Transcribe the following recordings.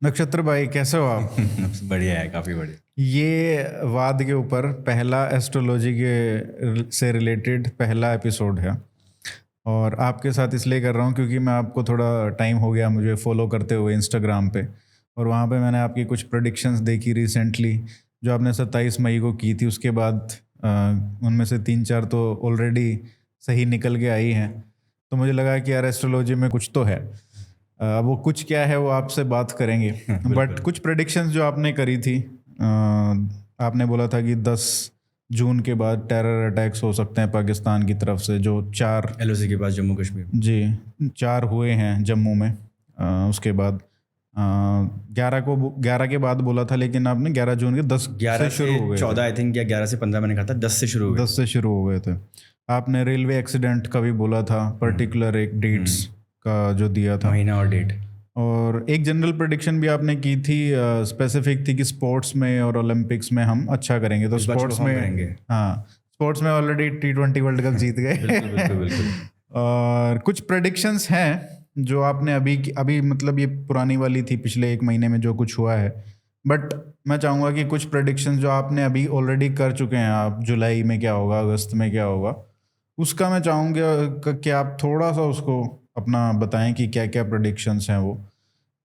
नक्षत्र भाई कैसे हो आप? बढ़िया है, काफ़ी बढ़िया। ये वाद के ऊपर पहला एस्ट्रोलॉजी के से रिलेटेड पहला एपिसोड है और आपके साथ इसलिए कर रहा हूँ क्योंकि मैं आपको थोड़ा टाइम हो गया मुझे फॉलो करते हुए इंस्टाग्राम पे, और वहाँ पे मैंने आपकी कुछ प्रेडिक्शंस देखी रिसेंटली जो आपने 27 मई को की थी। उसके बाद उनमें से 3-4 तो ऑलरेडी सही निकल के आई हैं, तो मुझे लगा कि यार एस्ट्रोलॉजी में कुछ तो है। वो कुछ क्या है वो आपसे बात करेंगे। बट कुछ प्रेडिक्शंस जो आपने करी थी, आपने बोला था कि 10 जून के बाद टेरर अटैक्स हो सकते हैं पाकिस्तान की तरफ से, जो 4 LOC के पास जम्मू कश्मीर में। जी 4 हुए हैं जम्मू में। उसके बाद 11 के बाद बोला था, लेकिन आपने 11 जून के 10 11 से शुरू हो गए 14 आई थिंक, या 11 से 15 मैंने कहा था, 10 से शुरू हो गए। 10 से शुरू हो गए थे। आपने रेलवे एक्सीडेंट का भी बोला था, पर्टिकुलर एक डेट्स का जो दिया था, महीना और डेट। और एक जनरल प्रेडिक्शन भी आपने की थी, स्पेसिफिक थी कि स्पोर्ट्स में और ओलंपिक्स में हम अच्छा करेंगे। तो स्पोर्ट्स में हाँ, स्पोर्ट्स में ऑलरेडी T20 वर्ल्ड कप जीत गए। बिल्कुल बिल्कुल। और कुछ प्रेडिक्शंस हैं जो आपने अभी मतलब ये पुरानी वाली थी, पिछले 1 महीने में जो कुछ हुआ है। बट मैं चाहूँगा कि कुछ प्रेडिक्शंस जो आपने अभी ऑलरेडी कर चुके हैं, आप जुलाई में क्या होगा, अगस्त में क्या होगा, उसका मैं चाहूँगा कि आप थोड़ा सा उसको अपना बताएं कि क्या क्या प्रेडिक्शंस हैं वो,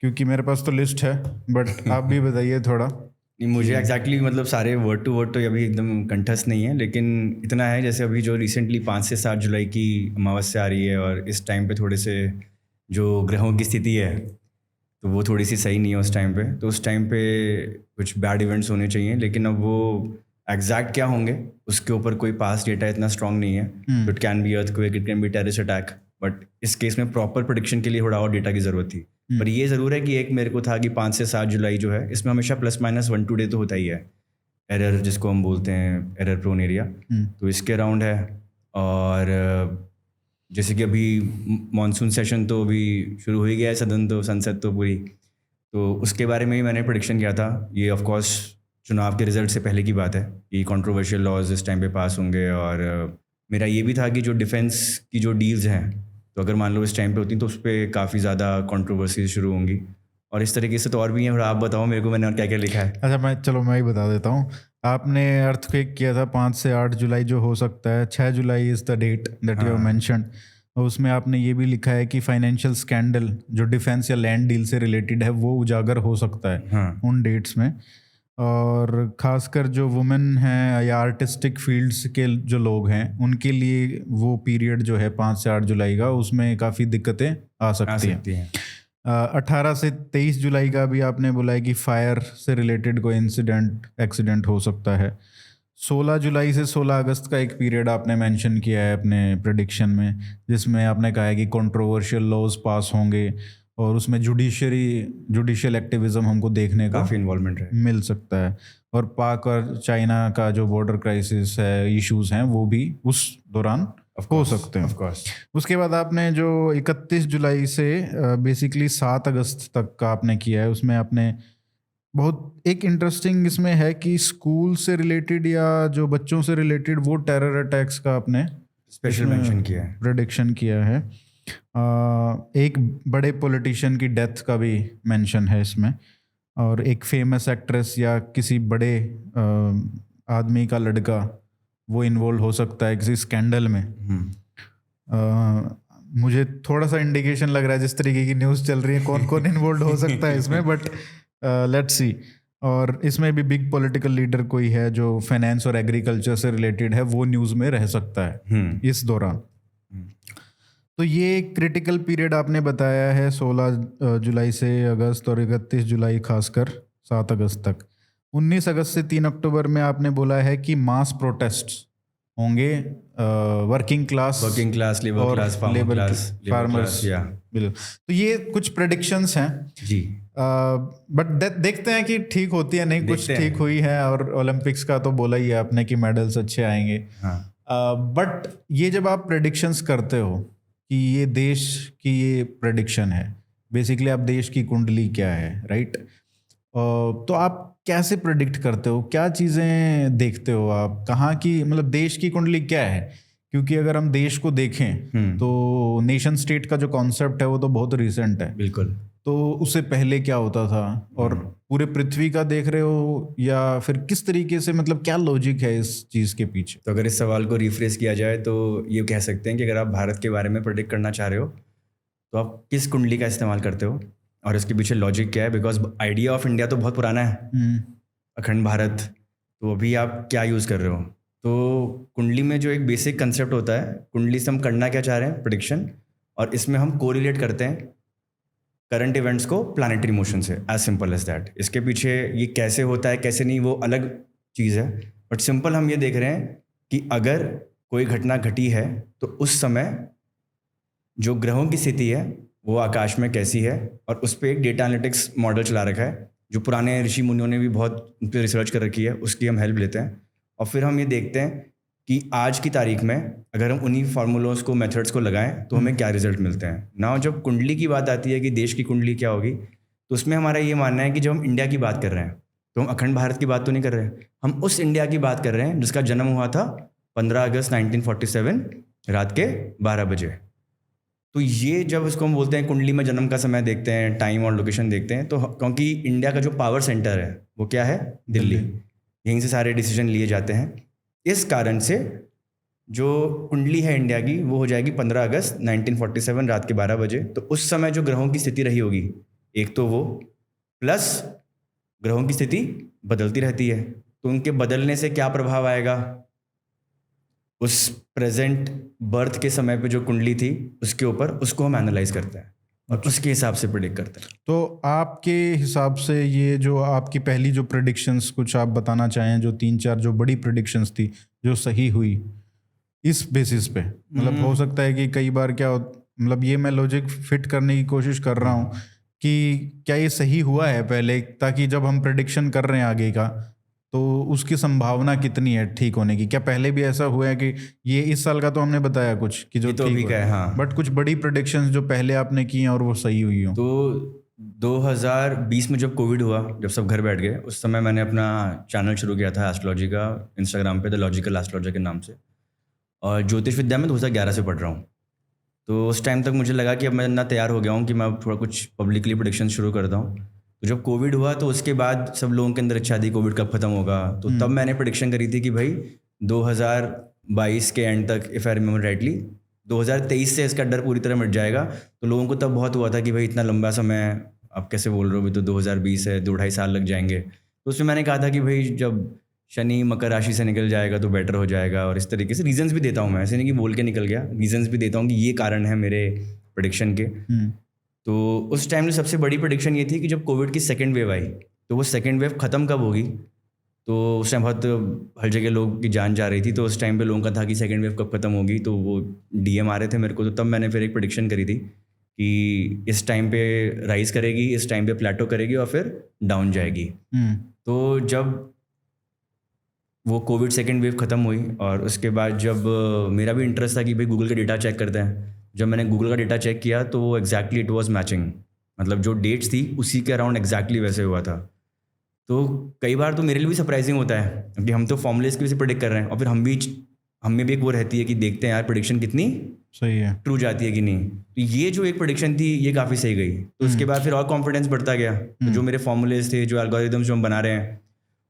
क्योंकि मेरे पास तो लिस्ट है, बट आप भी बताइए थोड़ा। नहीं, मुझे एग्जैक्टली मतलब सारे वर्ड टू वर्ड तो अभी एकदम कंठस्थ नहीं है, लेकिन इतना है जैसे अभी जो रिसेंटली 5 से 7 जुलाई की अमावस्या आ रही है, और इस टाइम पे थोड़े से जो ग्रहों की स्थिति है तो वो थोड़ी सी सही नहीं है उस टाइम पे। तो उस टाइम पे कुछ बैड इवेंट्स होने चाहिए, लेकिन अब वो एग्जैक्ट क्या होंगे उसके ऊपर कोई पास डेटा इतना स्ट्रांग नहीं है। It can be earthquake, it can be terrorist attack, but इस केस में प्रॉपर प्रेडिक्शन के लिए थोड़ा और डेटा की ज़रूरत थी। पर ये ज़रूर है कि एक मेरे को था कि 5 से 7 जुलाई जो है, इसमें हमेशा +-1 डे तो होता ही है, एरर जिसको हम बोलते हैं, एरर प्रोन एरिया। तो इसके अराउंड है। और जैसे कि अभी मॉनसून सेशन तो अभी शुरू हो ही गया है, सदन तो संसद तो पूरी, तो उसके बारे में ही मैंने प्रेडिक्शन किया था। ये ऑफ कोर्स चुनाव के रिजल्ट से पहले की बात है कि कंट्रोवर्शियल लॉज इस टाइम पे पास होंगे। और मेरा ये भी था कि जो डिफेंस की जो डील्स हैं, तो अगर मान लो इस टाइम पे होती तो उस पर काफ़ी ज़्यादा कंट्रोवर्सी शुरू होंगी, और इस तरीके से तो और भी हैं। और आप बताओ मेरे को, मैंने और क्या क्या लिखा है। अच्छा, मैं ही बता देता हूँ। आपने अर्थक्वेक किया था 5 से 8 जुलाई जो हो सकता है, 6 July is the date that you have mentioned. और उसमें आपने ये भी लिखा है कि फाइनेंशियल स्कैंडल जो डिफेंस या लैंड डील से रिलेटेड है वो उजागर हो सकता है उन डेट्स में। और ख़ासकर जो वुमेन हैं या आर्टिस्टिक फील्ड्स के जो लोग हैं उनके लिए वो पीरियड जो है 5 से 8 जुलाई का, उसमें काफ़ी दिक्कतें आ सकती हैं। 18 से 23 जुलाई का भी आपने बोला है कि फायर से रिलेटेड कोई एक्सीडेंट हो सकता है। 16 जुलाई से 16 अगस्त का एक पीरियड आपने मेंशन किया है अपने प्रेडिक्शन में, जिसमें आपने कहा है कि कंट्रोवर्शियल लॉज पास होंगे और उसमें जुडिशियल एक्टिविज्म हमको देखने को काफ़ी इन्वॉल्वमेंट है, मिल सकता है। और पाक और चाइना का जो बॉर्डर क्राइसिस है, इश्यूज हैं, वो भी उस दौरान हो सकते हैं। Of course. उसके बाद आपने जो 31 जुलाई से बेसिकली 7 अगस्त तक का आपने किया है, उसमें आपने बहुत एक इंटरेस्टिंग इसमें है कि स्कूल से रिलेटेड या जो बच्चों से रिलेटेड वो टेरर अटैक्स का आपने स्पेशल मेंशन किया है, प्रेडिक्शन किया है। एक बड़े पॉलिटिशियन की डेथ का भी मेंशन है इसमें, और एक फेमस एक्ट्रेस या किसी बड़े आदमी का लड़का वो इन्वॉल्व हो सकता है किसी स्कैंडल में। मुझे थोड़ा सा इंडिकेशन लग रहा है जिस तरीके की न्यूज़ चल रही है कौन कौन इन्वॉल्व हो सकता है इसमें, बट लेट्स सी। और इसमें भी बिग पॉलिटिकल लीडर कोई है जो फाइनेंस और एग्रीकल्चर से रिलेटेड है, वो न्यूज़ में रह सकता है इस दौरान। तो ये क्रिटिकल पीरियड आपने बताया है 16 जुलाई से अगस्त, और 31 जुलाई खासकर 7 अगस्त तक। 19 अगस्त से 3 अक्टूबर में आपने बोला है कि मास प्रोटेस्ट होंगे, working class, labour class, farmers, बिल्कुल। तो ये कुछ प्रेडिक्शंस हैं जी, बट देखते हैं कि ठीक होती है नहीं, कुछ ठीक हुई है। और ओलंपिक्स का तो बोला ही है आपने कि मेडल्स अच्छे आएंगे। बट ये जब आप प्रेडिक्शंस करते हो कि ये देश की ये प्रेडिक्शन है, बेसिकली आप देश की कुंडली क्या है, राइट? तो आप कैसे प्रेडिक्ट करते हो, क्या चीज़ें देखते हो आप, कहाँ की मतलब देश की कुंडली क्या है? क्योंकि अगर हम देश को देखें तो नेशन स्टेट का जो कॉन्सेप्ट है वो तो बहुत रिसेंट है। बिल्कुल। तो उससे पहले क्या होता था, और पूरे पृथ्वी का देख रहे हो, या फिर किस तरीके से, मतलब क्या लॉजिक है इस चीज़ के पीछे? तो अगर इस सवाल को रिफ्रेश किया जाए तो ये कह सकते हैं कि अगर आप भारत के बारे में प्रेडिक्ट करना चाह रहे हो तो आप किस कुंडली का इस्तेमाल करते हो और इसके पीछे लॉजिक क्या है। बिकॉज आइडिया ऑफ इंडिया तो बहुत पुराना है, अखंड भारत, तो अभी आप क्या यूज़ कर रहे हो। तो कुंडली में जो एक बेसिक कंसेप्ट होता है, कुंडली से हम करना क्या चाह रहे हैं, प्रेडिक्शन, और इसमें हम कोरिलेट करते हैं करंट इवेंट्स को प्लानिटरी मोशन से, एज सिंपल एज दैट। इसके पीछे ये कैसे होता है कैसे नहीं वो अलग चीज़ है, बट सिंपल हम ये देख रहे हैं कि अगर कोई घटना घटी है तो उस समय जो ग्रहों की स्थिति है वो आकाश में कैसी है, और उस पर एक डेटा एनालिटिक्स मॉडल चला रखा है जो पुराने ऋषि मुनियों ने भी बहुत उन पर रिसर्च कर रखी है, उसकी हम हेल्प लेते हैं। और फिर हम ये देखते हैं कि आज की तारीख में अगर हम उन्हीं फार्मूलोज को, मेथड्स को लगाएं तो हमें क्या रिजल्ट मिलते हैं ना। जब कुंडली की बात आती है कि देश की कुंडली क्या होगी, तो उसमें हमारा ये मानना है कि जब हम इंडिया की बात कर रहे हैं तो हम अखंड भारत की बात तो नहीं कर रहे हैं, हम उस इंडिया की बात कर रहे हैं जिसका जन्म हुआ था 15 अगस्त 1947 रात के 12 बजे। तो ये जब इसको हम बोलते हैं कुंडली में जन्म का समय देखते हैं, टाइम और लोकेशन देखते हैं, तो क्योंकि इंडिया का जो पावर सेंटर है वो क्या है, दिल्ली, यहीं से सारे डिसीजन लिए जाते हैं। इस कारण से जो कुंडली है इंडिया की वो हो जाएगी 15 अगस्त 1947 रात के 12 बजे। तो उस समय जो ग्रहों की स्थिति रही होगी, एक तो वो, प्लस ग्रहों की स्थिति बदलती रहती है, तो उनके बदलने से क्या प्रभाव आएगा उस प्रेजेंट बर्थ के समय पे जो कुंडली थी उसके ऊपर, उसको हम एनालाइज करते हैं और उसके हिसाब से प्रिडिक्ट करते हैं। तो आपके हिसाब से ये जो आपकी पहली जो प्रेडिक्शंस, कुछ आप बताना चाहें, जो 3-4 जो बड़ी प्रेडिक्शंस थी जो सही हुई, इस बेसिस पे, मतलब हो सकता है कि कई बार क्या मतलब ये मैं लॉजिक फिट करने की कोशिश कर रहा हूँ कि क्या ये सही हुआ है पहले, ताकि जब हम प्रेडिक्शन कर रहे हैं आगे का तो उसकी संभावना कितनी है ठीक होने की। क्या पहले भी ऐसा हुआ है कि ये इस साल का तो हमने बताया कुछ कि जो ये तो ठीक अभी हुआ का है, हाँ। बट कुछ बड़ी प्रेडिक्शंस जो पहले आपने की हैं और वो सही हुई हो? तो 2020 में जब कोविड हुआ, जब सब घर बैठ गए, उस समय मैंने अपना चैनल शुरू किया था एस्ट्रोलॉजी का, इंस्टाग्राम पे द लॉजिकल एस्ट्रोलॉजर के नाम से, और ज्योतिष विद्या में 2011 से पढ़ रहा हूँ। तो उस टाइम तक मुझे लगा कि अब मैं इतना तैयार हो गया हूँ कि मैं अब थोड़ा कुछ पब्लिकली प्रेडिक्शन शुरू करता हूँ। तो जब कोविड हुआ तो उसके बाद सब लोगों के अंदर इच्छा थी कोविड कब खत्म होगा, तो तब मैंने प्रेडिक्शन करी थी कि भाई 2022 के एंड तक, इफ़ आई रिमेंबर राइटली, 2023 से इसका डर पूरी तरह मिट जाएगा। तो लोगों को तब बहुत हुआ था कि भाई इतना लंबा समय आप कैसे बोल रहे हो, अभी तो 2020 है, 2-2.5 साल लग जाएंगे। तो उसमें मैंने कहा था कि भाई जब शनि मकर राशि से निकल जाएगा तो बेटर हो जाएगा, और इस तरीके से रीजंस भी देता हूँ मैं, ऐसे नहीं कि बोल के निकल गया, रीजंस भी देता हूँ कि ये कारण है मेरे प्रेडिक्शन के। तो उस टाइम में सबसे बड़ी प्रेडिक्शन ये थी कि जब कोविड की सेकेंड वेव आई तो वो सेकेंड वेव ख़त्म कब होगी। तो उस टाइम बहुत हर जगह लोगों की जान जा रही थी, तो उस टाइम पे लोगों का था कि सेकेंड वेव कब खत्म होगी, तो वो डीएम आ रहे थे मेरे को। तो तब मैंने फिर एक प्रेडिक्शन करी थी कि इस टाइम पे राइज करेगी, इस टाइम पे प्लेटो करेगी और फिर डाउन जाएगी। तो जब वो कोविड सेकेंड वेव ख़त्म हुई और उसके बाद जब मेरा भी इंटरेस्ट था कि भाई गूगल का डेटा चेक करते हैं, जब मैंने गूगल का डेटा चेक किया तो वो एग्जैक्टली इट वाज मैचिंग, मतलब जो डेट्स थी उसी के अराउंड एग्जैक्टली वैसे हुआ था। तो कई बार तो मेरे लिए भी सरप्राइजिंग होता है कि हम तो फॉर्मूलेस की वजह से प्रेडिक्ट कर रहे हैं और फिर हम में भी एक वो रहती है कि देखते हैं यार प्रेडिक्शन कितनी सही है, ट्रू जाती है कि नहीं। तो ये जो एक प्रेडिक्शन थी ये काफ़ी सही गई। तो उसके बाद फिर और कॉन्फिडेंस बढ़ता गया। तो जो मेरे फॉर्मूलेस थे, जो एल्गोरिदम्स जो हम बना रहे हैं,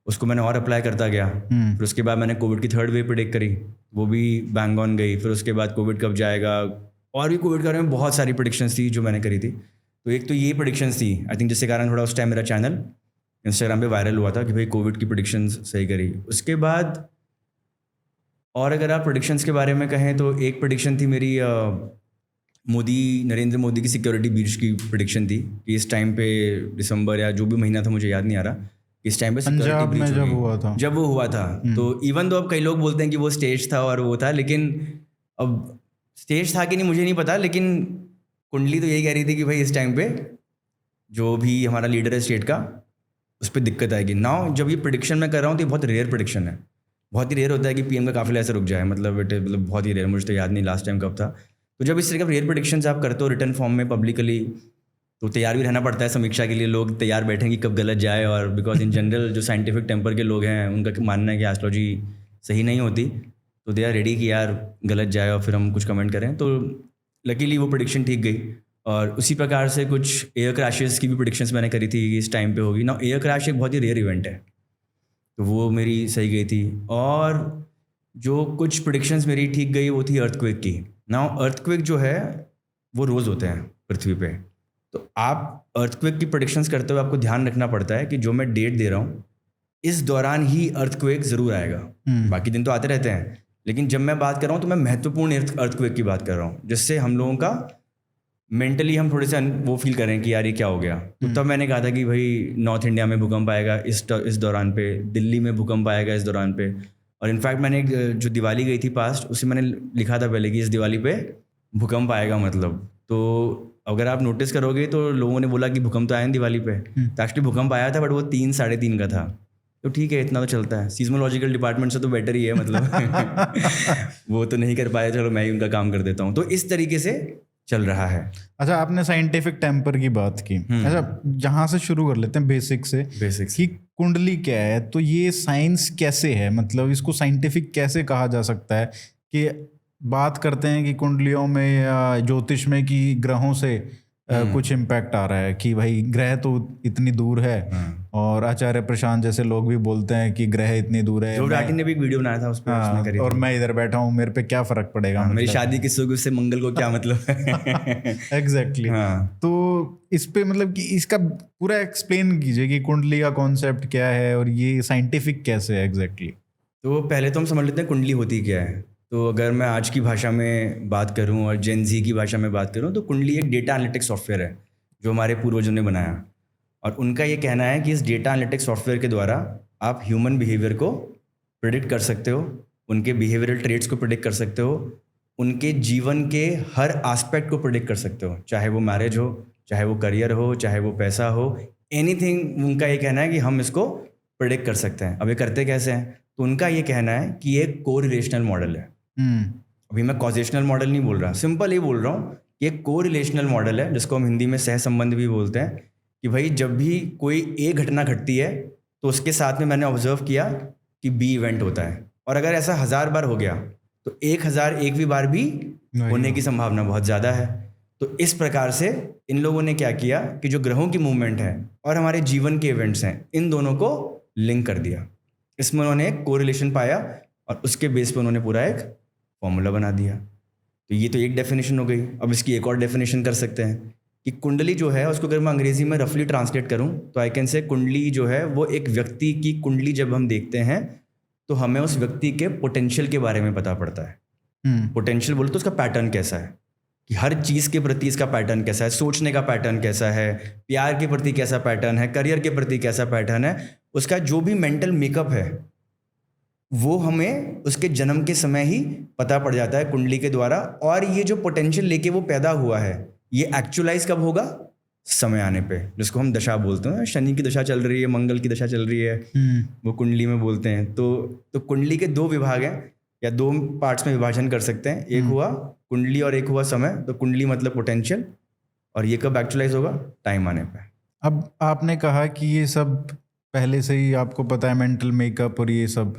उसको मैंने और अप्लाई करता गया। फिर उसके बाद मैंने कोविड की थर्ड वेव प्रेडिक्ट करी, वो भी बैंग ऑन गई। फिर उसके बाद कोविड कब जाएगा, और भी कोविड के बारे में बहुत सारी प्रेडिक्शंस थी जो मैंने करी थी। तो एक तो ये प्रेडिक्शंस थी आई थिंक, जिसके कारण थोड़ा उस टाइम मेरा चैनल इंस्टाग्राम पे वायरल हुआ था कि भाई कोविड की प्रेडिक्शंस सही करी। उसके बाद और अगर आप प्रेडिक्शंस के बारे में कहें तो एक प्रेडिक्शन थी मेरी, नरेंद्र मोदी की सिक्योरिटी ब्रीच की प्रेडिक्शन थी कि इस टाइम पे दिसंबर या जो भी महीना था मुझे याद नहीं आ रहा, इस टाइम पे सिक्योरिटी ब्रीच जब वो हुआ था। तो इवन तो अब कई लोग बोलते हैं कि वो स्टेज था और वो था, लेकिन अब स्टेज था कि नहीं मुझे नहीं पता, लेकिन कुंडली तो यही कह रही थी कि भाई इस टाइम पे जो भी हमारा लीडर है स्टेट का उस पर दिक्कत आएगी। नाउ जब ये प्रेडिक्शन मैं कर रहा हूँ तो ये बहुत रेयर प्रेडिक्शन है, बहुत ही रेयर होता है कि पीएम का काफिला ऐसे रुक जाए, मतलब बहुत ही रेयर, मुझे तो याद नहीं लास्ट टाइम कब था। तो जब इस तरह का रेयर प्रेडिक्शंस आप करते हो रिटर्न फॉर्म में पब्लिकली, तो तैयार भी रहना पड़ता है समीक्षा के लिए, लोग तैयार बैठेंगे कब गलत जाए। और बिकॉज इन जनरल जो साइंटिफिक टेम्पर के लोग हैं उनका मानना है कि एस्ट्रोलॉजी सही नहीं होती, तो दे आर रेडी कि यार गलत जाए और फिर हम कुछ कमेंट करें। तो लकीली वो प्रेडिक्शन ठीक गई और उसी प्रकार से कुछ एयर क्रैशेस की भी प्रेडिक्शंस मैंने करी थी इस टाइम पे होगी ना। एयर क्रैश एक बहुत ही रेयर इवेंट है, तो वो मेरी सही गई थी। और जो कुछ प्रेडिक्शंस मेरी ठीक गई वो थी अर्थक्वेक की। ना अर्थक्वेक जो है वो रोज़ होते हैं पृथ्वी पे, तो आप अर्थक्वेक की प्रेडिक्शंस करते हुए आपको ध्यान रखना पड़ता है कि जो मैं डेट दे रहा हूँ इस दौरान ही अर्थक्वेक ज़रूर आएगा। बाकी दिन तो आते रहते हैं, लेकिन जब मैं बात कर रहा हूँ तो मैं महत्वपूर्ण अर्थक्वेक की बात कर रहा हूँ, जिससे हम लोगों का मेंटली हम थोड़े से वो फील करें कि यार ये क्या हो गया। तो तब मैंने कहा था कि भाई नॉर्थ इंडिया में भूकंप आएगा इस दौरान पे, दिल्ली में भूकंप आएगा इस दौरान पे। और इनफैक्ट मैंने जो दिवाली गई थी पास्ट, उसे मैंने लिखा था पहले कि इस दिवाली पे भूकंप आएगा मतलब। तो अगर आप नोटिस करोगे तो लोगों ने बोला कि भूकंप तो आया नहीं दिवाली पे, तो एक्चुअली भूकंप आया था, बट वो 3 साढ़े 3 का था। तो ठीक है, इतना तो चलता है, सीस्मोलॉजिकल डिपार्टमेंट से तो बेटर ही है मतलब वो तो नहीं कर पाए, चलो मैं ही उनका काम कर देता हूँ। तो इस तरीके से चल रहा है। अच्छा, आपने साइंटिफिक टेम्पर की बात की। अच्छा, जहाँ से शुरू कर लेते हैं बेसिक से कि कुंडली क्या है। तो ये साइंस कैसे है, मतलब इसको साइंटिफिक कैसे कहा जा सकता है? कि बात करते हैं कि कुंडलियों में या ज्योतिष में कि ग्रहों से कुछ इम्पैक्ट आ रहा है कि भाई ग्रह तो इतनी दूर है, और आचार्य प्रशांत जैसे लोग भी बोलते हैं कि ग्रह इतनी दूर है। जो राठी ने भी एक वीडियो बनाया था उस पर, उसने करी और थी। मैं इधर बैठा हूँ, मेरे पे क्या फर्क पड़ेगा, मेरी शादी किससे होगी उससे मंगल को क्या मतलब एग्जैक्टली। तो इस पे मतलब कि इसका पूरा एक्सप्लेन कीजिए कि कुंडली का कॉन्सेप्ट क्या है और ये साइंटिफिक कैसे है एग्जैक्टली। तो पहले तो हम समझ लेते हैं कुंडली होती क्या है। तो अगर मैं आज की भाषा में बात करूं और जेन ज़ी की भाषा में बात करूं, तो कुंडली एक डेटा एनालिटिक्स सॉफ्टवेयर है जो हमारे पूर्वजों ने बनाया। और उनका ये कहना है कि इस डेटा एनालिटिक्स सॉफ्टवेयर के द्वारा आप ह्यूमन बिहेवियर को प्रिडिक्ट कर सकते हो, उनके बिहेवियरल ट्रेट्स को प्रिडिक्ट कर सकते हो, उनके जीवन के हर एस्पेक्ट को प्रिडिक्ट कर सकते हो, चाहे वो मैरिज हो, चाहे वो करियर हो, चाहे वो पैसा हो, एनीथिंग। उनका ये कहना है कि हम इसको प्रिडिक्ट कर सकते हैं। अब ये करते कैसे हैं? तो उनका ये कहना है कि ये कोरिलेशनल मॉडल है। अभी मैं कॉजेशनल मॉडल नहीं बोल रहा, सिंपल ये बोल रहा हूँ कि एक कोरिलेशनल मॉडल है, जिसको हम हिंदी में सहसंबंध भी बोलते हैं। कि भाई जब भी कोई ए घटना घटती है तो उसके साथ में मैंने ऑब्जर्व किया कि बी इवेंट होता है, और अगर ऐसा 1000 बार हो गया तो 1001वीं बार भी होने की संभावना बहुत ज़्यादा है। तो इस प्रकार से इन लोगों ने क्या किया कि जो ग्रहों की मूवमेंट है और हमारे जीवन के इवेंट्स हैं, इन दोनों को लिंक कर दिया। इसमें उन्होंने एक कोरिलेशन पाया और उसके बेस पे उन्होंने पूरा एक फॉर्मूला बना दिया। तो ये तो एक डेफिनेशन हो गई। अब इसकी एक और डेफिनेशन कर सकते हैं कि कुंडली जो है उसको अगर मैं अंग्रेजी में रफली ट्रांसलेट करूं तो आई कैन से कुंडली जो है वो एक व्यक्ति की कुंडली जब हम देखते हैं तो हमें उस व्यक्ति के पोटेंशियल के बारे में पता पड़ता है। पोटेंशियल बोले तो उसका पैटर्न कैसा है, कि हर चीज़ के प्रति इसका पैटर्न कैसा है, सोचने का पैटर्न कैसा है, प्यार के प्रति कैसा पैटर्न है, करियर के प्रति कैसा पैटर्न है, उसका जो भी मेंटल मेकअप है वो हमें उसके जन्म के समय ही पता पड़ जाता है कुंडली के द्वारा। और ये जो पोटेंशियल लेके वो पैदा हुआ है ये एक्चुअलाइज कब होगा? समय आने पे, जिसको हम दशा बोलते हैं। शनि की दशा चल रही है, मंगल की दशा चल रही है, वो कुंडली में बोलते हैं। तो कुंडली के 2 विभाग हैं या 2 पार्ट्स में विभाजन कर सकते हैं। एक हुआ कुंडली और एक हुआ समय। तो कुंडली मतलब पोटेंशियल, और ये कब एक्चुअलाइज होगा? टाइम आने पे। अब आपने कहा कि ये सब पहले से ही आपको पता है, मेंटल मेकअप और ये सब।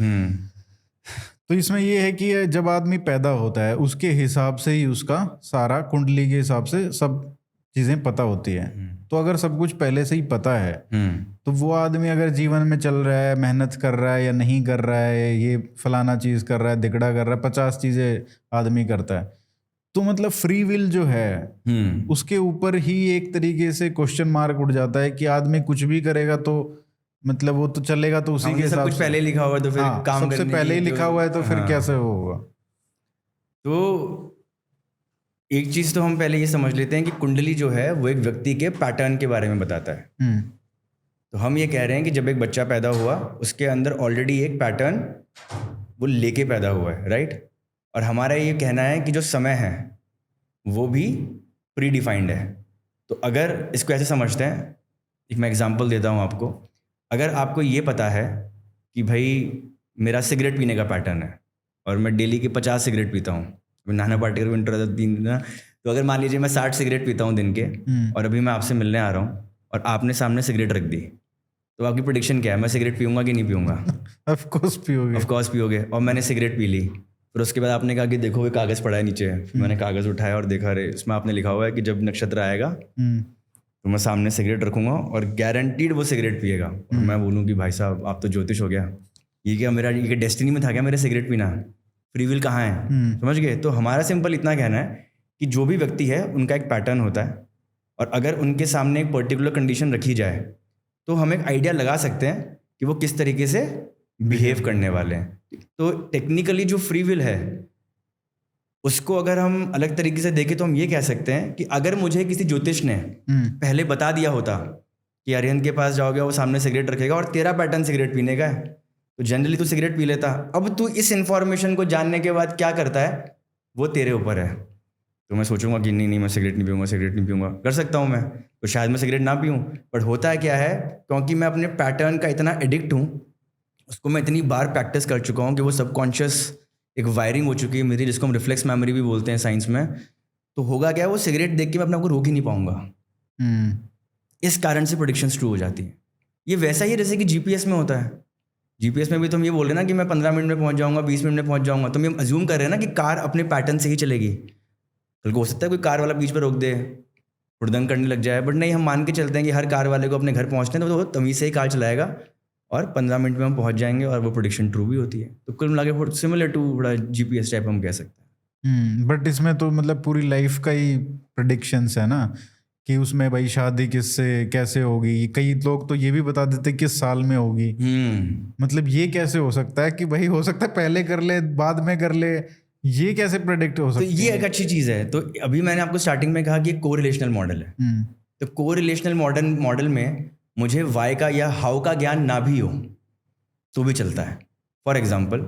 तो इसमें ये है कि जब आदमी पैदा होता है उसके हिसाब से ही उसका सारा कुंडली के हिसाब से सब चीज़ें पता होती है। तो अगर सब कुछ पहले से ही पता है तो वो आदमी अगर जीवन में चल रहा है, मेहनत कर रहा है या नहीं कर रहा है, ये फलाना चीज़ कर रहा है, दिगड़ा कर रहा है, 50 चीज़ें आदमी करता है, तो मतलब फ्री विल जो है उसके ऊपर ही एक तरीके से क्वेश्चन मार्क उठ जाता है कि आदमी कुछ भी करेगा तो मतलब वो तो चलेगा तो उसी के हिसाब से। कुछ पहले लिखा हुआ है तो फिर काम सबसे पहले ही लिखा हुआ है तो फिर कैसे होगा? तो एक चीज तो हम पहले ये समझ लेते हैं कि कुंडली जो है वो एक व्यक्ति के पैटर्न के बारे में बताता है। तो हम ये कह रहे हैं कि जब एक बच्चा पैदा हुआ उसके अंदर ऑलरेडी एक पैटर्न वो लेके पैदा हुआ है, राइट। और हमारा ये कहना है कि जो समय है वो भी प्री डिफाइंड है। तो अगर इसको ऐसे समझते हैं, एक मैं एग्जांपल देता हूँ आपको। अगर आपको ये पता है कि भाई मेरा सिगरेट पीने का पैटर्न है और मैं डेली के 50 सिगरेट पीता हूँ, नाना पार्टिकल विंटर 3 दिन, तो अगर मान लीजिए मैं 60 सिगरेट पीता हूँ दिन के और अभी मैं आपसे मिलने आ रहा हूँ और आपने सामने सिगरेट रख दी, तो आपकी प्रेडिक्शन क्या है? मैं सिगरेट पीऊँगा कि नहीं पीऊँगा? ऑफ कोर्स पियोगे। ऑफ कोर्स पियोगे। और मैंने सिगरेट पी ली फिर उसके बाद आपने कहा कि देखो ये कागज़ पड़ा है नीचे, फिर मैंने कागज़ उठाया और देखा, अरे इसमें आपने लिखा हुआ है कि जब नक्षत्र आएगा तो मैं सामने सिगरेट रखूंगा और गारंटीड वो सिगरेट पिएगा। और मैं बोलूँ कि भाई साहब आप तो ज्योतिष हो गया, ये क्या मेरा ये डेस्टिनी में था क्या मेरे सिगरेट पीना, फ्री विल कहाँ है, समझ गए। तो हमारा सिंपल इतना कहना है कि जो भी व्यक्ति है उनका एक पैटर्न होता है, और अगर उनके सामने एक पर्टिकुलर कंडीशन रखी जाए तो हम एक आइडिया लगा सकते हैं कि वो किस तरीके से बिहेव करने वाले हैं। तो टेक्निकली जो फ्री विल है उसको अगर हम अलग तरीके से देखें तो हम ये कह सकते हैं कि अगर मुझे किसी ज्योतिष ने पहले बता दिया होता कि अरिहंत के पास जाओगे वो सामने सिगरेट रखेगा और तेरा पैटर्न सिगरेट पीने का है, तो जनरली तू सिगरेट पी लेता। अब तू इस इन्फॉर्मेशन को जानने के बाद क्या करता है वो तेरे ऊपर है। तो मैं सोचूंगा कि नहीं मैं सिगरेट नहीं पीऊँगा, सिगरेट नहीं पीऊँगा, कर सकता हूँ मैं, तो शायद मैं सिगरेट ना पीऊँ। बट होता है क्या है, क्योंकि मैं अपने पैटर्न का इतना एडिक्ट हूँ, उसको मैं इतनी बार प्रैक्टिस कर चुका हूँ कि वो सबकॉन्शियस एक वायरिंग हो चुकी है मेरी, जिसको हम रिफ्लेक्स मेमोरी भी बोलते हैं साइंस में। तो होगा क्या, वो सिगरेट देख के मैं अपने आप को रोक ही नहीं पाऊंगा। इस कारण से प्रेडिक्शंस ट्रू हो जाती है। ये वैसा ही है जैसे कि जीपीएस में होता है। जीपीएस में भी तो हम ये बोल रहे हैं ना कि मैं 15 मिनट में पहुंच जाऊंगा, 20 मिनट में पहुंच जाऊंगा, तो हम अज्यूम कर रहे हैं ना कि कार अपने पैटर्न से ही चलेगी। कल को हो सकता है कोई कार वाला बीच पर रोक दे, हुड़दंग करने लग जाए, बट नहीं, हम मान के चलते हैं कि हर कार वाले को अपने घर पहुंचते हैं तो वो तमीज़ से ही कार चलाएगा और 15 मिनट में हम पहुंच जाएंगे, और वो प्रेडिक्शन ट्रू भी होती है। तो कुल मिला के सिमिलर टू थोड़ा जीपीएस टाइप हम कह सकते हैं। बट इसमें तो मतलब पूरी लाइफ का ही प्रेडिक्शंस है ना, कि उसमें भाई शादी किससे कैसे होगी, कई लोग तो ये भी बता देते किस साल में होगी। मतलब ये कैसे हो सकता है कि भाई हो सकता है पहले कर ले बाद में कर ले, ये कैसे प्रेडिक्ट हो सकता है? तो ये एक अच्छी चीज़ है। तो अभी मैंने आपको स्टार्टिंग में कहा कि कोरिलेशनल मॉडल है। तो कोरिलेशनल मॉडल में मुझे वाई का या हाउ का ज्ञान ना भी हो तो भी चलता है। फॉर एग्जाम्पल,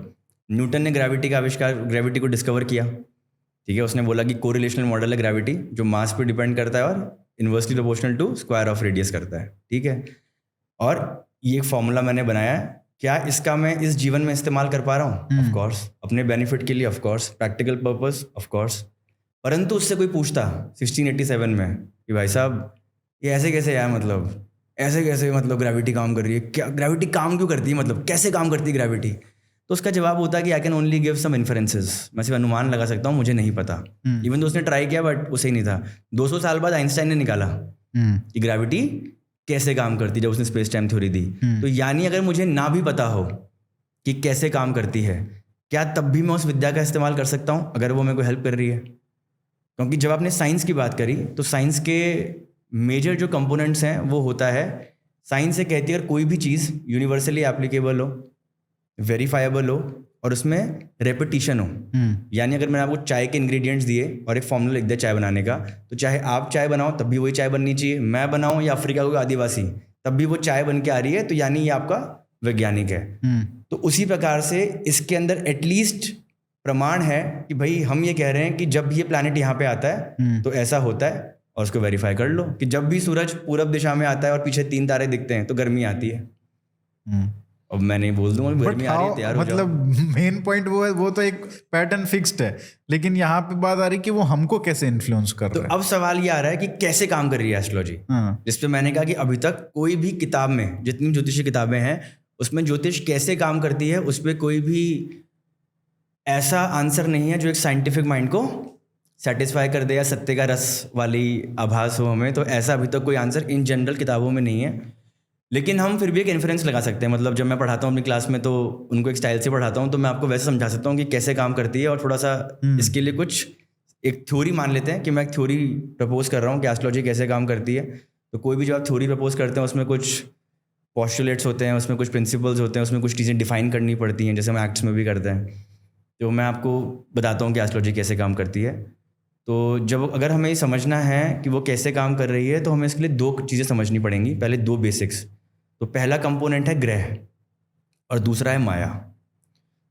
न्यूटन ने ग्रेविटी को डिस्कवर किया, ठीक है। उसने बोला कि कोरिलेशनल मॉडल है ग्रेविटी, जो मास पे डिपेंड करता है और inversely proportional to square of radius करता है, ठीक है। और ये एक फॉर्मूला मैंने बनाया है, क्या इसका मैं इस जीवन में इस्तेमाल कर पा रहा हूँ? ऑफ कोर्स, अपने बेनिफिट के लिए, of course, practical purpose, of course. परंतु उससे कोई पूछता 1687 में कि भाई साहब ये ऐसे कैसे है, मतलब ऐसे कैसे, मतलब ग्रेविटी काम कर रही है, क्या ग्रेविटी काम क्यों करती है, मतलब कैसे काम करती है ग्रेविटी? तो उसका जवाब होता है कि I can only give some inferences, मैं सिर्फ अनुमान लगा सकता हूँ, मुझे नहीं पता। इवन तो उसने ट्राई किया बट वो सही नहीं था। 200 साल बाद आइंस्टाइन ने निकाला कि ग्रेविटी कैसे काम करती है, जब उसने स्पेस टाइम थ्योरी दी। तो यानी अगर मुझे ना भी पता हो कि कैसे काम करती है, क्या तब भी मैं उस विद्या का इस्तेमाल कर सकता हूँ अगर वो मेरे को हेल्प कर रही है? क्योंकि जब आपने साइंस की बात करी तो साइंस के मेजर जो कंपोनेंट्स हैं वो होता है, साइंस से कहती है अगर कोई भी चीज़ यूनिवर्सली एप्लीकेबल हो, वेरीफाइबल हो और उसमें रेपिटिशन हो। यानी अगर मैंने आपको चाय के इंग्रेडिएंट्स दिए और एक फॉर्मूला लिख दिया चाय बनाने का, तो चाहे आप चाय बनाओ तब भी वही चाय बननी चाहिए, मैं बनाऊं या अफ्रीका कोई आदिवासी तब भी वो चाय बन के आ रही है, तो यानी ये आपका वैज्ञानिक है। तो उसी प्रकार से इसके अंदर एटलीस्ट प्रमाण है कि भाई हम ये कह रहे हैं कि जब ये प्लैनेट यहाँ पे आता है तो ऐसा होता है, और उसको वेरीफाई कर लो कि जब भी सूरज पूरब दिशा में आता है और पीछे 3 तारे दिखते हैं तो गर्मी आती है। अब मैं नहीं बोल दूंगा गर्मी आ रही है, तैयार हो जाओ। मतलब मेन पॉइंट वो है, वो तो एक पैटर्न फिक्स्ड है, लेकिन यहाँ पे बात आ रही कि वो हमको कैसे इन्फ्लुएंस कर रहा है। तो अब सवाल ये आ रहा है कि कैसे काम कर रही है एस्ट्रोलॉजी, जिस पे मैंने कहा कि अभी तक कोई भी किताब में, जितनी ज्योतिषी किताबें हैं उसमें ज्योतिष कैसे काम करती है उस पर कोई भी ऐसा आंसर नहीं है जो एक साइंटिफिक माइंड को सेटिस्फाई कर दे या सत्य का रस वाली आभास हो हमें। तो ऐसा अभी तक कोई आंसर इन जनरल किताबों में नहीं है, लेकिन हम फिर भी एक इन्फ्रेंस लगा सकते हैं। मतलब जब मैं पढ़ाता हूँ अपनी क्लास में तो उनको एक स्टाइल से पढ़ाता हूँ, तो मैं आपको वैसे समझा सकता हूँ कि कैसे काम करती है, और थोड़ा सा इसके लिए कुछ एक थ्योरी मान लेते हैं कि मैं एक थ्योरी प्रपोज कर रहा हूँ कि एस्ट्रोलॉजी कैसे काम करती है। तो कोई भी जो आप थ्योरी प्रपोज करते हैं उसमें कुछ पोस्टुलेट्स होते हैं, उसमें कुछ प्रिंसिपल्स होते हैं, उसमें कुछ चीज़ें डिफाइन करनी पड़ती हैं, जैसे हम एक्ट्स में भी करते हैं। तो मैं आपको बताता हूँ कि एस्ट्रोलॉजी कैसे काम करती है। तो जब अगर हमें समझना है कि वो कैसे काम कर रही है तो हमें इसके लिए 2 चीज़ें समझनी पड़ेंगी। पहले 2 बेसिक्स। तो पहला कंपोनेंट है ग्रह और दूसरा है माया।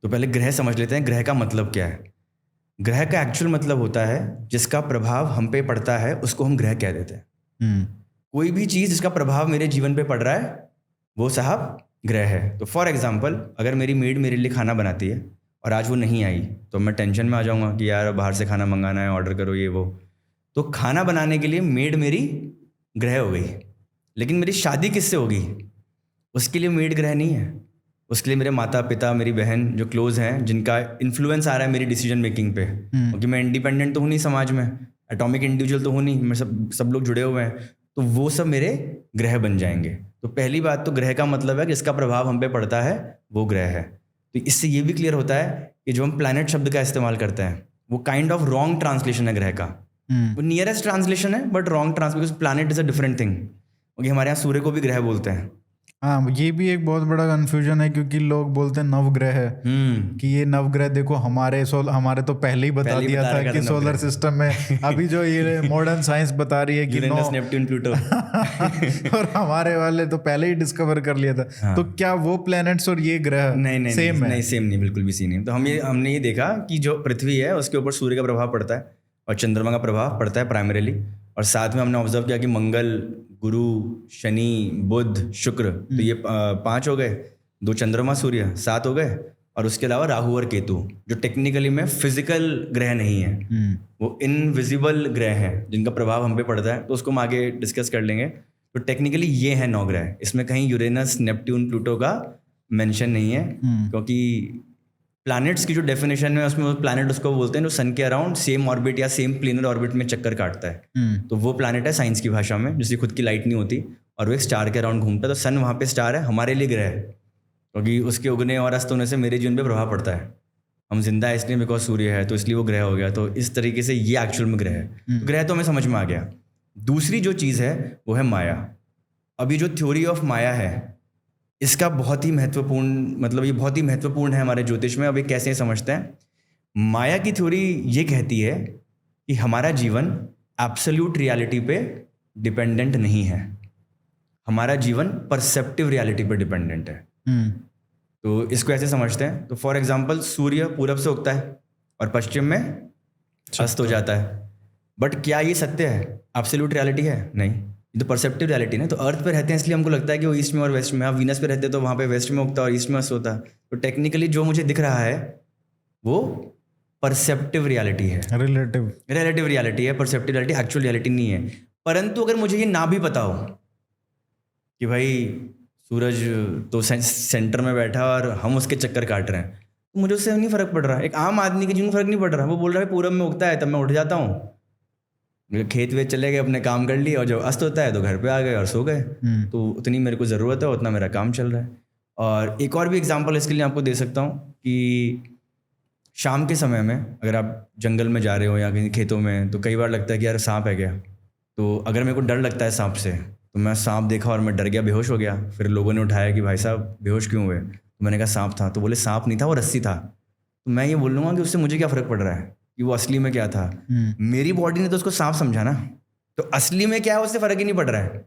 तो पहले ग्रह समझ लेते हैं, ग्रह का मतलब क्या है। ग्रह का एक्चुअल मतलब होता है जिसका प्रभाव हम पे पड़ता है उसको हम ग्रह कह देते हैं। कोई भी चीज़ जिसका प्रभाव मेरे जीवन पे पड़ रहा है वो साहब ग्रह है। तो फॉर एग्जाम्पल, अगर मेरी मेड मेरे लिए खाना बनाती है और आज वो नहीं आई तो मैं टेंशन में आ जाऊँगा कि यार बाहर से खाना मंगाना है, ऑर्डर करो ये वो। तो खाना बनाने के लिए मेड मेरी ग्रह हो गई, लेकिन मेरी शादी किससे होगी उसके लिए मेड ग्रह नहीं है, उसके लिए मेरे माता पिता, मेरी बहन जो क्लोज हैं, जिनका इन्फ्लुएंस आ रहा है मेरी डिसीजन मेकिंग पे, क्योंकि मैं इंडिपेंडेंट तो हूँ नहीं समाज में, एटॉमिक इंडिविजुअल तो हूँ नहीं, मैं सब लोग जुड़े हुए हैं, तो वो सब मेरे ग्रह बन जाएंगे। तो पहली बात तो ग्रह का मतलब है कि जिसका प्रभाव हम पे पड़ता है वो ग्रह है। तो इससे ये भी क्लियर होता है कि जो हम प्लैनेट शब्द का इस्तेमाल करते हैं वो काइंड ऑफ रॉन्ग ट्रांसलेशन है ग्रह का। वो नियरेस्ट ट्रांसलेशन है but wrong translation, planet is a different thing, क्योंकि हमारे यहाँ सूर्य को भी ग्रह बोलते हैं। हाँ, ये भी एक बहुत बड़ा कंफ्यूजन है, क्योंकि लोग बोलते हैं नवग्रह है कि ये नवग्रह देखो, हमारे तो पहले ही बता दिया था कि सोलर सिस्टम में अभी जो ये मॉडर्न साइंस बता रही है कि यूरेनस, नेपट्टून, प्लूटो और हमारे वाले तो पहले ही डिस्कवर कर लिया था। हाँ। तो क्या वो प्लैनेट्स और ये ग्रह नहीं सेम है? नहीं, सेम नहीं, बिल्कुल भी सेम नहीं। तो हमने ये देखा कि जो पृथ्वी है उसके ऊपर सूर्य का प्रभाव पड़ता है और चंद्रमा का प्रभाव पड़ता है प्राइमरीली, और साथ में हमने ऑब्जर्व किया कि मंगल, गुरु, शनि, बुध, शुक्र, तो ये 5 हो गए, 2 चंद्रमा सूर्य 7 हो गए, और उसके अलावा राहु और केतु जो टेक्निकली में फिजिकल ग्रह नहीं है, वो इनविजिबल ग्रह हैं जिनका प्रभाव हम पे पड़ता है, तो उसको हम आगे डिस्कस कर लेंगे। तो टेक्निकली ये है 9 ग्रह, इसमें कहीं यूरेनस, नेपट्यून, प्लूटो का मेंशन नहीं है, क्योंकि प्लैनेट्स की जो डेफिनेशन है उसमें वो प्लैनेट उसको बोलते हैं जो सन के अराउंड सेम ऑर्बिट या सेम प्लेनर ऑर्बिट में चक्कर काटता है। तो वो प्लैनेट है साइंस की भाषा में, जिसकी खुद की लाइट नहीं होती और वो एक स्टार के अराउंड घूमता है। तो सन वहाँ पे स्टार है, हमारे लिए ग्रह है, क्योंकि उसके उगने और अस्त होने से मेरे जीवन पे प्रभाव पड़ता है। हम जिंदा है इसलिए बिकॉज सूर्य है, तो इसलिए वो ग्रह हो गया। तो इस तरीके से ये एक्चुअल में ग्रह है। तो ग्रह तो हमें समझ में आ गया। दूसरी जो चीज़ है वो है माया। अभी जो थ्योरी ऑफ माया है इसका बहुत ही महत्वपूर्ण, मतलब ये बहुत ही महत्वपूर्ण है हमारे ज्योतिष में। अभी कैसे समझते हैं, माया की थ्योरी ये कहती है कि हमारा जीवन एब्सोल्यूट रियलिटी पे डिपेंडेंट नहीं है, हमारा जीवन परसेप्टिव रियलिटी पे डिपेंडेंट है। तो इसको ऐसे समझते हैं, तो फॉर एग्जांपल सूर्य पूरब से उगता है और पश्चिम में अस्त हो जाता है, बट क्या ये सत्य है? एब्सोल्यूट रियलिटी है? नहीं, ये तो परसेप्टिव रियलिटी ना। तो अर्थ पे रहते हैं इसलिए हमको लगता है कि वो ईस्ट में और वेस्ट में। आप वीनस पे रहते तो वहाँ पे वेस्ट में उगता और ईस्ट में अस्त होता। तो टेक्निकली जो मुझे दिख रहा है वो परसेप्टिव रियलिटी है, रिलेटिव रियलिटी है, परसेप्टिव रियलिटी एक्चुअल रियलिटी नहीं है। परंतु अगर मुझे ये ना भी पता हो कि भाई सूरज तो सेंटर में बैठा और हम उसके चक्कर काट रहे हैं, तो मुझे उससे नहीं फर्क पड़ रहा। एक आम आदमी के जीवन में फर्क नहीं पड़ रहा। वो बोल रहा है पूरब में उगता है, तब मैं उठ जाता हूँ, खेत वेत चले गए, अपने काम कर लिए, और जब अस्त होता है तो घर पे आ गए और सो गए। तो उतनी मेरे को ज़रूरत है, उतना मेरा काम चल रहा है। और एक और भी एग्जांपल इसके लिए आपको दे सकता हूँ कि शाम के समय में अगर आप जंगल में जा रहे हो या कहीं खेतों में, तो कई बार लगता है कि यार सांप है क्या। तो अगर मेरे को डर लगता है सांप से, तो मैं सांप देखा और मैं डर गया, बेहोश हो गया। फिर लोगों ने उठाया कि भाई साहब बेहोश क्यों हुए? तो मैंने कहा सांप था। तो बोले सांप नहीं था, वो रस्सी था। तो मैं ये बोल लूँगा कि उससे मुझे क्या फ़र्क पड़ रहा है कि वो असली में क्या था। मेरी बॉडी ने तो उसको सांप समझा ना, तो असली में क्या है उससे फ़र्क ही नहीं पड़ रहा है।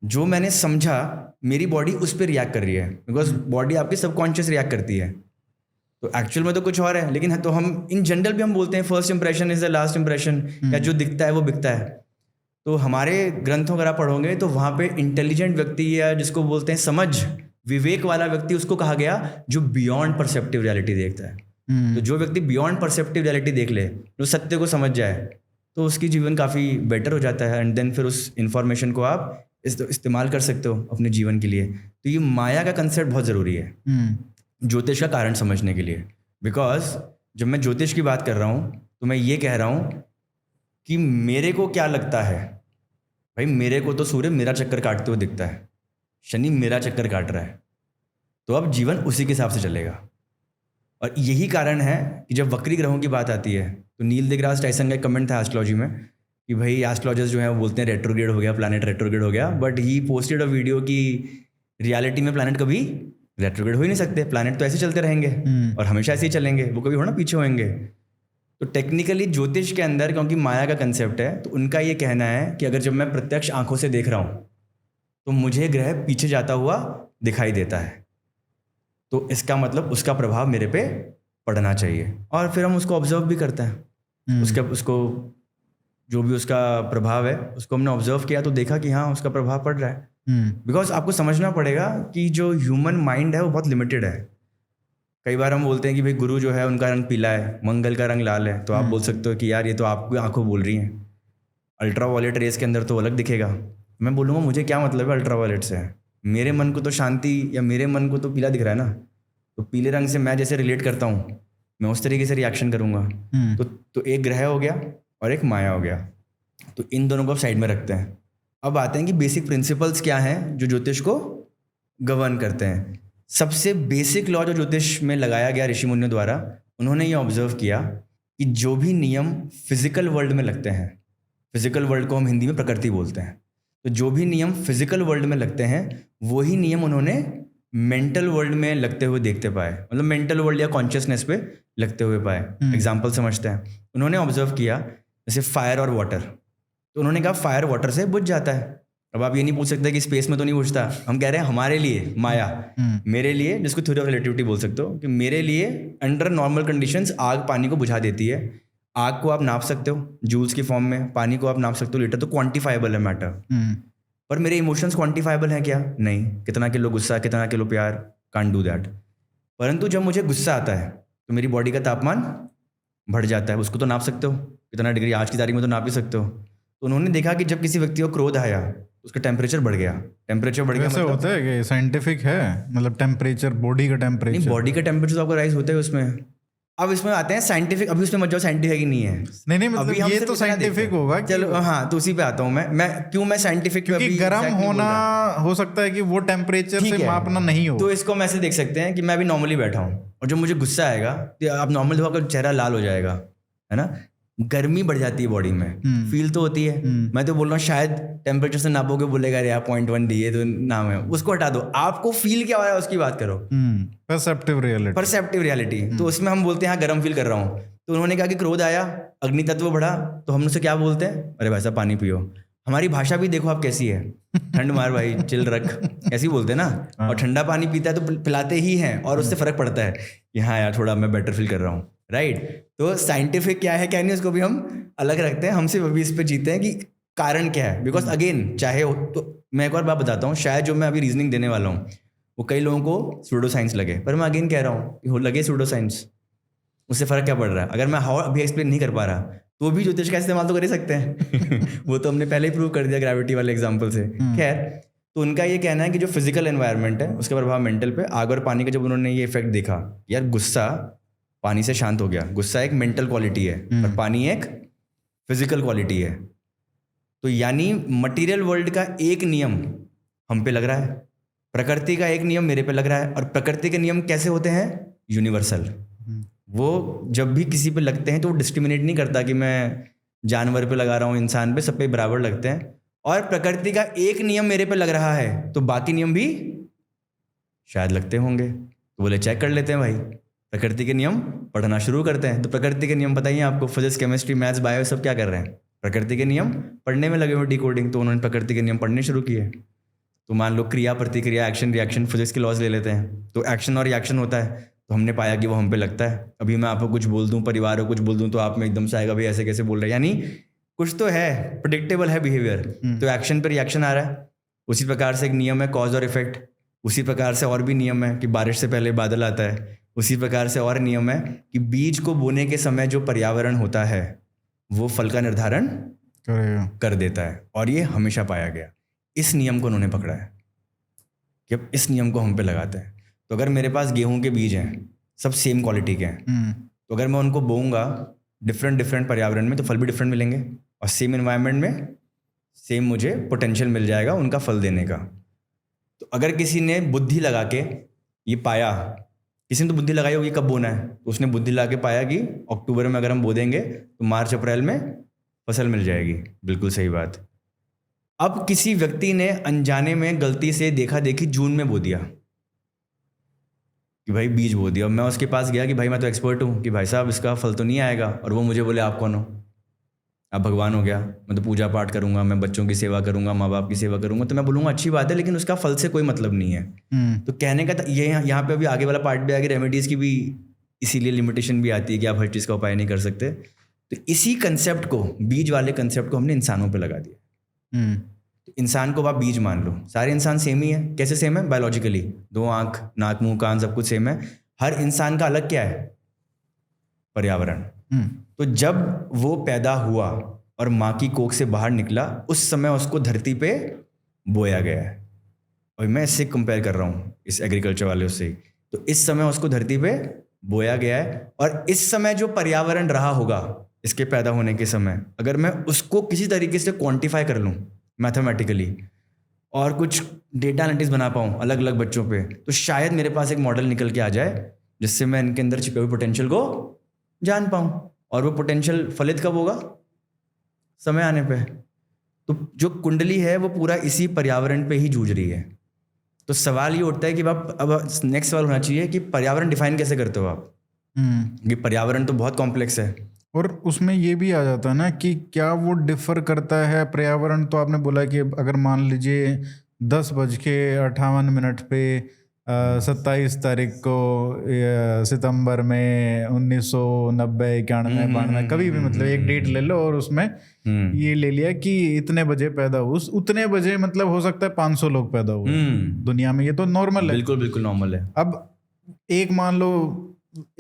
जो मैंने समझा मेरी बॉडी उस पर रिएक्ट कर रही है, बिकॉज बॉडी आपकी सबकॉन्शियस रिएक्ट करती है। तो एक्चुअल में तो कुछ और है, लेकिन तो हम इन जनरल भी हम बोलते हैं first impression is the last impression, या जो दिखता है वो बिकता है। तो हमारे ग्रंथों अगर आप पढ़ोगे तो वहाँ पे इंटेलिजेंट व्यक्ति या जिसको बोलते हैं समझ, विवेक वाला व्यक्ति, उसको कहा गया जो बियॉन्ड परसेप्टिव रियलिटी देखता है। तो जो व्यक्ति बियॉन्ड परसेप्टिव रियलिटी देख ले, जो सत्य को समझ जाए, तो उसकी जीवन काफ़ी बेटर हो जाता है। एंड देन फिर उस इंफॉर्मेशन को आप इस्तेमाल कर सकते हो अपने जीवन के लिए। तो ये माया का कंसेप्ट बहुत ज़रूरी है ज्योतिष का कारण समझने के लिए। बिकॉज जब मैं ज्योतिष की बात कर रहा हूँ तो मैं ये कह रहा हूँ कि मेरे को क्या लगता है, भाई मेरे को तो सूर्य मेरा चक्कर काटते हुए दिखता है, शनि मेरा चक्कर काट रहा है, तो अब जीवन उसी के हिसाब से चलेगा। और यही कारण है कि जब वक्री ग्रहों की बात आती है, तो नील डिग्रास टाइसन का एक कमेंट था एस्ट्रोलॉजी में कि भाई एस्ट्रोलॉजर्स जो है वो बोलते हैं रेट्रोग्रेड हो गया, प्लैनेट रेट्रोग्रेड हो गया, but he posted a video कि रियलिटी में प्लैनेट कभी रेट्रोग्रेड हो ही नहीं सकते। प्लैनेट तो ऐसे चलते रहेंगे और हमेशा ऐसे ही चलेंगे, वो कभी होना पीछे होंगे। तो टेक्निकली ज्योतिष के अंदर क्योंकि माया का कंसेप्ट है, तो उनका ये कहना है कि अगर जब मैं प्रत्यक्ष आंखों से देख रहा हूँ तो मुझे ग्रह पीछे जाता हुआ दिखाई देता है, तो इसका मतलब उसका प्रभाव मेरे पे पड़ना चाहिए। और फिर हम उसको ऑब्जर्व भी करते हैं, उसको जो भी उसका प्रभाव है उसको हमने ऑब्जर्व किया तो देखा कि हाँ उसका प्रभाव पड़ रहा है। बिकॉज आपको समझना पड़ेगा कि जो ह्यूमन माइंड है वो बहुत लिमिटेड है। कई बार हम बोलते हैं कि भाई गुरु जो है उनका रंग पीला है, मंगल का रंग लाल है, तो आप बोल सकते हो कि यार ये तो आपकी आंखों बोल रही हैं। अल्ट्रा वायलेट रेस के अंदर तो अलग दिखेगा। मैं बोलूँगा मुझे क्या मतलब है अल्ट्रा वायलेट से, मेरे मन को तो शांति या मेरे मन को तो पीला दिख रहा है ना, तो पीले रंग से मैं जैसे रिलेट करता हूँ मैं उस तरीके से रिएक्शन करूँगा। तो एक ग्रह हो गया और एक माया हो गया, तो इन दोनों को आप साइड में रखते हैं। अब आते हैं कि बेसिक प्रिंसिपल्स क्या हैं जो ज्योतिष को गवर्न करते हैं। सबसे बेसिक लॉ जो ज्योतिष में लगाया गया ऋषि मुनियों द्वारा, उन्होंने ये ऑब्जर्व किया कि जो भी नियम फिजिकल वर्ल्ड में लगते हैं, फिजिकल वर्ल्ड को हम हिंदी में प्रकृति बोलते हैं, तो जो भी नियम फिजिकल वर्ल्ड में लगते हैं वही नियम उन्होंने मेंटल वर्ल्ड में लगते हुए देखते पाए, मतलब मेंटल वर्ल्ड या कॉन्शियसनेस पे लगते हुए पाए। एग्जाम्पल समझते हैं। उन्होंने ऑब्जर्व किया जैसे फायर और वाटर, तो उन्होंने कहा फायर वाटर से बुझ जाता है। अब आप ये नहीं पूछ सकते कि स्पेस में तो नहीं बुझता, हम कह रहे हैं हमारे लिए माया, मेरे लिए, जिसको थ्योरी ऑफ रिलेटिविटी बोल सकते हो, कि मेरे लिए अंडर नॉर्मल कंडीशंस आग पानी को बुझा देती है। आग को आप नाप सकते हो जूल्स की फॉर्म में, पानी को आप नाप सकते हो लीटर, तो क्वांटिफाइबल है मैटर। पर मेरे इमोशंस क्वांटिफाइबल हैं क्या? नहीं। कितना किलो गुस्सा, कितना किलो प्यार, कांट डू दैट। परंतु जब मुझे गुस्सा आता है तो मेरी बॉडी का तापमान बढ़ जाता है, उसको तो नाप सकते हो, कितना डिग्री आज की तारीख में तो नाप ही सकते हो। तो उन्होंने देखा कि जब किसी व्यक्ति को क्रोध आया तो उसका टेम्परेचर बढ़ गया। टेम्परेचर बढ़ गया वैसे मतलब होता है कि साइंटिफिक है, मतलब टेम्परेचर, बॉडी का नहीं, टेम्परेचर। बॉडी का टेम्परेचर तो आपका राइज होता है उसमें। अब इसमें आते हैं साइंटिफिक, अभी उसमें मत जाओ साइंटिफिक ही नहीं है। नहीं मतलब अभी हम ये सिर्फ तो इतना साइंटिफिक देखते हैं। होगा कि चलो हाँ, तो उसी पे आता हूँ मैं साइंटिफिक क्योंकि गर्म होना हो सकता है कि वो टेम्परेचर से मापना नहीं हो। तो इसको हम ऐसे देख सकते हैं कि मैं अभी नॉर्मली बैठा हूँ और जब मुझे गुस्सा आएगा तो आप नॉर्मल देखो आपका चेहरा लाल हो जाएगा, है ना, गर्मी बढ़ जाती है बॉडी में, फील तो होती है। मैं तो बोल रहा हूँ शायद टेम्परेचर से नापोगे बोलेगा यार 0.1 दिए तो नाम है, उसको हटा दो, आपको फील क्या हो रहा है उसकी बात करो। Perceptive reality, perceptive reality. तो उसमें हम बोलते हैं हाँ गर्म फील कर रहा हूँ। तो उन्होंने कहा कि क्रोध आया, अग्नि तत्व बढ़ा, तो हम उनसे क्या बोलते हैं, अरे भाई साहब पानी पियो। हमारी भाषा भी देखो आप कैसी है, ठंड मार भाई, चिल रख, ऐसी बोलते हैं ना। और ठंडा पानी पीता है तो पिलाते ही हैं और उससे फर्क पड़ता है कि हाँ यार थोड़ा मैं बेटर फील कर रहा हूँ, राइट। तो साइंटिफिक क्या है क्या नहीं उसको भी हम अलग रखते हैं, हम सिर्फ अभी इस पर जीते हैं कि कारण क्या है। बिकॉज अगेन चाहे हो, तो मैं एक और बात बताता हूँ, शायद जो मैं अभी रीजनिंग देने वाला हूँ वो कई लोगों को सूडो साइंस लगे, पर मैं अगेन कह रहा हूँ कि लगे सूडो साइंस, उससे फ़र्क क्या पड़ रहा है। अगर मैं हाउ अभी एक्सप्लेन नहीं कर पा रहा तो भी ज्योतिष का इस्तेमाल तो कर ही सकते हैं वो तो हमने पहले ही प्रूव कर दिया ग्रेविटी वाले एग्जाम्पल से। खैर, तो उनका ये कहना है कि जो फिजिकल एनवायरनमेंट है उसका प्रभाव मेंटल पे, आग और पानी का जब उन्होंने ये इफेक्ट देखा, यार गुस्सा पानी से शांत हो गया, गुस्सा एक मेंटल क्वालिटी है और पानी एक फिजिकल क्वालिटी है। तो यानी मटीरियल वर्ल्ड का एक नियम हम पे लग रहा है, प्रकृति का एक नियम मेरे पे लग रहा है, और प्रकृति के नियम कैसे होते हैं, यूनिवर्सल। वो जब भी किसी पे लगते हैं तो वो डिस्क्रिमिनेट नहीं करता कि मैं जानवर पे लगा रहा हूँ, इंसान पे, सब पे बराबर लगते हैं। और प्रकृति का एक नियम मेरे पे लग रहा है तो बाकी नियम भी शायद लगते होंगे, तो बोले चेक कर लेते हैं भाई, प्रकृति के नियम पढ़ना शुरू करते हैं। तो प्रकृति के नियम बताइए आपको, फिजिक्स केमिस्ट्री मैथ्स बायो सब क्या कर रहे हैं, प्रकृति के नियम पढ़ने में लगे हुए, डिकोडिंग। तो उन्होंने प्रकृति के नियम पढ़ने शुरू किए। तो मान लो क्रिया प्रतिक्रिया, एक्शन रिएक्शन, फिजिक्स के लॉज ले लेते हैं, तो एक्शन और रिएक्शन होता है, तो हमने पाया कि वो हम पे लगता है। अभी मैं आपको कुछ बोल दूं, परिवार को कुछ बोल दूं, तो आप में एकदम से आएगा भाई ऐसे कैसे बोल रहे हैं, यानी कुछ तो है, प्रेडिक्टेबल है बिहेवियर। तो एक्शन पे रिएक्शन आ रहा है, उसी प्रकार से एक नियम है कॉज और इफेक्ट, उसी प्रकार से और भी नियम है कि बारिश से पहले बादल आता है, उसी प्रकार से और नियम है कि बीज को बोने के समय जो पर्यावरण होता है वो फल का निर्धारण कर देता है, और ये हमेशा पाया गया। इस नियम को उन्होंने पकड़ा है कि अब इस नियम को हम पे लगाते हैं। तो अगर मेरे पास गेहूं के बीज हैं, सब सेम क्वालिटी के हैं, तो अगर मैं उनको बोऊंगा डिफरेंट पर्यावरण में तो फल भी डिफरेंट मिलेंगे, और सेम एनवायरनमेंट में सेम मुझे पोटेंशियल मिल जाएगा उनका फल देने का। तो अगर किसी ने बुद्धि लगा के ये पाया, किसी ने तो बुद्धि लगाई होगी कब बोना है, तो उसने बुद्धि लगा के पाया कि अक्टूबर में अगर हम बो देंगे तो मार्च अप्रैल में फसल मिल जाएगी। बिल्कुल सही बात। अब किसी व्यक्ति ने अनजाने में गलती से देखा देखी जून में बो दिया कि भाई बीज बो दिया, और मैं उसके पास गया कि भाई मैं तो एक्सपर्ट हूँ कि भाई साहब इसका फल तो नहीं आएगा, और वो मुझे बोले आप कौन हो, आप भगवान हो गया, मैं तो पूजा पाठ करूंगा, मैं बच्चों की सेवा करूंगा, माँ बाप की सेवा करूंगा। तो मैं बोलूँगा अच्छी बात है, लेकिन उसका फल से कोई मतलब नहीं है। तो कहने का ये यहाँ पे अभी आगे वाला पार्ट भी आगे, रेमेडीज़ की भी इसीलिए लिमिटेशन भी आती है कि आप हर चीज़ का उपाय नहीं कर सकते। तो इसी कंसेप्ट को, बीज वाले कंसेप्ट को हमने इंसानों पर लगा दिया। तो इंसान को आप बीज मान लो, सारे इंसान सेम ही है। कैसे सेम है, बायोलॉजिकली, 2 आँख, नाक, मुंह, कान सब कुछ सेम है। हर इंसान का अलग क्या है, पर्यावरण। तो जब वो पैदा हुआ और माँ की कोख से बाहर निकला, उस समय उसको धरती पे बोया गया है, और मैं इससे कंपेयर कर रहा हूँ इस एग्रीकल्चर वाले से, तो इस समय उसको धरती पे बोया गया है, और इस समय जो पर्यावरण रहा होगा इसके पैदा होने के समय, अगर मैं उसको किसी तरीके से क्वांटिफाई कर लूँ मैथमेटिकली और कुछ डेटा एनालिटिक्स बना पाऊँ अलग अलग बच्चों पे, तो शायद मेरे पास एक मॉडल निकल के आ जाए जिससे मैं इनके अंदर छिपे हुए पोटेंशियल को जान पाऊँ, और वो पोटेंशियल फलित कब होगा? समय आने पे। तो जो कुंडली है वो पूरा इसी पर्यावरण पे ही जूझ रही है। तो सवाल ये उठता है कि आप अब नेक्स्ट सवाल होना चाहिए कि पर्यावरण डिफाइन कैसे करते हो आप? कि पर्यावरण तो बहुत कॉम्प्लेक्स है। और उसमें ये भी आ जाता है ना कि क्या वो डिफर करता है पर्यावरण। तो आपने बोला कि अगर मान लीजिए 10:58 पे 27 तारीख को सितंबर में 1990 91 92 कभी भी मतलब एक डेट ले लो और उसमें ये ले लिया कि इतने बजे पैदा हुआ, उतने बजे मतलब हो सकता है 500 लोग पैदा हुए दुनिया में, ये तो नॉर्मल है। बिल्कुल बिल्कुल नॉर्मल है। अब एक मान लो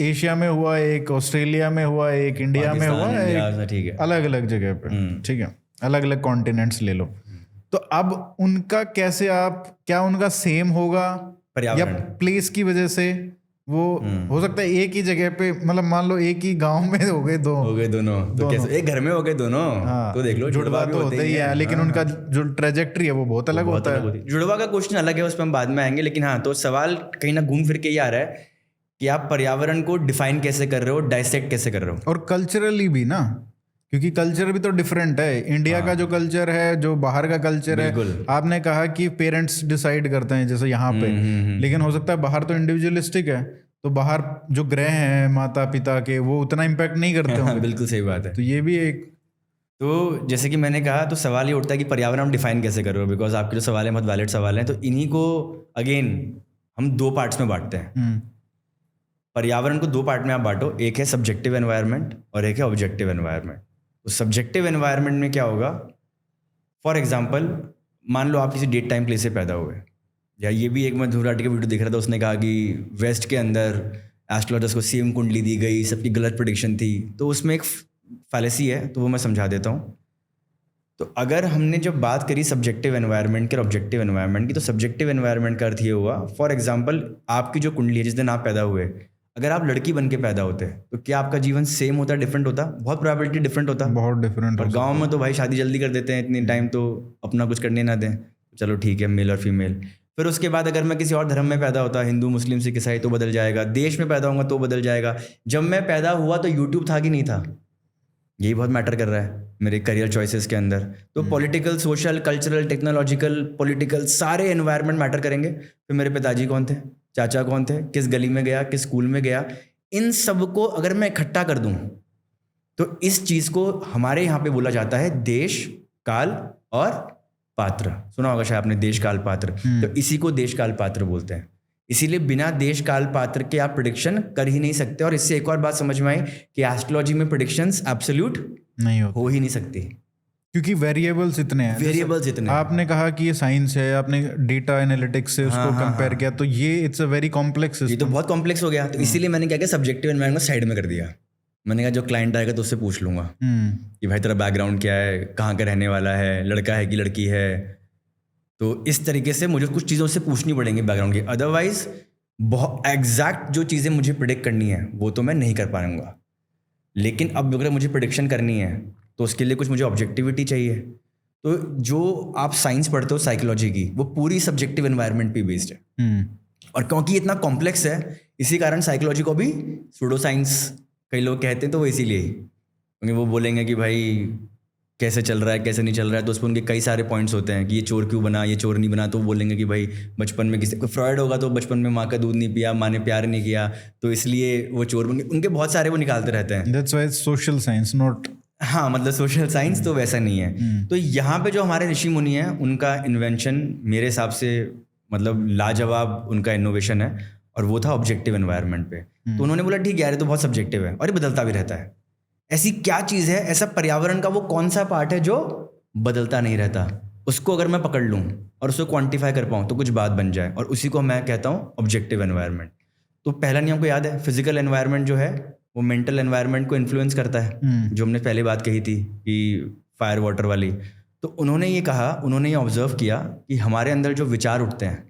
एशिया में हुआ, एक ऑस्ट्रेलिया में हुआ, एक इंडिया में हुआ, ठीक है, अलग अलग जगह पे, ठीक है, अलग अलग कॉन्टिनेंट्स ले लो। तो अब उनका कैसे आप, क्या उनका सेम होगा या प्लेस की वजह से वो हो सकता है एक ही जगह पे, मतलब मान लो एक ही गांव में हो गए दोनों, तो कैसे एक घर में हो गए दोनों? हाँ, तो देख लो, जुड़वा तो होते ही है, लेकिन उनका जो ट्रेजेक्ट्री है वो बहुत अलग होता है। जुड़वा का क्वेश्चन अलग है, उस पर हम बाद में आएंगे, लेकिन हाँ, तो सवाल कहीं ना घूम फिर के ही आ रहा है कि आप पर्यावरण को डिफाइन कैसे कर रहे हो, डाइसेक्ट कैसे कर रहे हो। और कल्चरली भी ना, क्योंकि कल्चर भी तो डिफरेंट है। इंडिया का जो कल्चर है, जो बाहर का कल्चर है, आपने कहा कि पेरेंट्स डिसाइड करते हैं जैसे यहाँ पे, लेकिन हो सकता है बाहर तो इंडिविजुअलिस्टिक है, तो बाहर जो ग्रह हैं माता पिता के वो उतना इम्पैक्ट नहीं करते होंगे। बिल्कुल सही बात है। तो ये भी एक, तो जैसे कि मैंने कहा, तो सवाल ये उठता है कि पर्यावरण हम डिफाइन कैसे कर रहे हो, बिकॉज आपके जो सवाल है बहुत वैलिड सवाल है। तो इन्हीं को अगेन हम दो पार्ट्स में बांटते हैं। पर्यावरण को दो पार्ट में आप बांटो, एक है सब्जेक्टिव एनवायरनमेंट और एक है ऑब्जेक्टिव एनवायरनमेंट। तो सब्जेक्टिव एनवायरनमेंट में क्या होगा? फॉर एग्जांपल, मान लो आप किसी डेट टाइम प्लेस से पैदा हुए, या ये भी एक मैं ध्रुव राठी का वीडियो देख रहा था, उसने कहा कि वेस्ट के अंदर एस्ट्रोलॉजर्स को सेम कुंडली दी गई, सबकी गलत प्रेडिक्शन थी। तो उसमें एक फैलेसी है, तो वो मैं समझा देता हूँ। तो अगर हमने जब बात करी सब्जेक्टिव एनवायरनमेंट की और ऑब्जेक्टिव एनवायरनमेंट की, तो सब्जेक्टिव एनवायरनमेंट का अर्थ ये हुआ, फॉर एग्जांपल आपकी जो कुंडली है जिस दिन आप पैदा हुए, अगर आप लड़की बन के पैदा होते तो क्या आपका जीवन सेम होता, डिफरेंट होता? बहुत प्रोबेबिलिटी डिफरेंट होता, बहुत डिफरेंट। और गांव में तो भाई शादी जल्दी कर देते हैं, इतनी टाइम तो अपना कुछ करने ना दें, चलो ठीक है, मेल और फीमेल। फिर उसके बाद अगर मैं किसी और धर्म में पैदा होता, हिंदू मुस्लिम सिख ईसाई, तो बदल जाएगा। देश में पैदा होगा तो बदल जाएगा। जब मैं पैदा हुआ तो यूट्यूब था कि नहीं था, यही बहुत मैटर कर रहा है मेरे करियर चॉइसेस के अंदर। तो political, social, cultural, technological, political, सारे एनवायरनमेंट मैटर करेंगे। फिर मेरे पिताजी कौन थे, चाचा कौन थे, किस गली में गया, किस स्कूल में गया, इन सब को अगर मैं इकट्ठा कर दूं तो इस चीज को हमारे यहाँ पे बोला जाता है देश, काल और पात्र। सुना होगा शायद आपने, देश, काल, पात्र। तो इसी को देश, काल, पात्र बोलते हैं। इसीलिए बिना देश, काल, पात्र के आप प्रेडिक्शन कर ही नहीं सकते। और इससे एक और बात समझ में आई कि एस्ट्रोलॉजी में प्रेडिक्शंस एब्सोल्यूट नहीं हो ही नहीं सकती, क्योंकि वेरिएबल्स इतने हैं। वेरिएबल्स इतने, आपने कहा कि ये साइंस है, आपने डेटा एनालिटिक्स से उसको कंपेयर किया, तो ये इट्स अ वेरी कॉम्प्लेक्स, ये तो बहुत कॉम्प्लेक्स हो गया। तो इसीलिए मैंने क्या किया, सब्जेक्टिव एनवायरनमेंट साइड में कर दिया। मैंने कहा जो क्लाइंट आएगा तो उससे पूछ लूंगा कि भाई तेरा बैकग्राउंड क्या है, कहाँ का रहने वाला है, लड़का है कि लड़की है। तो इस तरीके से मुझे कुछ चीज़ों से पूछनी पड़ेंगी बैकग्राउंड की, अदरवाइज बहुत एग्जैक्ट जो चीज़ें मुझे प्रिडिक्ट करनी है वो तो मैं नहीं कर पाऊंगा। लेकिन अब अगर मुझे प्रिडिक्शन करनी है तो उसके लिए कुछ मुझे ऑब्जेक्टिविटी चाहिए। तो जो आप साइंस पढ़ते हो साइकोलॉजी की, वो पूरी सब्जेक्टिव एनवायरनमेंट पे बेस्ड है। और क्योंकि इतना कॉम्प्लेक्स है, इसी कारण साइकोलॉजी को भी सूडो साइंस कई लोग कहते हैं। तो वो इसीलिए, क्योंकि वो बोलेंगे कि भाई कैसे चल रहा है, कैसे नहीं चल रहा है, तो उस पर उनके कई सारे पॉइंट्स होते हैं कि ये चोर क्यों बना, ये चोर नहीं बना। तो वो बोलेंगे कि भाई बचपन में किसी को फ्रॉइड होगा तो बचपन में माँ का दूध नहीं पिया, माँ ने प्यार नहीं किया, तो इसलिए वो चोर बन गए। उनके बहुत सारे वो निकालते रहते हैं। That's why social science not, हाँ, मतलब सोशल साइंस तो वैसा नहीं है। तो यहाँ पे जो हमारे ऋषि मुनि हैं, उनका इन्वेंशन मेरे हिसाब से मतलब लाजवाब उनका इनोवेशन है, और वो था ऑब्जेक्टिव एनवायरनमेंट पे। तो उन्होंने बोला ठीक है यार, ये तो बहुत सब्जेक्टिव है और ये बदलता भी रहता है। ऐसी क्या चीज़ है, ऐसा पर्यावरण का वो कौन सा पार्ट है जो बदलता नहीं रहता? उसको अगर मैं पकड़ लूँ और उसको क्वांटिफाई कर पाऊँ तो कुछ बात बन जाए, और उसी को मैं कहता हूँ ऑब्जेक्टिव एनवायरनमेंट। तो पहला नियम को याद है, फिजिकल एनवायरनमेंट जो है वो मेंटल एनवायरनमेंट को इन्फ्लुएंस करता है, जो हमने पहले बात कही थी कि फायर वाटर वाली। तो उन्होंने ये कहा, उन्होंने ये ऑब्जर्व किया कि हमारे अंदर जो विचार उठते हैं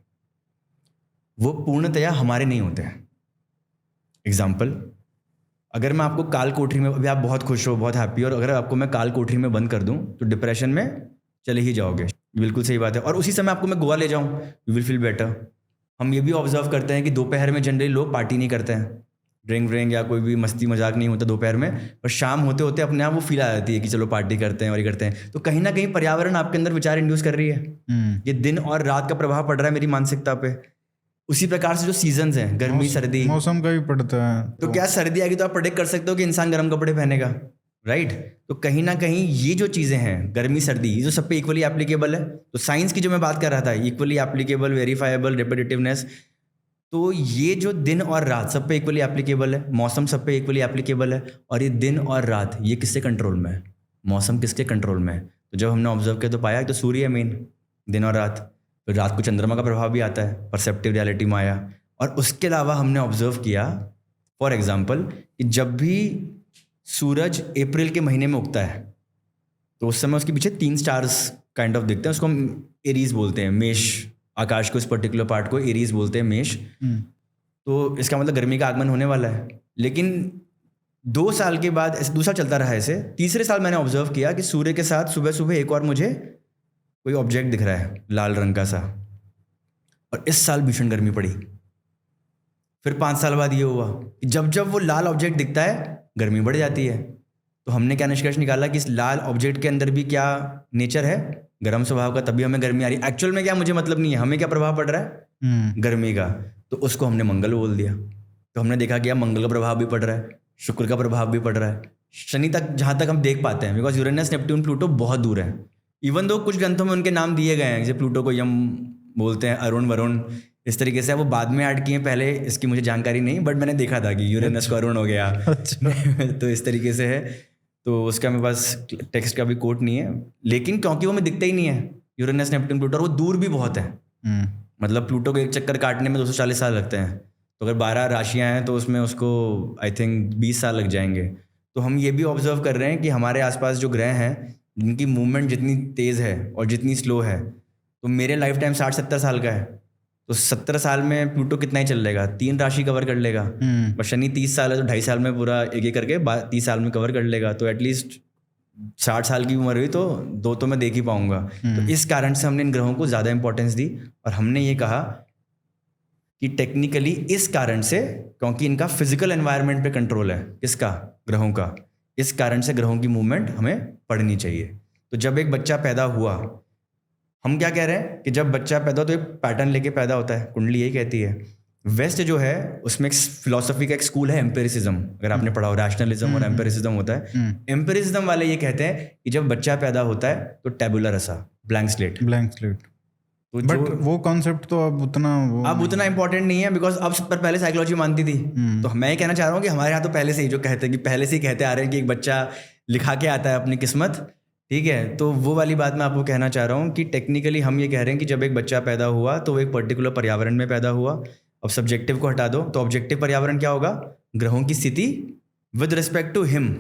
वो पूर्णतया हमारे नहीं होते हैं। एग्जाम्पल, अगर मैं आपको काल कोठरी में, अभी आप बहुत खुश हो, बहुत हैप्पी हो, और अगर आपको मैं काल कोठरी में बंद कर दूं तो डिप्रेशन में चले ही जाओगे। बिल्कुल सही बात है। और उसी समय आपको मैं गोवा ले जाऊं, यू विल फील बेटर। हम ये भी ऑब्जर्व करते हैं कि दोपहर में जनरली लोग पार्टी नहीं करते हैं, ड्रिंक या कोई भी मस्ती मजाक नहीं होता दोपहर में, पर शाम होते होते अपने आप वो फील आ जाती है कि चलो पार्टी करते हैं और ये करते हैं। तो कहीं ना कहीं पर्यावरण आपके अंदर विचार इंड्यूस कर रही है। ये दिन और रात का प्रभाव पड़ रहा है मेरी मानसिकता पे। उसी प्रकार से जो सीजन्स हैं, गर्मी सर्दी, मौसम का भी पड़ता है। तो क्या सर्दी आएगी तो आप प्रेडिक्ट कर सकते हो कि इंसान गर्म कपड़े पहनेगा, राइट? तो कहीं ना कहीं ये जो चीज़ें हैं, गर्मी सर्दी, ये जो सब पे इक्वली एप्लीकेबल है। तो साइंस की जो मैं बात कर रहा था, इक्वली एप्लीकेबल, वेरीफाइबल, रिपीटेटिवनेस, तो ये जो दिन और रात सब पे इक्वली एप्लीकेबल है, मौसम सब पे इक्वली एप्लीकेबल है। और ये दिन और रात, ये किसके कंट्रोल में है? मौसम किसके कंट्रोल में है? तो जब हमने ऑब्जर्व किया तो पाया तो सूर्य है मेन, दिन और रात। फिर रात को चंद्रमा का प्रभाव भी आता है, परसेप्टिव रियलिटी में आया। और उसके अलावा हमने ऑब्जर्व किया, फॉर एग्जाम्पल, कि जब भी सूरज अप्रैल के महीने में उगता है तो उस समय उसके पीछे 3 स्टार्स काइंड ऑफ दिखते हैं। उसको हम एरीज बोलते हैं, मेष, आकाश को, इस पर्टिकुलर पार्ट को एरीज बोलते हैं, मेष। तो इसका मतलब गर्मी का आगमन होने वाला है। लेकिन 2 साल के बाद, ऐसे 2 साल चलता रहा ऐसे, तीसरे साल मैंने ऑब्जर्व किया कि सूर्य के साथ सुबह सुबह एक और मुझे कोई ऑब्जेक्ट दिख रहा है लाल रंग का सा। और इस साल भीषण गर्मी पड़ी। फिर 5 साल बाद ये हुआ कि जब जब वो लाल ऑब्जेक्ट दिखता है गर्मी बढ़ जाती है। तो हमने क्या निष्कर्ष निकाला कि इस लाल ऑब्जेक्ट के अंदर भी क्या नेचर है, गर्म स्वभाव का, तभी हमें गर्मी आ रही है। एक्चुअल में क्या, मुझे मतलब नहीं है, हमें क्या प्रभाव पड़ रहा है गर्मी का, तो उसको हमने मंगल बोल दिया। तो हमने देखा कि मंगल का प्रभाव भी पड़ रहा है, शुक्र का प्रभाव भी पड़ रहा है, शनि तक जहाँ तक हम देख पाते हैं, बिकॉज यूरेनस, नेपट्टून, प्लूटो बहुत दूर है। इवन दो कुछ ग्रंथों में उनके नाम दिए गए हैं, जैसे प्लूटो को यम बोलते हैं, अरुण, वरुण, इस तरीके से। वो बाद में ऐड किए, पहले इसकी मुझे जानकारी नहीं, बट मैंने देखा था कि यूरेनस को अरुण हो गया। तो इस तरीके से है। तो उसका मेरे पास टेक्स्ट का भी कोट नहीं है, लेकिन क्योंकि वो हमें दिखता ही नहीं है, यूरेनस, नेपट्टून, प्लूटो, और वो दूर भी बहुत है। मतलब प्लूटो को एक चक्कर काटने में 240 साल लगते हैं। तो अगर 12 राशियाँ हैं तो उसमें उसको आई थिंक 20 साल लग जाएंगे। तो हम ये भी ऑब्जर्व कर रहे हैं कि हमारे आसपास जो ग्रह हैं, जिनकी मूवमेंट जितनी तेज़ है और जितनी स्लो है, तो मेरे लाइफ टाइम 60-70 साल का है, तो 70 साल में प्लूटो कितना ही चल लेगा, 3 राशि कवर कर लेगा। और शनि 30 साल है तो 2.5 साल में पूरा एक करके 30 साल में कवर कर लेगा। तो एटलीस्ट 60 साल की उम्र हुई तो 2 तो मैं देख ही पाऊंगा। तो इस कारण से हमने इन ग्रहों को ज़्यादा इंपॉर्टेंस दी। और हमने ये कहा कि टेक्निकली इस कारण से, क्योंकि इनका फिजिकल एनवायरनमेंट पे कंट्रोल है, किसका, ग्रहों का, इस कारण से ग्रहों की मूवमेंट हमें पढ़नी चाहिए। तो जब एक बच्चा पैदा हुआ, हम क्या कह रहे हैं कि जब बच्चा पैदा हो तो एक पैटर्न लेके पैदा होता है, कुंडली यही कहती है। वेस्ट जो है उसमें एक फिलॉसफी का एक स्कूल है एम्पिरिसिज्म, अगर आपने पढ़ा हो, रैशनलिज्म और एम्पिरिसिज्म होता है। एम्पिरिसिज्म वाले ये कहते हैं कि जब बच्चा पैदा होता है तो टेबुलर रसा, ब्लैंक स्लेट। तो बट वो कॉन्सेप्ट तो अब उतना इंपॉर्टेंट नहीं है, बिकॉज अब पर पहले साइकोलॉजी मानती थी। तो मैं ये कहना चाह रहा हूँ कि हमारे यहाँ तो पहले से ही जो कहते हैं कि पहले से ही कहते आ रहे हैं कि एक बच्चा लिखा के आता है अपनी किस्मत, ठीक है। तो वो वाली बात मैं आपको कहना चाह रहा हूँ कि टेक्निकली हम ये कह रहे हैं कि जब एक बच्चा पैदा हुआ तो वो एक पर्टिकुलर पर्यावरण में पैदा हुआ। अब सब्जेक्टिव को हटा दो तो ऑब्जेक्टिव पर्यावरण क्या होगा, ग्रहों की स्थिति विद रिस्पेक्ट टू हिम,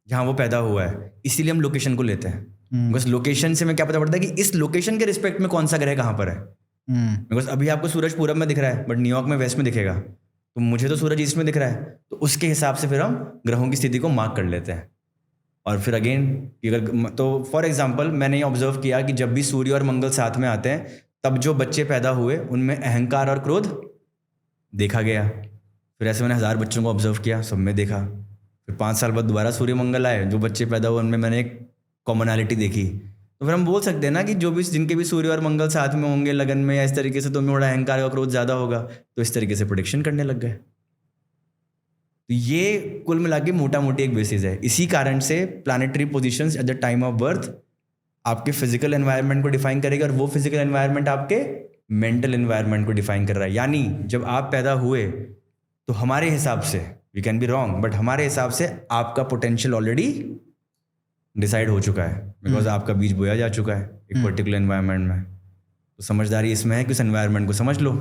जहाँ वो पैदा हुआ है। इसीलिए हम लोकेशन को लेते हैं, बस लोकेशन से हमें क्या पता पड़ता है कि इस लोकेशन के रिस्पेक्ट में कौन सा ग्रह कहाँ पर है। बिकॉज अभी आपको सूरज पूरब में दिख रहा है, बट न्यूयॉर्क में वेस्ट में दिखेगा, तो मुझे तो सूरज ईस्ट में दिख रहा है। तो उसके हिसाब से फिर हम ग्रहों की स्थिति को मार्क कर लेते हैं। और फिर अगेन अगर तो फॉर एग्जाम्पल मैंने ये ऑब्जर्व किया कि जब भी सूर्य और मंगल साथ में आते हैं, तब जो बच्चे पैदा हुए उनमें अहंकार और क्रोध देखा गया। फिर ऐसे मैंने 1000 बच्चों को ऑब्जर्व किया, सब में देखा। फिर 5 साल बाद दोबारा सूर्य मंगल आए, जो बच्चे पैदा हुए उनमें मैंने एक कॉमनैलिटी देखी। तो फिर हम बोल सकते हैं ना कि जो भी जिनके भी सूर्य और मंगल साथ में होंगे लगन में या इस तरीके से, तो उनमें थोड़ा अहंकार और क्रोध ज़्यादा होगा। तो इस तरीके से प्रेडिक्शन करने लग गए। तो ये कुल मिला के मोटा मोटी एक बेसिस है। इसी कारण से planetary positions at the time of birth आपके फिजिकल एनवायरनमेंट को डिफाइन करेगा, और वो फिजिकल एनवायरनमेंट आपके मेंटल एनवायरनमेंट को डिफाइन कर रहा है। यानी जब आप पैदा हुए तो हमारे हिसाब से, we can be wrong, but हमारे हिसाब से आपका पोटेंशियल ऑलरेडी डिसाइड हो चुका है, बिकॉज आपका बीज बोया जा चुका है एक पर्टिकुलर एनवायरनमेंट में। तो समझदारी इसमें है कि उस एनवायरनमेंट को समझ लो,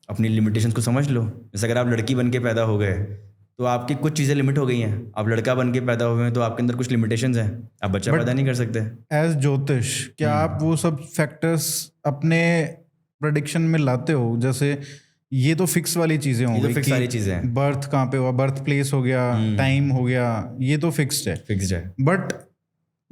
अपनी लिमिटेशंस को समझ लो। जैसे अगर आप लड़की बन के पैदा हो गए तो आपकी कुछ चीज़ें लिमिट हो गई हैं। आप लड़का बन के पैदा हुए हैं तो आपके अंदर कुछ लिमिटेशंस हैं, आप बच्चा पैदा नहीं कर सकते। एज ज्योतिष क्या आप वो सब फैक्टर्स अपने प्रेडिक्शन में लाते हो, जैसे ये तो फिक्स वाली चीजें हो ये तो गई फिक्स वाली चीजें हैं, बर्थ कहाँ पे हुआ, बर्थ प्लेस हो गया, टाइम हो गया, ये तो फिक्स्ड है। फिक्स्ड है। बट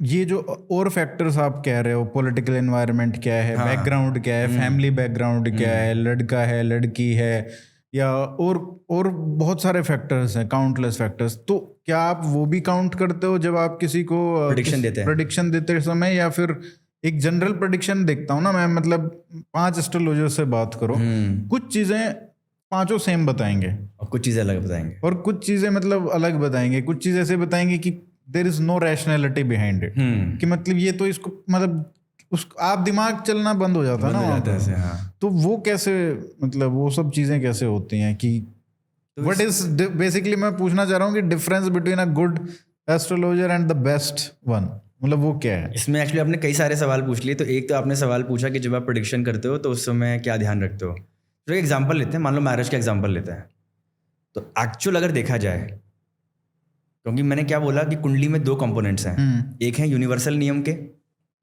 ये जो और फैक्टर्स आप कह रहे हो, पॉलिटिकल एनवायरनमेंट क्या है, बैकग्राउंड क्या है, फैमिली बैकग्राउंड क्या है, लड़का है लड़की है, या और बहुत सारे फैक्टर्स हैं, काउंटलेस फैक्टर्स, तो क्या आप वो भी काउंट करते हो जब आप किसी को Prediction देते हैं? प्रेडिक्शन देते समय, या फिर एक जनरल प्रेडिक्शन देखता हूँ ना मैं, मतलब 5 एस्ट्रोलॉजर से बात करो, कुछ चीजें पांचों सेम बताएंगे और कुछ चीजें अलग बताएंगे, और कुछ चीजें मतलब अलग बताएंगे, कुछ चीजें ऐसे बताएंगे कि there is no rationality behind it, कि मतलब ये तो इसको मतलब आप दिमाग चलना बंद हो जाता है ना वहाँ पे। हाँ। तो वो कैसे, मतलब वो सब चीजें कैसे होती हैं कि व्हाट इज बेसिकली, मैं पूछना चाह रहा हूँ कि difference between a good astrologer and the best one, मतलब वो क्या है? इसमें एक्चुअली आपने कई सारे सवाल पूछ लिए। तो एक तो आपने सवाल पूछा कि जब आप प्रेडिक्शन करते हो तो उस समय क्या ध्यान रखते हो। तो एक एग्जांपल लेते हैं, मान लो मैरिज का एग्जांपल लेते हैं। तो एक्चुअल अगर देखा जाए, क्योंकि मैंने क्या बोला कि कुंडली में 2 कंपोनेंट्स हैं, एक है यूनिवर्सल नियम के,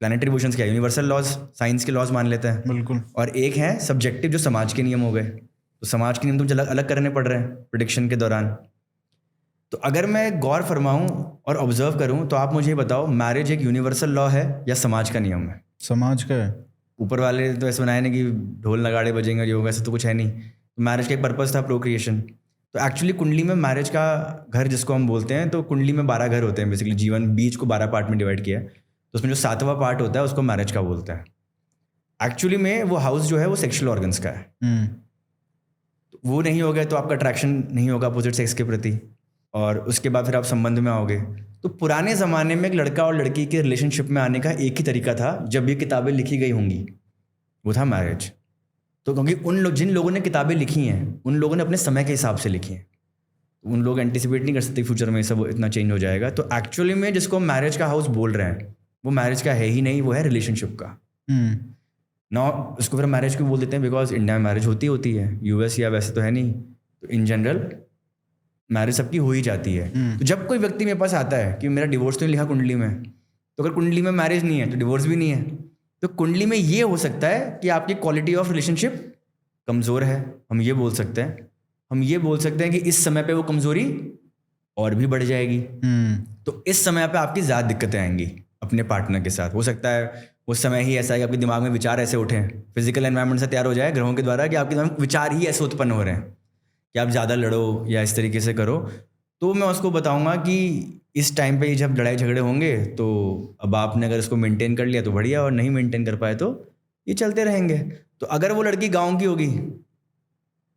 प्लैनेटरी मोशंस क्या है, यूनिवर्सल लॉज, साइंस के लॉज मान लेते हैं, बिल्कुल, और एक है सब्जेक्टिव जो समाज के नियम हो गए। तो समाज के नियम तो अलग अलग करने पड़ रहे हैं प्रेडिक्शन के दौरान। तो अगर मैं गौर फरमाऊं और ऑब्जर्व करूं तो आप मुझे बताओ, मैरिज एक यूनिवर्सल लॉ है या समाज का नियम है? समाज का है। ऊपर वाले तो ऐसे बनाए ना कि ढोल नगाड़े बजेंगे, ये होगा, ऐसा तो कुछ है नहीं। तो मैरिज का एक पर्पस था प्रोक्रिएशन। तो एक्चुअली कुंडली में मैरिज का घर जिसको हम बोलते हैं, तो कुंडली में 12 घर होते हैं बेसिकली, जीवन बीज को 12 पार्ट में डिवाइड किया है। तो उसमें जो 7वां पार्ट होता है उसको मैरिज का बोलते हैं। एक्चुअली में वो हाउस जो है वो सेक्सुअल ऑर्गन्स का है। तो वो नहीं हो गया तो आपका अट्रैक्शन नहीं होगा अपोजिट सेक्स के प्रति, और उसके बाद फिर आप संबंध में आओगे। तो पुराने ज़माने में एक लड़का और लड़की के रिलेशनशिप में आने का एक ही तरीका था, जब ये किताबें लिखी गई होंगी, वो था मैरिज। तो क्योंकि जिन लोगों ने किताबें लिखी हैं उन लोगों ने अपने समय के हिसाब से लिखी हैं, उन लोग एंटिसिपेट नहीं कर सकते फ्यूचर में सब इतना चेंज हो जाएगा। तो एक्चुअली में जिसको मैरिज का हाउस बोल रहे हैं वो मैरिज का है ही नहीं, वो है रिलेशनशिप का। ना उसको फिर मैरिज क्यों बोल देते हैं? बिकॉज इंडिया में मैरिज होती है, यूएस या वैसे तो है नहीं। तो इन जनरल मैरिज सबकी हो ही जाती है। तो जब कोई व्यक्ति मेरे पास आता है कि मेरा डिवोर्स तो नहीं लिखा कुंडली में, तो अगर कुंडली में मैरिज नहीं है तो डिवोर्स भी नहीं है। तो कुंडली में ये हो सकता है कि आपकी क्वालिटी ऑफ रिलेशनशिप कमज़ोर है, हम ये बोल सकते हैं। हम ये बोल सकते हैं कि इस समय पे वो कमज़ोरी और भी बढ़ जाएगी। तो इस समय पे आपकी ज़्यादा दिक्कतें आएंगी अपने पार्टनर के साथ। हो सकता है उस समय ही ऐसा है कि आपके दिमाग में विचार ऐसे उठें, फिजिकल एनवायरनमेंट से तैयार हो जाए ग्रहों के द्वारा कि आपके दिमाग में विचार ही ऐसे उत्पन्न हो रहे हैं कि आप ज़्यादा लड़ो या इस तरीके से करो। तो मैं उसको बताऊंगा कि इस टाइम पे जब लड़ाई झगड़े होंगे तो अब आपने अगर इसको मेंटेन कर लिया तो बढ़िया, और नहीं मेंटेन कर पाए तो ये चलते रहेंगे। तो अगर वो लड़की गांव की होगी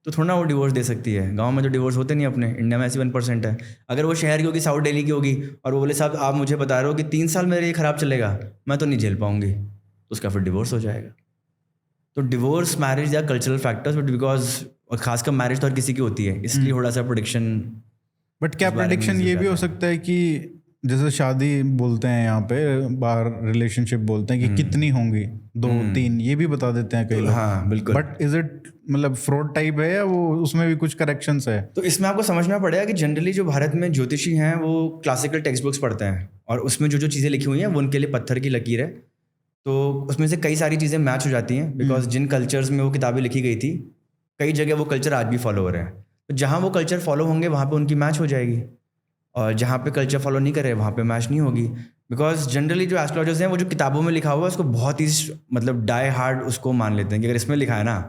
तो थोड़ा ना वो डिवोर्स दे सकती है। गांव में तो डिवोर्स होते नहीं अपने, इंडिया में ऐसी 1% है। अगर वो शहर की होगी, साउथ दिल्ली की होगी, और वो बोले साहब आप मुझे बता रहे हो कि 3 साल मेरे ये ख़राब चलेगा, मैं तो नहीं झेल पाऊंगी, तो उसका फिर डिवोर्स हो जाएगा। तो डिवोर्स, मैरिज या कल्चरल फैक्टर्स, बट बिकॉज और खासकर मैरिज तो हर किसी की होती है, इसलिए थोड़ा सा प्रेडिक्शन। बट क्या प्रेडिक्शन ये भी हो सकता है कि जैसे शादी बोलते हैं यहाँ पे, बाहर रिलेशनशिप बोलते हैं कि कितनी होंगी, 2 3, ये भी बता देते हैं कई लोग। हाँ बिल्कुल। बट इज इट मतलब फ्रॉड टाइप है या वो उसमें भी कुछ करेक्शंस है? तो इसमें आपको समझना पड़ेगा कि जनरली जो भारत में ज्योतिषी हैं वो क्लासिकल टेक्स्ट बुक्स पढ़ते हैं, और उसमें जो चीज़ें लिखी हुई हैं वो उनके लिए पत्थर की लकीर है। तो उसमें से कई सारी चीज़ें मैच हो जाती हैं, बिकॉज जिन कल्चर्स में वो किताबें लिखी गई थी, कई जगह वो कल्चर आज भी फॉलो हो रहे हैं। तो जहाँ वो कल्चर फॉलो होंगे वहाँ पे उनकी मैच हो जाएगी, और जहाँ पे कल्चर फॉलो नहीं करे वहाँ पे मैच नहीं होगी। बिकॉज जनरली जो एस्ट्रोलॉजर्स हैं वो जो किताबों में लिखा हुआ है उसको बहुत ही मतलब डाई हार्ड उसको मान लेते हैं कि अगर इसमें लिखा है ना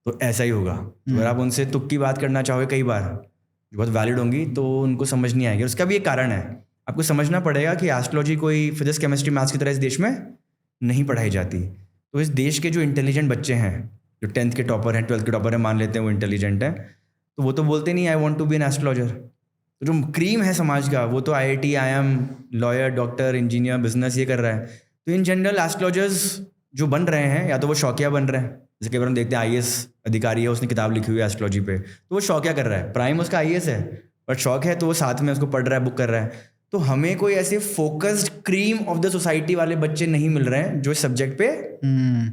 तो ऐसा ही होगा। तो अगर आप उनसे तुक की बात करना चाहोगे कई बार जो बहुत वैलिड होंगी तो उनको समझ नहीं आएगी। उसका भी एक कारण है, आपको समझना पड़ेगा कि एस्ट्रोलॉजी कोई फिजिक्स केमिस्ट्री मैथ्स की तरह इस देश में नहीं पढ़ाई जाती। तो इस देश के जो इंटेलिजेंट बच्चे हैं, जो 10th के टॉपर हैं, 12th के टॉपर हैं, मान लेते हैं वो इंटेलिजेंट हैं, तो वो तो बोलते नहीं I want to be an astrologer. तो जो क्रीम है समाज का वो तो IIT, IIM, lawyer, doctor, engineer, business ये कर रहा है। तो इन जनरल एस्ट्रोलॉजर्स जो बन रहे हैं या तो वो शौकिया बन रहे हैं, जैसे कई बार हम देखते हैं IAS अधिकारी है, उसने किताब लिखी हुई है एस्ट्रोलॉजी पे, तो वो शौकिया कर रहा है। प्राइम उसका IAS है बट शौक है तो वो साथ में उसको पढ़ रहा है, बुक कर रहा है। तो हमें कोई ऐसे focused cream of the society वाले बच्चे नहीं मिल रहे हैं जो इस सब्जेक्ट पे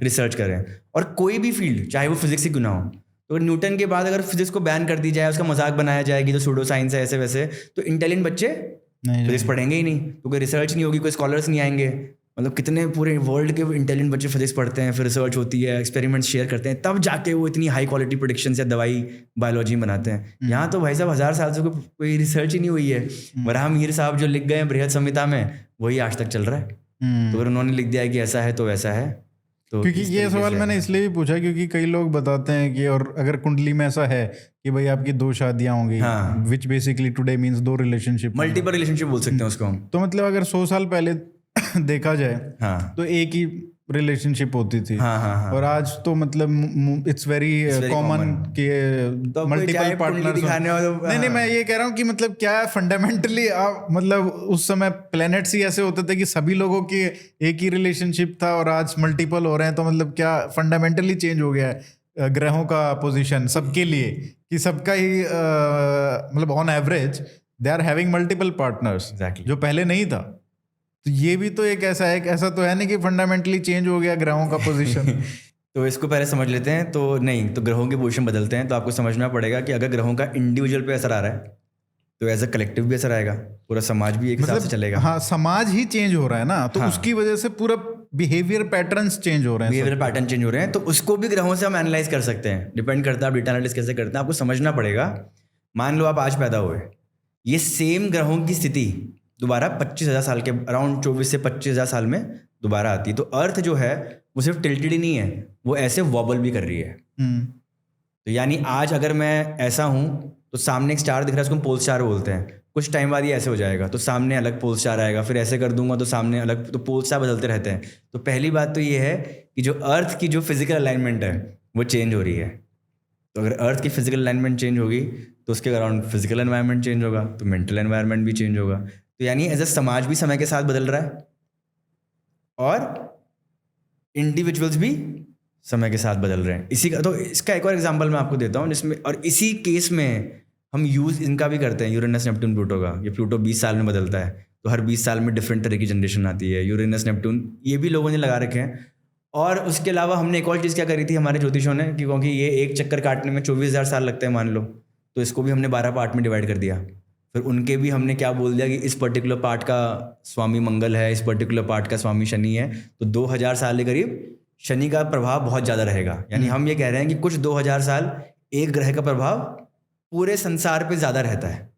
रिसर्च करें, और कोई भी फील्ड चाहे वो फिजिक्स ही क्यों ना हो। तो न्यूटन के बाद अगर फिजिक्स को बैन कर दी जाए, उसका मजाक बनाया जाएगी तो सूडो साइंस है ऐसे वैसे, तो इंटेलिजेंट बच्चे फिजिक्स पढ़ेंगे ही नहीं, तो कोई रिसर्च नहीं होगी, कोई स्कॉलर्स नहीं आएंगे, मतलब कितने पूरे वर्ल्ड के इंटेलिजेंट बच्चे फिजिक्स पढ़ते हैं, फिर रिसर्च होती है, एक्सपेरिमेंट्स शेयर करते हैं, तब जाके वो इतनी हाई क्वालिटी प्रोडिक्शन या दवाई बायोलॉजी बनाते हैं। यहाँ तो भाई साहब 1000 साल से कोई रिसर्च ही नहीं हुई है। वराह मीर साहब जो लिख गए हैं बृहद संहिता में, वही आज तक चल रहा है। तो अगर उन्होंने लिख दिया है कि ऐसा है तो वैसा है। तो क्योंकि ये सवाल मैंने इसलिए भी पूछा क्योंकि कई लोग बताते हैं कि और अगर कुंडली में ऐसा है कि भाई आपकी 2 शादियां होंगी, which basically today means 2 relationship, multiple relationship बोल सकते हैं उसको हम। तो मतलब अगर 100 साल पहले देखा जाए तो एक ही रिलेशनशिप होती थी। और आज तो मतलब इट्स वेरी कॉमन कि मल्टीपल पार्टनर्स। नहीं, मैं ये कह रहा हूँ कि मतलब क्या फंडामेंटली मतलब उस समय प्लैनेट्स ही ऐसे होते थे कि सभी लोगों की एक ही रिलेशनशिप था और आज मल्टीपल हो रहे हैं, तो मतलब क्या फंडामेंटली चेंज हो गया है ग्रहों का पोजीशन सबके लिए, कि सबका ही मतलब on average they are having multiple partners, जो पहले नहीं था। तो ये भी तो एक ऐसा तो है नहीं कि फंडामेंटली चेंज हो गया ग्रहों का पोजीशन। तो इसको पहले समझ लेते हैं। तो नहीं, तो ग्रहों के पोजीशन बदलते हैं, तो आपको समझना पड़ेगा कि अगर ग्रहों का इंडिविजुअल पे असर आ रहा है तो एज अ कलेक्टिव भी असर आएगा, पूरा समाज भी एक हिसाब से चलेगा। हाँ, समाज ही चेंज हो रहा है ना, तो उसकी वजह से पूरा बिहेवियर पैटर्न्स चेंज हो रहे हैं, बिहेवियर पैटर्न चेंज हो रहे हैं। तो उसको भी ग्रहों से हम एनालाइज कर सकते हैं, डिपेंड करता है आप डेटा एनालिसिस कैसे करते हैं। आपको समझना पड़ेगा, मान लो आप आज पैदा हुए, ये सेम ग्रहों की स्थिति दोबारा 25,000 साल के अराउंड 24 से 25,000 साल में दोबारा आती है। तो अर्थ जो है वो सिर्फ टिल्टेड ही नहीं है, वो ऐसे वॉबल भी कर रही है। तो यानी आज अगर मैं ऐसा हूँ तो सामने एक स्टार दिख रहा है, उसको हम पोल स्टार बोलते हैं। कुछ टाइम बाद ये ऐसे हो जाएगा तो सामने अलग पोल स्टार आएगा, फिर ऐसे कर दूंगा तो सामने अलग, तो पोल स्टार बदलते रहते हैं। तो पहली बात तो ये है कि जो अर्थ की जो फिजिकल अलाइनमेंट है वो चेंज हो रही है। तो अगर अर्थ की फिजिकल अलाइनमेंट चेंज होगी तो उसके अराउंड फिजिकल एनवायरनमेंट चेंज होगा, तो मेंटल एनवायरनमेंट भी चेंज होगा। तो यानी एज अ समाज भी समय के साथ बदल रहा है और इंडिविजुअल्स भी समय के साथ बदल रहे हैं। इसी का, तो इसका एक और एग्जांपल मैं आपको देता हूँ जिसमें, और इसी केस में हम यूज़ इनका भी करते हैं, यूरेनस नेपट्टून प्लूटो का। ये प्लूटो 20 साल में बदलता है, तो हर 20 साल में डिफरेंट तरह की जनरेशन आती है। यूरेनस नेपट्टून ये भी लोगों ने लगा रखे हैं। और उसके अलावा हमने एक और चीज़ क्या करी थी हमारे ज्योतिषों ने, कि क्योंकि ये एक चक्कर काटने में 24,000 साल लगते हैं मान लो, तो इसको भी हमने 12 पार्ट में डिवाइड कर दिया। फिर उनके भी हमने क्या बोल दिया कि इस पर्टिकुलर पार्ट का स्वामी मंगल है, इस पर्टिकुलर पार्ट का स्वामी शनि है, तो 2000 साल के करीब शनि का प्रभाव बहुत ज़्यादा रहेगा। यानी हम ये कह रहे हैं कि कुछ 2000 साल एक ग्रह का प्रभाव पूरे संसार पे ज़्यादा रहता है।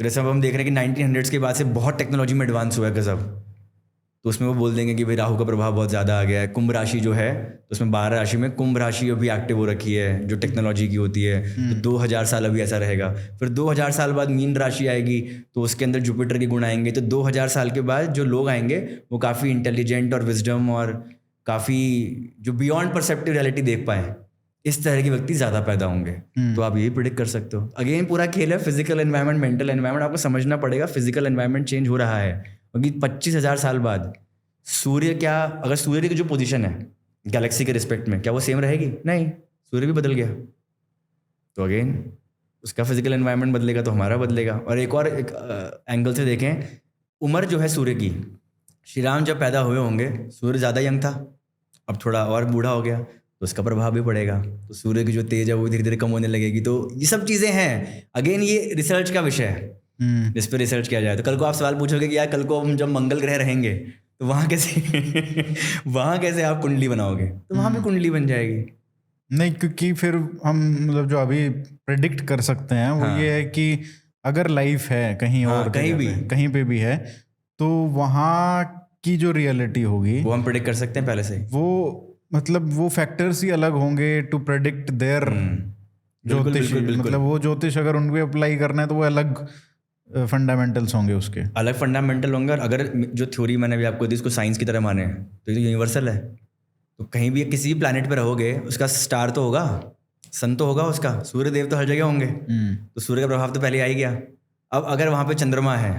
जैसे अब हम देख रहे हैं कि 1900s के बाद से बहुत टेक्नोलॉजी में एडवांस हुआ है गजब, तो उसमें वो बोल देंगे कि भाई राहु का प्रभाव बहुत ज़्यादा आ गया है। कुंभ राशि जो है तो उसमें 12 राशि में कुंभ राशि अभी एक्टिव हो रखी है जो टेक्नोलॉजी की होती है, तो 2000 साल अभी ऐसा रहेगा। फिर 2000 साल बाद मीन राशि आएगी तो उसके अंदर जुपिटर के गुण आएंगे, तो 2000 साल के बाद जो लोग आएंगे वो काफ़ी इंटेलिजेंट और विजडम और काफ़ी जो बियॉन्ड परसेप्टिव रियलिटी देख पाए, इस तरह के व्यक्ति ज़्यादा पैदा होंगे। तो आप यही प्रिडिक्ट कर सकते हो। अगेन पूरा खेल है फिजिकल एनवायरनमेंट, मेंटल एनवायरनमेंट। आपको समझना पड़ेगा फिजिकल एनवायरनमेंट चेंज हो रहा है, क्योंकि 25,000 साल बाद सूर्य, क्या अगर सूर्य की जो पोजीशन है गैलेक्सी के रिस्पेक्ट में, क्या वो सेम रहेगी? नहीं, सूर्य भी बदल गया। तो अगेन उसका फिजिकल एनवायरनमेंट बदलेगा तो हमारा बदलेगा। और एक और एंगल से देखें, उम्र जो है सूर्य की, श्री राम जब पैदा हुए होंगे सूर्य ज़्यादा यंग था, अब थोड़ा और बूढ़ा हो गया तो उसका प्रभाव भी पड़ेगा। तो सूर्य की जो तेज है वो धीरे धीरे कम होने लगेगी। तो ये सब चीज़ें हैं। अगेन ये रिसर्च का विषय है जिस पर रिसर्च किया जाए। तो कल को आप सवाल पूछोगे कि यार कल को हम जब मंगल ग्रह रहेंगे तो वहाँ कैसे आप कुंडली बनाओगे? तो वहाँ भी कुंडली बन जाएगी। नहीं, क्योंकि फिर हम मतलब जो अभी प्रेडिक्ट कर सकते हैं वो ये है कि अगर लाइफ है कहीं और कहीं पे भी है तो वहाँ की जो रियलिटी होगी वो हम प्रेडिक्ट कर सकते हैं पहले से। वो मतलब वो फैक्टर्स ही अलग होंगे टू प्रेडिक्ट देयर ज्योतिष। मतलब वो ज्योतिष अगर उनको अप्लाई करना है तो वो अलग फंडामेंटल्स होंगे, उसके अलग फंडामेंटल होंगे। और अगर जो थ्योरी मैंने भी आपको दी इसको साइंस की तरह माने तो ये यूनिवर्सल है। तो कहीं भी किसी भी प्लैनेट पे रहोगे उसका स्टार तो होगा, सन तो होगा उसका, सूर्य देव तो हर जगह होंगे, तो सूर्य का प्रभाव तो पहले आ ही गया। अब अगर वहाँ पे चंद्रमा है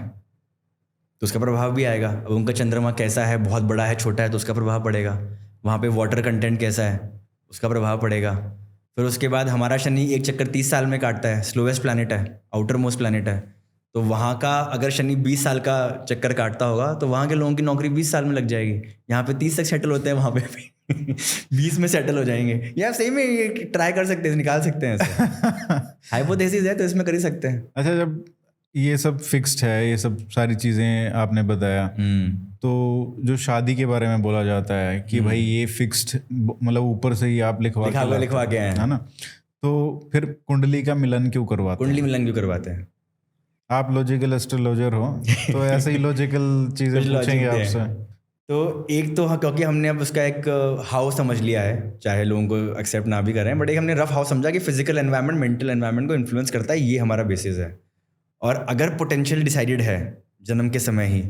तो उसका प्रभाव भी आएगा। अब उनका चंद्रमा कैसा है, बहुत बड़ा है, छोटा है, तो उसका प्रभाव पड़ेगा। वहाँ पे वाटर कंटेंट कैसा है उसका प्रभाव पड़ेगा। फिर उसके बाद हमारा शनि एक चक्कर 30 साल में काटता है, स्लोवेस्ट प्लैनेट है, आउटर मोस्ट प्लैनेट है। तो वहाँ का अगर शनि 20 साल का चक्कर काटता होगा तो वहाँ के लोगों की नौकरी 20 साल में लग जाएगी। यहाँ पे 30 तक सेटल होते हैं, वहाँ पे 20 में सेटल हो जाएंगे। या सही में ये ट्राई कर सकते हैं, निकाल सकते हैं। हाइपोथेसिस है तो इसमें कर ही सकते हैं। अच्छा, जब ये सब फिक्स्ड है, ये सब सारी चीज़ें आपने बताया। तो जो शादी के बारे में बोला जाता है कि भाई ये फिक्स्ड, मतलब ऊपर से ही आप लिखवा के आए है ना, तो फिर कुंडली का मिलन क्यों करवाते हैं? कुंडली मिलन क्यों करवाते हैं? आप लॉजिकल एस्ट्रोलॉजर हो तो ऐसे ही लॉजिकल चीज़ें पूछेंगे आपसे। तो एक तो क्योंकि हमने अब उसका एक हाउस समझ लिया है, चाहे लोगों को एक्सेप्ट ना भी करें, बट एक हमने रफ हाउस समझा कि फिजिकल एनवायरनमेंट मेंटल एनवायरनमेंट को इन्फ्लुएंस करता है, ये हमारा बेसिस है। और अगर पोटेंशियल डिसाइडेड है जन्म के समय ही,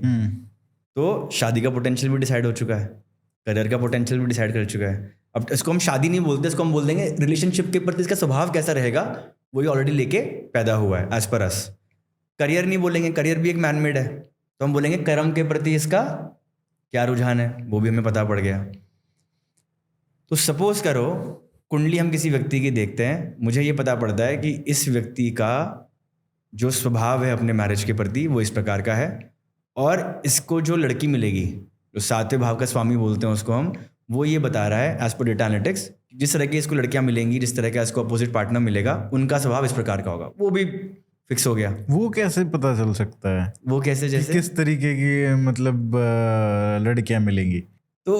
तो शादी का पोटेंशियल भी डिसाइड हो चुका है, करियर का पोटेंशियल भी डिसाइड कर चुका है। अब इसको हम शादी नहीं बोलते, इसको हम बोल देंगे रिलेशनशिप के प्रति इसका स्वभाव कैसा रहेगा, वही ऑलरेडी लेके पैदा हुआ है एज पर अस। करियर नहीं बोलेंगे, करियर भी एक मैनमेड है, तो हम बोलेंगे कर्म के प्रति इसका क्या रुझान है, वो भी हमें पता पड़ गया। तो सपोज करो कुंडली हम किसी व्यक्ति की देखते हैं, मुझे ये पता पड़ता है कि इस व्यक्ति का जो स्वभाव है अपने मैरिज के प्रति वो इस प्रकार का है, और इसको जो लड़की मिलेगी, जो सातवें भाव का स्वामी बोलते हैं उसको हम, वो ये बता रहा है एज पर डेटा एनालिटिक्स, जिस तरह की इसको लड़कियां मिलेंगी, जिस तरह का इसको अपोजिट पार्टनर मिलेगा, उनका स्वभाव इस प्रकार का होगा। वो भी फिक्स हो गया। वो कैसे पता चल सकता है? वो कैसे? जैसे किस तरीके की मतलब लड़कियां मिलेंगी? तो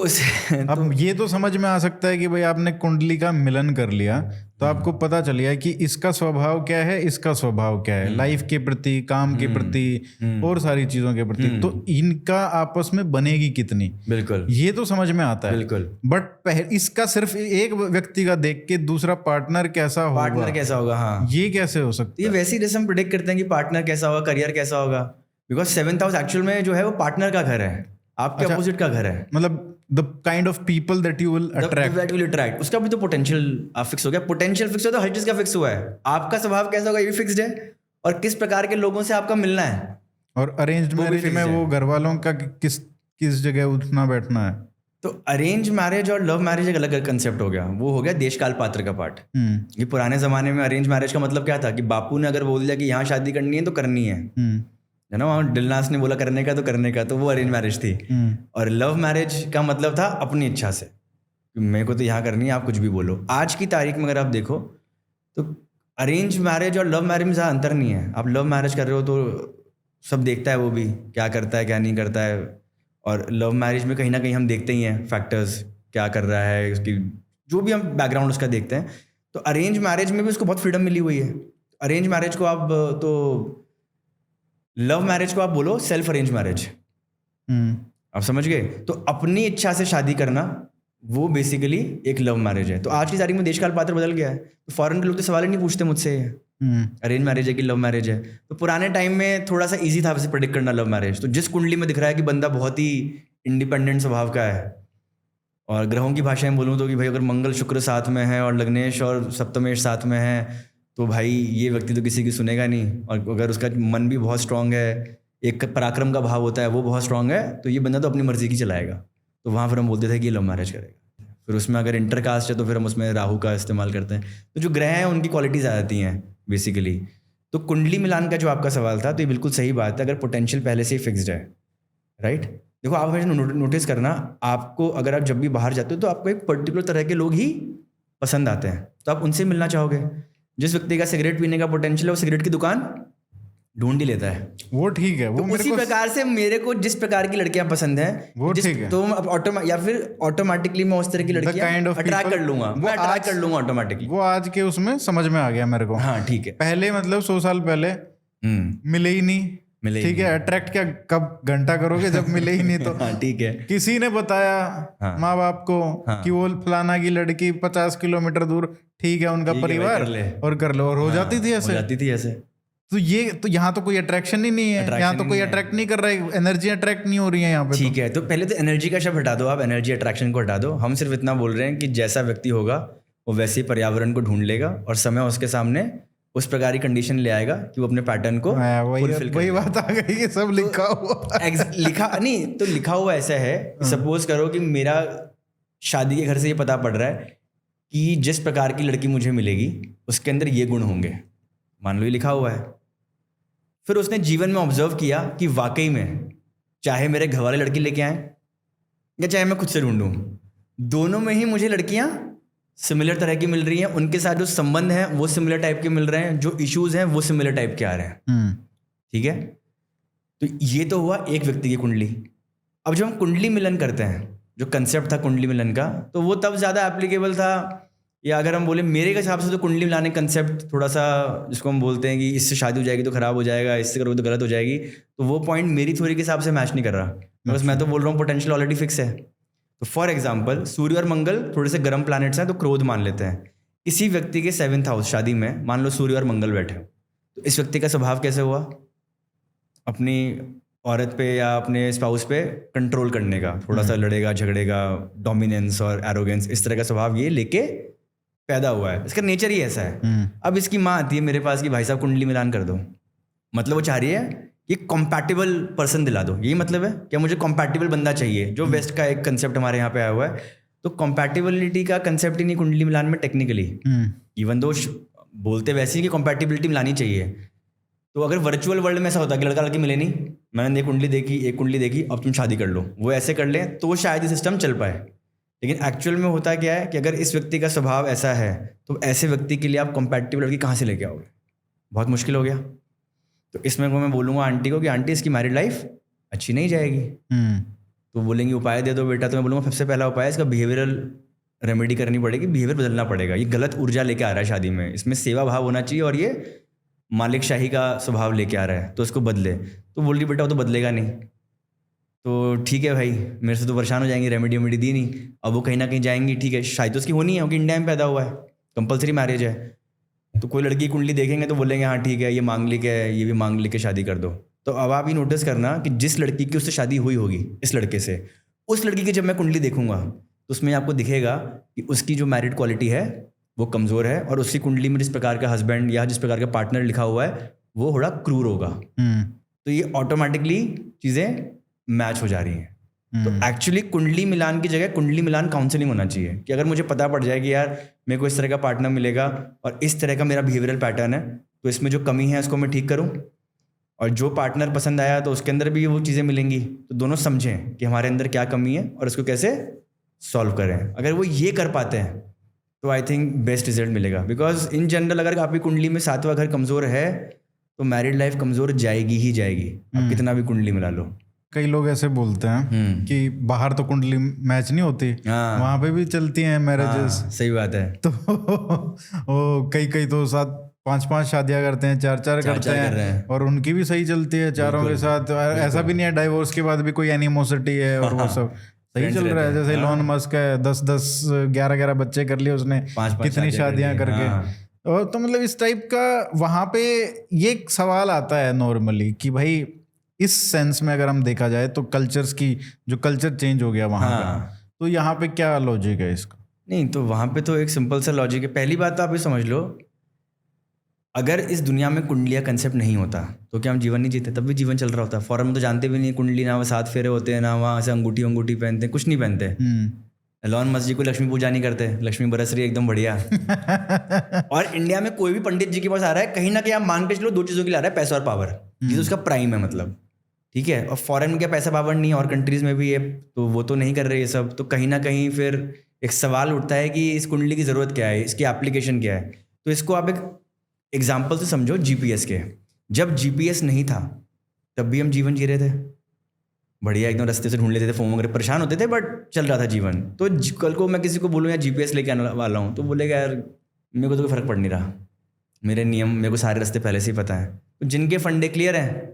अब ये तो समझ में आ सकता है कि भाई आपने कुंडली का मिलन कर लिया तो आपको पता चल गया कि इसका स्वभाव क्या है, इसका स्वभाव क्या है, लाइफ के प्रति, काम के प्रति और सारी चीजों के प्रति, तो इनका आपस में बनेगी कितनी, बिल्कुल ये तो समझ में आता है। बिल्कुल। बट इसका सिर्फ एक व्यक्ति का देख के दूसरा पार्टनर कैसा होगा, हाँ, ये कैसे हो सकता है? ये वैसी जैसे हम प्रेडिक्ट करते हैं कि पार्टनर कैसा होगा, करियर कैसा होगा, बिकॉज 7th हाउस एक्चुअल में जो है वो पार्टनर का घर है, आपके अपोजिट का घर है। मतलब the kind of people that you will attract, उसका भी तो पोटेंशियल आप फिक्स हो गया। पोटेंशियल फिक्स हो तो हर चीज का फिक्स हुआ है। आपका स्वभाव कैसा होगा ये भी फिक्स्ड है, और किस प्रकार के लोगों से आपका मिलना है। और अरेंज्ड मैरिज में वो घर वालों का किस जगह उठना बैठना है। तो अरेंज मैरिज और लव मैरिज एक अलग कंसेप्ट हो गया, वो हो गया देश काल पात्र का पार्ट। ये पुराने जमाने में अरेंज मैरिज का मतलब क्या था कि बापू ने अगर बोल दिया कि यहाँ शादी करनी है तो करनी है ना, वहाँ दिलनास ने बोला करने का तो करने का, तो वो अरेंज मैरिज थी। और लव मैरिज का मतलब था अपनी इच्छा से, मेरे को तो यहाँ करनी है, आप कुछ भी बोलो। आज की तारीख में अगर आप देखो तो अरेंज मैरिज और लव मैरिज में ज़्यादा अंतर नहीं है। आप लव मैरिज कर रहे हो तो सब देखता है, वो भी क्या करता है क्या नहीं करता है, और लव मैरिज में कहीं ना कहीं हम देखते ही हैं फैक्टर्स, क्या कर रहा है, उसकी जो भी हम बैकग्राउंड उसका देखते हैं। तो अरेंज मैरिज में भी उसको बहुत फ्रीडम मिली हुई है। अरेंज मैरिज को आप तो लव मैरिज को आप बोलो सेल्फ अरेंज मैरिज, आप समझ गए। तो अपनी इच्छा से शादी करना वो बेसिकली एक लव मैरिज है। तो आज की तारीख में देश काल पात्र बदल गया है, तो फॉरेन के लोग तो सवाल ही नहीं पूछते मुझसे अरेंज मैरिज है कि लव मैरिज है। तो पुराने टाइम में थोड़ा सा इजी था वैसे प्रेडिक्ट करना लव मैरिज। तो जिस कुंडली में दिख रहा है कि बंदा बहुत ही इंडिपेंडेंट स्वभाव का है, और ग्रहों की भाषा में बोलूँ तो कि भाई अगर मंगल शुक्र साथ में है और लग्नेश और सप्तमेश साथ में है, तो भाई ये व्यक्ति तो किसी की सुनेगा नहीं। और अगर उसका मन भी बहुत स्ट्रांग है, एक पराक्रम का भाव होता है वो बहुत स्ट्रांग है, तो ये बंदा तो अपनी मर्जी की चलाएगा। तो वहाँ फिर हम बोलते थे कि ये लव मैरिज करेगा। फिर उसमें अगर इंटरकास्ट है तो फिर हम उसमें राहु का इस्तेमाल करते हैं। तो जो ग्रह हैं उनकी क्वालिटीज आ जाती हैं बेसिकली। तो कुंडली मिलान का जो आपका सवाल था, तो ये बिल्कुल सही बात है, अगर पोटेंशियल पहले से ही फिक्स्ड है, राइट। देखो आप हमेशा नोटिस करना, आपको अगर आप जब भी बाहर जाते हो तो आपको एक पर्टिकुलर तरह के लोग ही पसंद आते हैं, तो आप उनसे मिलना चाहोगे। जिस व्यक्ति का सिगरेट पीने का पोटेंशियल है वो सिगरेट की दुकान ढूंढ ही लेता है, वो ठीक है। वो तो उसी प्रकार से मेरे को जिस प्रकार की लड़कियां पसंद हैं वो ठीक है, तो या फिर ऑटोमेटिकली मैं उस तरह की लड़कियां अट्रैक्ट कर लूंगा, मैं अट्रैक्ट कर लूंगा ऑटोमेटिकली। वो आज के उसमें समझ में आ गया मेरे को। हाँ ठीक है। पहले मतलब 100 साल पहले मिले ही नहीं, ठीक है। अट्रैक्ट क्या कब घंटा करोगे जब मिले ही नहीं तो। हाँ ठीक है। किसी ने बताया माँ बाप को कि वो फलाना की लड़की 50 किलोमीटर दूर, ठीक है, उनका परिवार और कर लो, और हो जाती थी ऐसे। तो ये तो यहाँ तो कोई अट्रैक्शन ही नहीं है, यहाँ तो कोई अट्रैक्ट नहीं कर रहा है, एनर्जी अट्रैक्ट नहीं हो रही है यहाँ पे। ठीक है, तो पहले तो एनर्जी का शब्द हटा दो, आप एनर्जी अट्रैक्शन को हटा दो। हम सिर्फ इतना बोल रहे हैं कि जैसा व्यक्ति होगा वो वैसे ही पर्यावरण को ढूंढ लेगा, और समय उसके सामने उस प्रकार की कंडीशन ले आएगा कि वो अपने पैटर्न को वही बात आ गई, ये सब लिखा हुआ लिखा नहीं तो लिखा हुआ ऐसा है। सपोज करो कि मेरा शादी के घर से ये पता पड़ रहा है कि जिस प्रकार की लड़की मुझे मिलेगी उसके अंदर ये गुण होंगे, मान लो ये लिखा हुआ है। फिर उसने जीवन में ऑब्जर्व किया कि वाकई में चाहे मेरे घर वाले लड़की लेके आए या चाहे मैं खुद से ढूंढूं, दोनों में ही मुझे लड़कियां सिमिलर तरह की मिल रही हैं, उनके साथ जो संबंध हैं वो सिमिलर टाइप के मिल रहे हैं, जो इश्यूज हैं वो सिमिलर टाइप के आ रहे हैं। ठीक है, तो ये तो हुआ एक व्यक्ति की कुंडली। अब जब हम कुंडली मिलन करते हैं, जो कंसेप्ट था कुंडली मिलन का, तो वो तब ज़्यादा एप्लीकेबल था, या अगर हम बोले मेरे के हिसाब से तो कुंडली मिलाने कंसेप्ट थोड़ा सा, जिसको हम बोलते हैं कि इससे शादी हो जाएगी तो ख़राब हो जाएगा, इससे करोगे तो गलत हो जाएगी, तो वो पॉइंट मेरी थ्योरी के हिसाब से मैच नहीं कर रहा, बस मैं तो बोल रहा हूँ पोटेंशियल ऑलरेडी फिक्स है। तो फॉर एग्जाम्पल सूर्य और मंगल थोड़े से गर्म प्लैनेट्स हैं, तो क्रोध मान लेते हैं। किसी व्यक्ति के 7th हाउस शादी में मान लो सूर्य और मंगल बैठे, तो इस व्यक्ति का स्वभाव कैसे हुआ, अपनी औरत पे या अपने स्पाउस पे कंट्रोल करने का, थोड़ा सा लड़ेगा झगड़ेगा, डोमिनेंस और एरोगेंस, इस तरह का स्वभाव ये लेके पैदा हुआ है, इसका नेचर ही ऐसा है। अब इसकी माँ आती है मेरे पास कि भाई साहब कुंडली मिलान कर दो, मतलब वो चाह रही है कि कंपैटिबल पर्सन दिला दो, यही मतलब है क्या, मुझे कंपैटिबल बंदा चाहिए, जो वेस्ट का एक कंसेप्ट हमारे यहाँ पे आया हुआ है। तो कंपैटिबिलिटी का कंसेप्ट ही नहीं कुंडली मिलान में टेक्निकली, इवन दो बोलते वैसे ही कि कंपैटिबिलिटी मिलानी चाहिए। तो अगर वर्चुअल वर्ल्ड में ऐसा होता है कि लड़का लड़की मिले नहीं, मैंने एक कुंडली देखी अब तुम शादी कर लो, वो ऐसे कर लें तो शायद ये सिस्टम चल पाए। लेकिन एक्चुअल में होता क्या है कि अगर इस व्यक्ति का स्वभाव ऐसा है, तो ऐसे व्यक्ति के लिए आप कंपैटिबल लड़की कहाँ से लेके आओगे, बहुत मुश्किल हो गया। तो इसमें मैं बोलूँगा आंटी को कि आंटी इसकी मैरिड लाइफ अच्छी नहीं जाएगी। तो बोलेंगे उपाय दे दो बेटा, तो मैं बोलूँगा सबसे पहला उपाय इसका बिहेवियरल रेमेडी करनी पड़ेगी, बिहेवियर बदलना पड़ेगा। ये गलत ऊर्जा लेके आ रहा है शादी में, इसमें सेवा भाव होना चाहिए और ये मालिक शाही का स्वभाव लेके आ रहा है, तो इसको बदले। तो बोल रही बेटा वो तो बदलेगा नहीं, तो ठीक है भाई मेरे से तो परेशान हो जाएंगे, रेमेडी वेमेडी दी नहीं, अब वो कहीं ना कहीं जाएंगी, ठीक है शायद तो उसकी होनी है क्योंकि इंडिया में पैदा हुआ है, कंपलसरी मैरिज है। तो कोई लड़की की कुंडली देखेंगे तो बोलेंगे हाँ ठीक है ये मांगलिक है, ये भी मांगलिक के शादी कर दो। तो अब आप ये नोटिस करना कि जिस लड़की की उससे शादी हुई होगी इस लड़के से, उस लड़की की जब मैं कुंडली देखूंगा तो उसमें आपको दिखेगा कि उसकी जो मैरिड क्वालिटी है वो कमज़ोर है, और उसकी कुंडली में जिस प्रकार का हस्बैंड या जिस प्रकार का पार्टनर लिखा हुआ है वो थोड़ा क्रूर होगा। तो ये ऑटोमेटिकली चीज़ें मैच हो जा रही हैं। तो एक्चुअली कुंडली मिलान की जगह कुंडली मिलान काउंसलिंग होना चाहिए कि अगर मुझे पता पड़ जाए कि यार मेरे को इस तरह का पार्टनर मिलेगा और इस तरह का मेरा बिहेवियरल पैटर्न है, तो इसमें जो कमी है उसको मैं ठीक करूं, और जो पार्टनर पसंद आया तो उसके अंदर भी वो चीज़ें मिलेंगी, तो दोनों समझें कि हमारे अंदर क्या कमी है और इसको कैसे सॉल्व करें। अगर वो ये कर पाते हैं तो आई थिंक बेस्ट रिजल्ट मिलेगा। बिकॉज इन जनरल अगर आपकी कुंडली में 7वां घर कमज़ोर है तो मैरिड लाइफ कमज़ोर जाएगी ही जाएगी, आप कितना भी कुंडली मिला लो। कई लोग ऐसे बोलते हैं कि बाहर तो कुंडली मैच नहीं होती, वहां पे भी चलती हैं मैरिजेस। सही बात है। तो वो कई तो 5-5 शादियां करते हैं, 4 करते हैं और उनकी भी सही चलती है चारों के साथ। ऐसा भी नहीं है डाइवोर्स के बाद भी कोई एनिमोसिटी है और वो सब सही चल रहा है। जैसे इलॉन मस्क है, 10-10 11-11 बच्चे कर लिए उसने, कितनी शादियां करके। और तो मतलब इस टाइप का वहां पे ये सवाल आता है नॉर्मली कि भाई इस सेंस में अगर हम देखा जाए तो कल्चर्स की जो कल्चर चेंज हो गया वहाँ पे, तो यहाँ पे क्या लॉजिक है इसका? नहीं तो वहाँ पे तो एक सिंपल सा लॉजिक है। पहली बात तो आप ये समझ लो, अगर इस दुनिया में कुंडलिया कंसेप्ट नहीं होता तो क्या हम जीवन नहीं जीते? तब भी जीवन चल रहा होता। फॉरेन में तो जानते भी नहीं कुंडली, ना वो 7 फेरे होते हैं, ना वहाँ से अंगूठी पहनते हैं, कुछ नहीं पहनते। एलॉन मस्क जी को लक्ष्मी पूजा नहीं करते, लक्ष्मी बरस रही है एकदम बढ़िया। और इंडिया में कोई भी पंडित जी के पास आ रहा है, कहीं ना कहीं आप मान के चलो 2 चीज़ों के लिए आ रहा है, पैसा और पावर, ये तो उसका प्राइम है मतलब, ठीक है। और फॉरेन में क्या पैसा पावर नहीं है, और कंट्रीज़ में भी है, तो वो तो नहीं कर रहे ये सब। तो कहीं ना कहीं फिर एक सवाल उठता है कि इस कुंडली की ज़रूरत क्या है, इसकी एप्लीकेशन क्या है। तो इसको आप एक एग्जाम्पल से समझो जीपीएस के। जब जीपीएस नहीं था तब भी हम जीवन जी रहे थे बढ़िया, एकदम रास्ते से ढूंढ लेते थे, फोन वगैरह, परेशान होते थे बट चल रहा था जीवन। तो कल को मैं किसी को बोलूँ यार जीपीएस लेके आने वाला हूँ, तो बोलेगा यार मेरे को तो कोई फ़र्क पड़ नहीं रहा, मेरे नियम मेरे को सारे रास्ते पहले से ही पता है। तो जिनके फंडे क्लियर हैं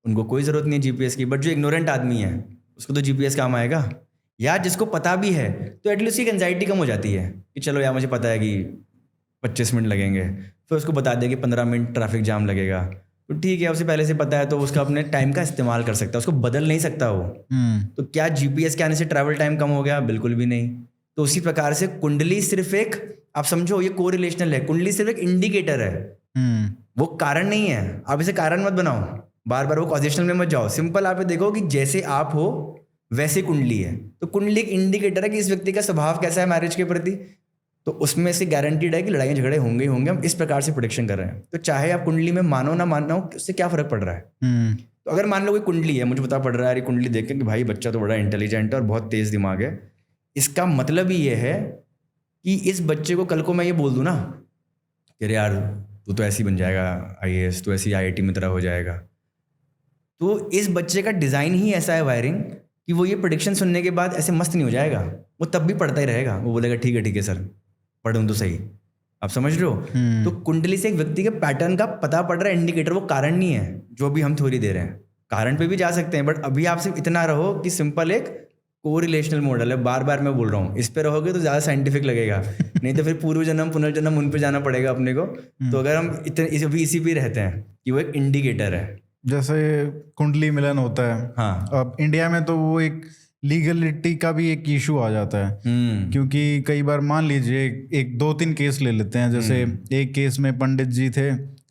उनको कोई ज़रूरत नहीं है जीपीएस की, बट जो इग्नोरेंट आदमी है उसको तो जीपीएस काम आएगा। या जिसको पता भी है तो एटलीस्ट की एंजाइटी कम हो जाती है कि चलो यार मुझे पता है कि 25 मिनट लगेंगे, फिर उसको बता दे कि 15 मिनट ट्रैफिक जाम लगेगा, तो ठीक है, उसे पहले से पता है तो उसका अपने टाइम का इस्तेमाल कर सकता है, उसको बदल नहीं सकता वो। तो क्या जीपीएस के आने से ट्रैवल टाइम कम हो गया? बिल्कुल भी नहीं। तो उसी प्रकार से कुंडली सिर्फ एक, आप समझो ये कोरिलेशनल है, कुंडली सिर्फ एक इंडिकेटर है, वो कारण नहीं है। आप इसे कारण मत बनाओ, बार बार वो कॉजेशनल में मत जाओ। सिंपल आप देखो कि जैसे आप हो वैसे कुंडली है, तो कुंडली एक इंडिकेटर है कि इस व्यक्ति का स्वभाव कैसा है मैरिज के प्रति। तो उसमें से गारंटीड है कि लड़ाइयाँ झगड़े होंगे ही होंगे, हम इस प्रकार से प्रोडिक्शन कर रहे हैं। तो चाहे आप कुंडली में मानो ना मानो, उससे क्या फर्क पड़ रहा है। तो अगर मान लो कोई कुंडली है, मुझे पता पड़ रहा है यार कुंडली देख के कि भाई बच्चा तो बड़ा इंटेलिजेंट है और बहुत तेज दिमाग है, इसका मतलब ही ये है कि इस बच्चे को कल को मैं ये बोल दूँ ना कि अरे यार तू तो ऐसे ही बन जाएगा IAS, तो ऐसी IIT में तरह हो जाएगा, तो इस बच्चे का डिज़ाइन ही ऐसा है वायरिंग कि वो ये प्रेडिक्शन सुनने के बाद ऐसे मस्त नहीं हो जाएगा, वो तब भी पढ़ता ही रहेगा, वो बोलेगा ठीक है सर, पढ़ूँ तो सही। आप समझ रहे हो? तो कुंडली से एक व्यक्ति के पैटर्न का पता पड़ रहा है, इंडिकेटर, वो कारण नहीं है जो भी हम थ्योरी दे रहे हैं। कारण पे भी जा सकते हैं, बट अभी आप सिर्फ इतना रहो कि सिंपल एक कोरिलेशनल मॉडल है, बार बार मैं बोल रहा हूँ, इस पे रहोगे तो ज़्यादा साइंटिफिक लगेगा, नहीं तो फिर पूर्व जन्म पुनर्जन्म उन पे जाना पड़ेगा अपने को। तो अगर हम अभी इसी पे रहते हैं कि वो एक इंडिकेटर है, जैसे कुंडली मिलन होता है। हाँ, अब इंडिया में तो वो एक लीगलिटी का भी एक इशू आ जाता है, क्योंकि कई बार मान लीजिए एक 2-3 केस ले लेते हैं। जैसे एक केस में पंडित जी थे,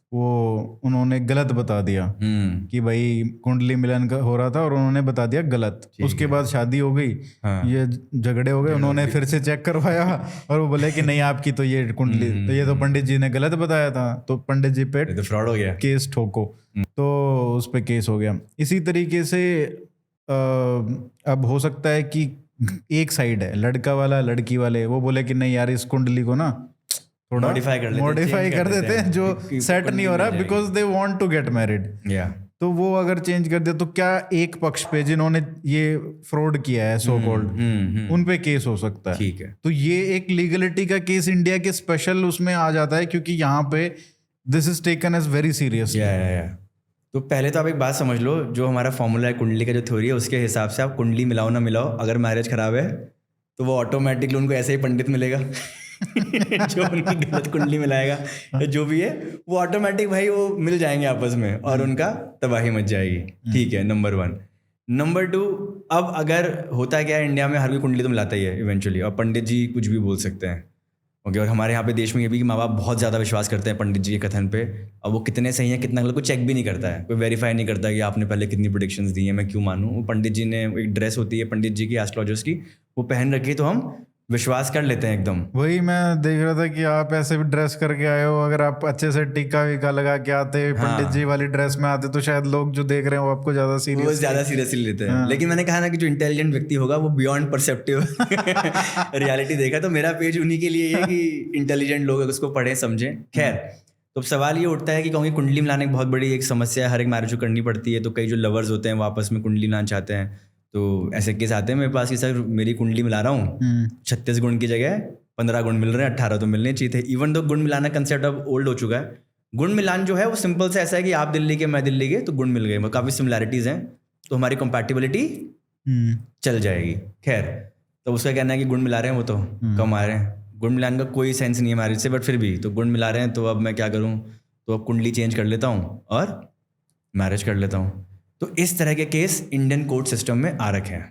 वो उन्होंने गलत बता दिया कि भाई कुंडली मिलन का हो रहा था और उन्होंने बता दिया गलत। उसके बाद शादी हो गई, ये झगड़े हो गए, उन्होंने फिर से चेक करवाया और वो बोले कि नहीं आपकी तो ये कुंडली, तो ये तो पंडित जी ने गलत बताया था, तो पंडित जी पे तो फ्रॉड हो गया, केस ठोको। तो उस पे केस हो गया। इसी तरीके से अब हो सकता है कि एक साइड है लड़का वाला लड़की वाले, वो बोले कि नहीं यार इस कुंडली को ना थोड़ा मॉडिफाई कर देते हैं, जो सेट नहीं हो रहा, because they want to get married. तो वो अगर चेंज कर दे तो क्या एक पक्ष पे जिन्होंने ये फ्रॉड किया है सो कॉल्ड, उन पे केस हो सकता है। ठीक है, तो ये एक लीगलिटी का केस इंडिया के स्पेशल उसमें आ जाता है, क्योंकि यहाँ पे this is taken as very serious. तो पहले तो आप एक बात समझ लो, जो हमारा फॉर्मूला है कुंडली का, जो थ्योरी है, उसके हिसाब से आप कुंडली मिलाओ ना मिलाओ, अगर मैरिज खराब है तो वो ऑटोमेटिकली उनको ऐसे ही पंडित मिलेगा जो उनकी गलत कुंडली मिलाएगा, जो भी है वो ऑटोमेटिक भाई वो मिल जाएंगे आपस में और उनका तबाही मच जाएगी। ठीक है, नंबर 1। नंबर 2, अब अगर होता है क्या, इंडिया में हर कोई कुंडली तो मिलाता ही है इवेंचुअली, और पंडित जी कुछ भी बोल सकते हैं। ओके, और हमारे यहाँ पे देश में ये भी कि माँ बाप बहुत ज़्यादा विश्वास करते हैं पंडित जी के कथन पे, अब वो कितने सही हैं कितना गलत कोई चेक भी नहीं करता है, कोई वेरीफाई नहीं करता कि आपने पहले कितनी प्रेडिक्शंस दी हैं, मैं क्यों मानूँ। वो पंडित जी ने एक ड्रेस होती है पंडित जी की, एस्ट्रोलॉजर्स की, वो पहन रखी, तो हम विश्वास कर लेते हैं एकदम। वही मैं देख रहा था कि आप ऐसे भी ड्रेस करके आए हो, अगर आप अच्छे से टीका वीका लगा के आते, पंडित जी वाली ड्रेस में आते, तो शायद लोग जो देख रहे हैं वो आपको ज्यादा सीरियसली लेते हैं। लेकिन मैंने कहा ना कि जो इंटेलिजेंट व्यक्ति होगा वो बियॉन्ड परसेप्टिव रियलिटी देखा, तो मेरा पेज उन्हीं के लिए है कि इंटेलिजेंट लोग उसको पढ़ें समझें। खैर, तो सवाल ये उठता है कि क्योंकि कुंडली मिलाने की बहुत बड़ी एक समस्या है, हर एक मैरिज को करनी पड़ती है, तो कई जो लवर्स होते हैं वो आपस में कुंडली मिलाना चाहते हैं, तो ऐसे केस आते हैं मेरे पास कि सर मेरी कुंडली मिला रहा हूँ, 36 गुण की जगह 15 गुण मिल रहे हैं, 18 तो मिलने चाहिए थे। इवन तो गुण मिलाना कंसेप्ट अब ओल्ड हो चुका है। गुण मिलान जो है वो सिंपल से ऐसा है कि आप दिल्ली के मैं दिल्ली के, तो गुण मिल गए, काफ़ी सिमिलैरिटीज़ हैं, तो हमारी कंपैटिबिलिटी चल जाएगी। खैर, तो उसका कहना है कि गुण मिला रहे हैं वो तो कम आ रहे हैं, गुण मिलाने का कोई सेंस नहीं है मैरिज से, बट फिर भी तो गुण मिला रहे हैं, तो अब मैं क्या करूँ, तो अब कुंडली चेंज कर लेता हूँ और मैरिज कर लेता हूँ। तो इस तरह के केस इंडियन कोर्ट सिस्टम में आ रखे हैं।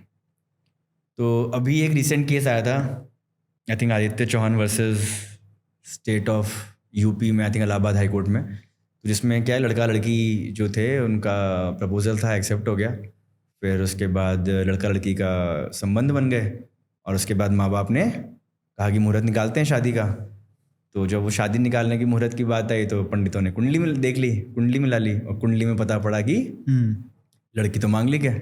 तो अभी एक रिसेंट केस आया था, I think Aditya Chauhan versus state of UP में, I think Allahabad high court में, तो जिसमें क्या है, लड़का लड़की जो थे उनका प्रपोजल था, एक्सेप्ट हो गया, फिर उसके बाद लड़का लड़की का संबंध बन गए, और उसके बाद माँ बाप ने कहा कि मुहूर्त निकालते हैं शादी का। तो जब वो शादी निकालने की मुहूर्त की बात आई तो पंडितों ने कुंडली में देख ली, कुंडली मिला ली, और कुंडली में पता पड़ा कि लड़की तो मांगलिक है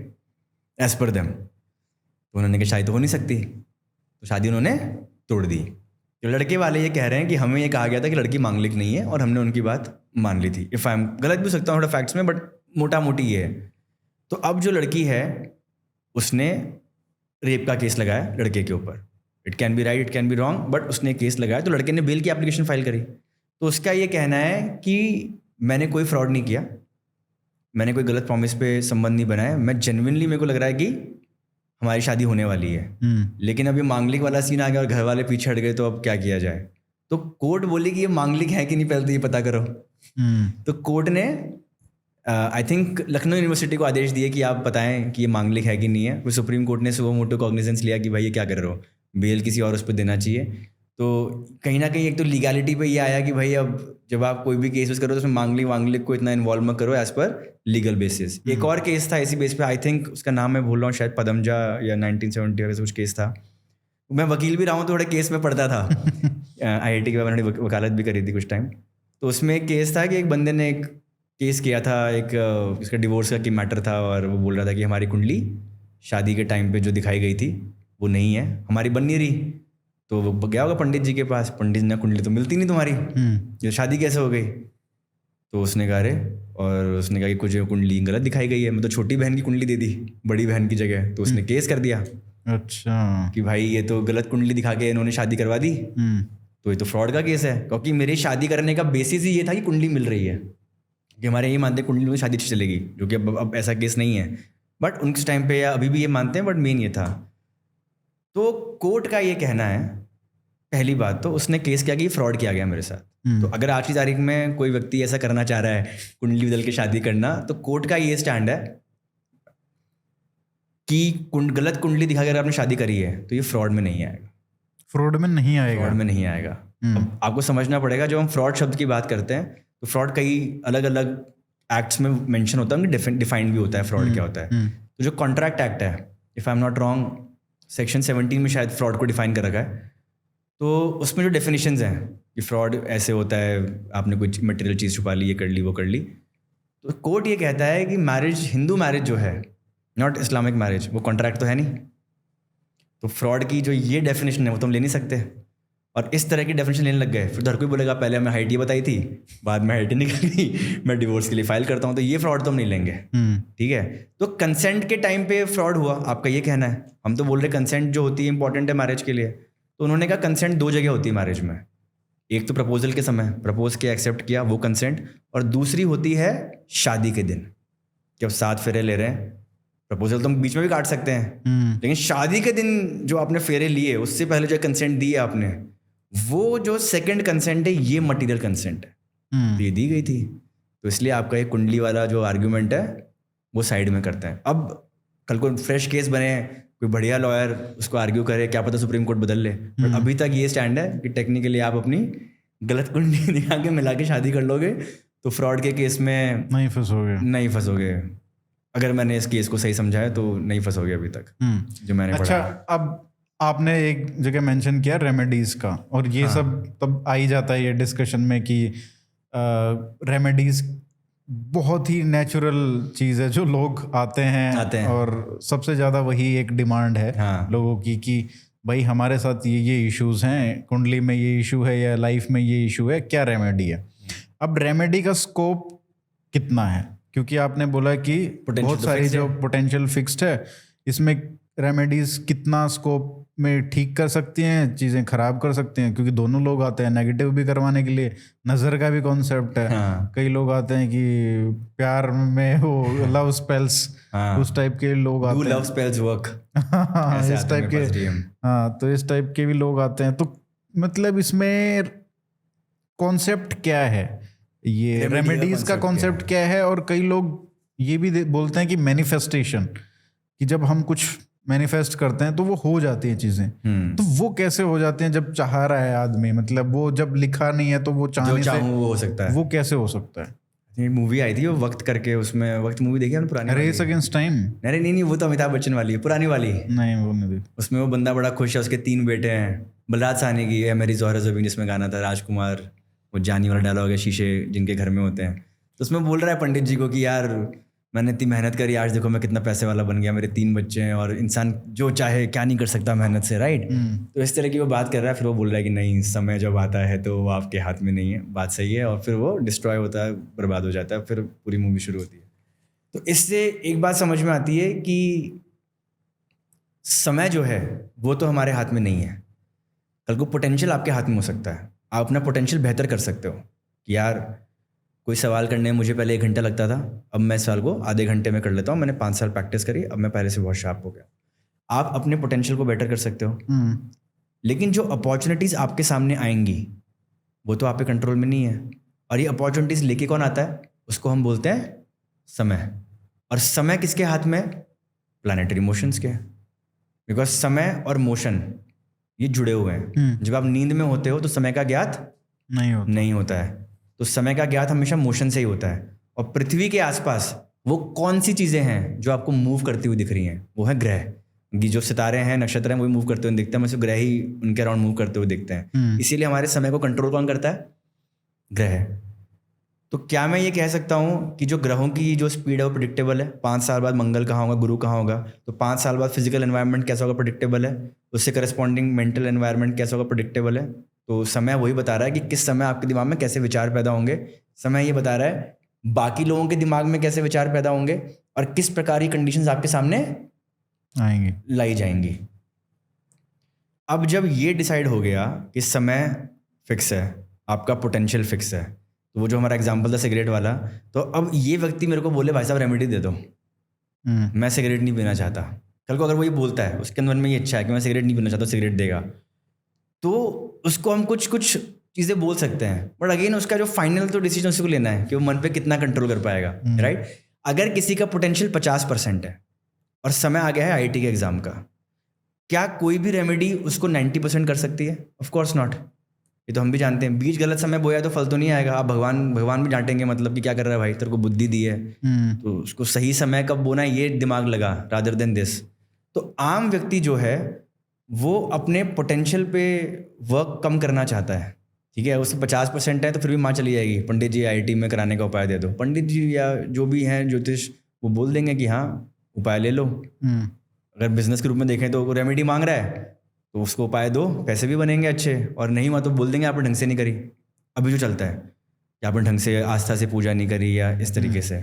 एज पर देम। तो उन्होंने कहा शादी तो हो नहीं सकती, तो शादी उन्होंने तोड़ दी। तो लड़के वाले ये कह रहे हैं कि हमें ये कहा गया था कि लड़की मांगलिक नहीं है और हमने उनकी बात मान ली थी। इफ़ आई एम गलत भी हो सकता हूँ थोड़ा फैक्ट्स में, बट मोटा मोटी ये है। तो अब जो लड़की है उसने रेप का केस लगाया लड़के के ऊपर। It can be right, it can be wrong, but उसने केस लगाया। तो लड़के ने बेल की एप्लीकेशन फाइल करी। तो उसका ये कहना है कि मैंने कोई फ्रॉड नहीं किया, मैंने कोई गलत प्रॉमिस पे संबंध नहीं बनाया, मैं जेन्युइनली, मेरे को लग रहा है कि हमारी शादी होने वाली है, लेकिन अभी मांगलिक वाला सीन आ गया और घर वाले पीछे हट गए, तो अब क्या किया जाए। तो कोर्ट बोली कि ये मांगलिक है कि नहीं, पहले तो ये पता करो। तो कोर्ट ने आई थिंक लखनऊ यूनिवर्सिटी को आदेश दिए कि आप बताएं कि ये मांगलिक है कि नहीं है। फिर सुप्रीम कोर्ट ने सुबह मोटो कॉग्निजेंस लिया कि भाई ये क्या कर रहे हो, बेल किसी और उस पर देना चाहिए। तो कहीं ना कहीं एक तो लीगैलिटी पे ये आया कि भाई अब जब आप कोई भी केस करो तो उसमें मांगलिक को इतना इन्वॉल्व मत करो एज पर लीगल बेसिस। एक और केस था इसी बेस पे, आई थिंक उसका नाम मैं भूल रहा हूँ, शायद पदमजा या 1970 का कुछ केस था। मैं वकील भी रहा हूँ, थोड़े केस में पढ़ता था IIT के बाद मैंने वकालत भी करी थी कुछ टाइम। तो उसमें एक केस था कि एक बंदे ने एक केस किया था, एक उसका डिवोर्स का मैटर था, और वो बोल रहा था कि हमारी कुंडली शादी के टाइम पे जो दिखाई गई थी वो नहीं है, हमारी बन नहीं रही। तो वो गया होगा पंडित जी के पास, पंडित जी ने कुंडली तो मिलती नहीं तुम्हारी, ये शादी कैसे हो गई। तो उसने कहा रे, और उसने कहा कि कुछ कुंडली गलत दिखाई गई है, मैं तो छोटी बहन की कुंडली दे दी बड़ी बहन की जगह। तो उसने केस कर दिया अच्छा। कि भाई ये तो गलत कुंडली दिखा के इन्होंने शादी करवा दी, तो ये तो फ्रॉड का केस है। क्योंकि मेरी शादी करने का बेसिस ही ये था कि कुंडली मिल रही है, कि हमारे ये मानते हैं कुंडली में शादी अच्छी चलेगी, जो कि अब ऐसा केस नहीं है, बट उस टाइम पे या अभी भी ये मानते हैं, बट मेन ये था। तो कोर्ट का ये कहना है, पहली बात तो उसने केस किया कि फ्रॉड किया गया मेरे साथ। तो अगर आज की तारीख में कोई व्यक्ति ऐसा करना चाह रहा है, कुंडली बदल के शादी करना, तो कोर्ट का ये स्टैंड है कि गलत कुंडली दिखा कर आपने शादी करी है तो ये फ्रॉड में नहीं आएगा। फ्रॉड में नहीं आएगा। फ्रॉड में नहीं आएगा। अब आपको समझना पड़ेगा, जब हम फ्रॉड शब्द की बात करते हैं तो फ्रॉड कई अलग अलग एक्ट्स में मेंशन होता है, उनकी डिफाइंड भी होता है फ्रॉड क्या होता है। तो जो कॉन्ट्रैक्ट एक्ट है, if I am not wrong, section 17 में शायद फ्रॉड को डिफाइन कर रखा है। तो उसमें जो डेफिनेशंस हैं कि फ्रॉड ऐसे होता है, आपने कुछ मटेरियल चीज़ छुपा ली, ये कर ली, वो कर ली। तो कोर्ट ये कहता है कि मैरिज, हिंदू मैरिज जो है, नॉट इस्लामिक मैरिज, वो कॉन्ट्रैक्ट तो है नहीं। तो फ्रॉड की जो ये डेफिनेशन है वो तो हम ले नहीं सकते, और इस तरह की डेफिनेशन लेने लग गए। फिर हर कोई बोलेगा पहले हमें हाइट ये बताई थी, बाद में हाइट निकल गई, मैं डिवोर्स के लिए फाइल करता हूँ, तो ये फ्रॉड तो हम नहीं लेंगे। ठीक है। तो कंसेंट के टाइम पे फ्रॉड हुआ, आपका ये कहना है। हम तो बोल रहे कंसेंट जो होती है इंपॉर्टेंट है मैरिज के लिए। तो उन्होंने कहा कंसेंट दो जगह होती है मैरिज में, एक तो प्रपोजल के समय प्रपोज किया, एक्सेप्ट किया, वो कंसेंट, और दूसरी होती है शादी के दिन, जब 7 फेरे ले रहे हैं। प्रपोजल तो हम बीच में भी काट सकते हैं, लेकिन शादी के दिन जो आपने फेरे लिए, उससे पहले जो कंसेंट दी है आपने, वो जो सेकंड कंसेंट है, ये मटेरियल कंसेंट है, तो ये दी गई थी। तो इसलिए आपका ये कुंडली वाला जो आर्ग्यूमेंट है वो साइड में करते हैं। अब कल को फ्रेश केस बने, कोई बढ़िया लॉयर उसको आर्ग्यू करे, क्या पता सुप्रीम कोर्ट बदल ले, बट अभी तक ये स्टैंड है कि टेक्निकली आप अपनी गलत कुंडली दिखा के मिला के शादी कर लोगे तो फ्रॉड के केस में नहीं फंसोगे। अगर मैंने इस केस को सही समझाया तो नहीं फंसोगे अभी तक, जो मैंने अच्छा, अब आपने एक जगह मेंशन किया रेमेडीज का, और ये सब तब आ ही जाता है ये डिस्कशन में कि रेमेडीज बहुत ही नेचुरल चीज़ है जो लोग आते हैं और सबसे ज़्यादा वही एक डिमांड है लोगों की कि भाई हमारे साथ ये इश्यूज हैं, कुंडली में ये इशू है या लाइफ में ये इशू है, क्या रेमेडी है। अब रेमेडी का स्कोप कितना है, क्योंकि आपने बोला कि बहुत सारी जो पोटेंशियल फिक्स्ड है, इसमें रेमेडीज कितना स्कोप में ठीक कर सकती हैं, चीज़ें खराब कर सकती हैं, क्योंकि दोनों लोग आते हैं नेगेटिव भी करवाने के लिए, नज़र का भी कॉन्सेप्ट है। कई लोग आते हैं कि प्यार में वो लव स्पेल्स, उस टाइप के लोग आते हैं, लव स्पेल्स वर्क, इस टाइप के, तो इस टाइप के भी लोग आते हैं। तो मतलब इसमें कॉन्सेप्ट क्या है, ये रेमेडीज का कॉन्सेप्ट क्या है। और कई लोग ये भी बोलते हैं कि मैनिफेस्टेशन, कि जब हम कुछ मैनिफेस्ट करते हैं तो वो हो जाती हैं चीजें। तो वो कैसे हो जाती हैं जब चाह रहा है आदमी, मतलब वो जब लिखा नहीं है तो वो चाहने से वो हो सकता है, वो कैसे हो सकता है। ये मूवी आई थी वो वक्त करके, उसमें वक्त मूवी देखी आपने पुरानी, रेस अगेंस्ट टाइम? नहीं, वो तो अमिताभ बच्चन वाली है, पुरानी वाली नहीं, वो नहीं। उसमें वो बंदा बड़ा खुश है, उसके 3 बेटे हैं, बलराज साहनी की है मेरी ज़ोहरा ज़बीन, जिसमें गाना था राजकुमार, वो जानी वाला डायलॉग है, शीशे जिनके घर में होते हैं। तो उसमें बोल रहा है पंडित जी को कि यार मैंने इतनी मेहनत करी, आज देखो मैं कितना पैसे वाला बन गया, मेरे 3 बच्चे हैं, और इंसान जो चाहे क्या नहीं कर सकता मेहनत से, राइट। तो इस तरह की वो बात कर रहा है। फिर वो बोल रहा है कि नहीं, समय जब आता है तो वो आपके हाथ में नहीं है, बात सही है, और फिर वो डिस्ट्रॉय होता है, बर्बाद हो जाता है, फिर पूरी मूवी शुरू होती है। तो इससे एक बात समझ में आती है कि समय जो है वो तो हमारे हाथ में नहीं है, कल को पोटेंशियल आपके हाथ में हो सकता है, आप अपना पोटेंशियल बेहतर कर सकते हो। कि यार कोई सवाल करने में मुझे पहले 1 घंटा लगता था, अब मैं सवाल को आधे घंटे में कर लेता हूँ, मैंने 5 साल प्रैक्टिस करी, अब मैं पहले से बहुत शार्प हो गया। आप अपने पोटेंशियल को बेटर कर सकते हो, लेकिन जो अपॉर्चुनिटीज़ आपके सामने आएंगी वो तो आपके कंट्रोल में नहीं है। और ये अपॉर्चुनिटीज़ लेके कौन आता है, उसको हम बोलते हैं समय। और समय किसके हाथ में? प्लैनेटरी मोशंस के, बिकॉज समय और मोशन ये जुड़े हुए हैं। जब आप नींद में होते हो तो समय का ज्ञात नहीं होता है, तो समय का ज्ञात हमेशा मोशन से ही होता है। और पृथ्वी के आसपास वो कौन सी चीज़ें हैं जो आपको मूव करती हुई दिख रही हैं? वो है ग्रह। जो सितारे हैं, नक्षत्र हैं, वो भी मूव करते हुए दिखते हैं, हमें ग्रह ही उनके अराउंड मूव करते हुए दिखते हैं। इसीलिए हमारे समय को कंट्रोल कौन करता है? ग्रह। तो क्या मैं ये कह सकता हूँ कि जो ग्रहों की जो स्पीड है वो प्रेडिक्टेबल है? 5 साल बाद मंगल कहाँ होगा, गुरु कहाँ होगा, तो 5 साल बाद फिजिकल एनवायरनमेंट कैसा होगा, प्रेडिक्टेबल है। उससे करस्पॉन्डिंग मेंटल एनवायरनमेंट कैसा होगा, प्रेडिक्टेबल है। तो समय वही बता रहा है कि किस समय आपके दिमाग में कैसे विचार पैदा होंगे। समय ये बता रहा है बाकी लोगों के दिमाग में कैसे विचार पैदा होंगे और किस प्रकार की कंडीशंस आपके सामने आएंगे, लाई जाएंगी। अब जब ये डिसाइड हो गया कि समय फिक्स है, आपका पोटेंशियल फिक्स है, तो वो जो हमारा एग्जांपल था सिगरेट वाला, तो अब ये व्यक्ति मेरे को बोले भाई साहब रेमेडी दे दो, मैं सिगरेट नहीं पीना चाहता। कल को अगर वो ये बोलता है, उसके अंदर में ये इच्छा है कि मैं सिगरेट नहीं पीना चाहता, सिगरेट देगा, तो उसको हम कुछ कुछ चीज़ें बोल सकते हैं, बट अगेन उसका जो फाइनल तो डिसीजन उसको लेना है कि वो मन पे कितना कंट्रोल कर पाएगा, राइट। अगर किसी का पोटेंशियल 50% है और समय आ गया है आईआईटी के एग्जाम का, क्या कोई भी रेमेडी उसको 90% कर सकती है? Of course not. ये तो हम भी जानते हैं, बीज गलत समय बोया तो फल तो नहीं आएगा। आप भगवान भी डांटेंगे, मतलब कि क्या कर रहा है भाई, तेरे को बुद्धि दी है तो उसको सही समय कब बोना है ये दिमाग लगा, रादर देन दिस। तो आम व्यक्ति जो है वो अपने पोटेंशियल पे वर्क कम करना चाहता है, ठीक है। उससे 50% है तो फिर भी माँ चली जाएगी, पंडित जी आईआईटी में कराने का उपाय दे दो। पंडित जी या जो भी हैं ज्योतिष, वो बोल देंगे कि हाँ उपाय ले लो। अगर बिजनेस के रूप में देखें तो रेमेडी मांग रहा है तो उसको उपाय दो, पैसे भी बनेंगे अच्छे, और नहीं हुआ तो बोल देंगे आपने ढंग से नहीं करी। अभी जो चलता है कि आपने ढंग से आस्था से पूजा नहीं करी या इस तरीके से।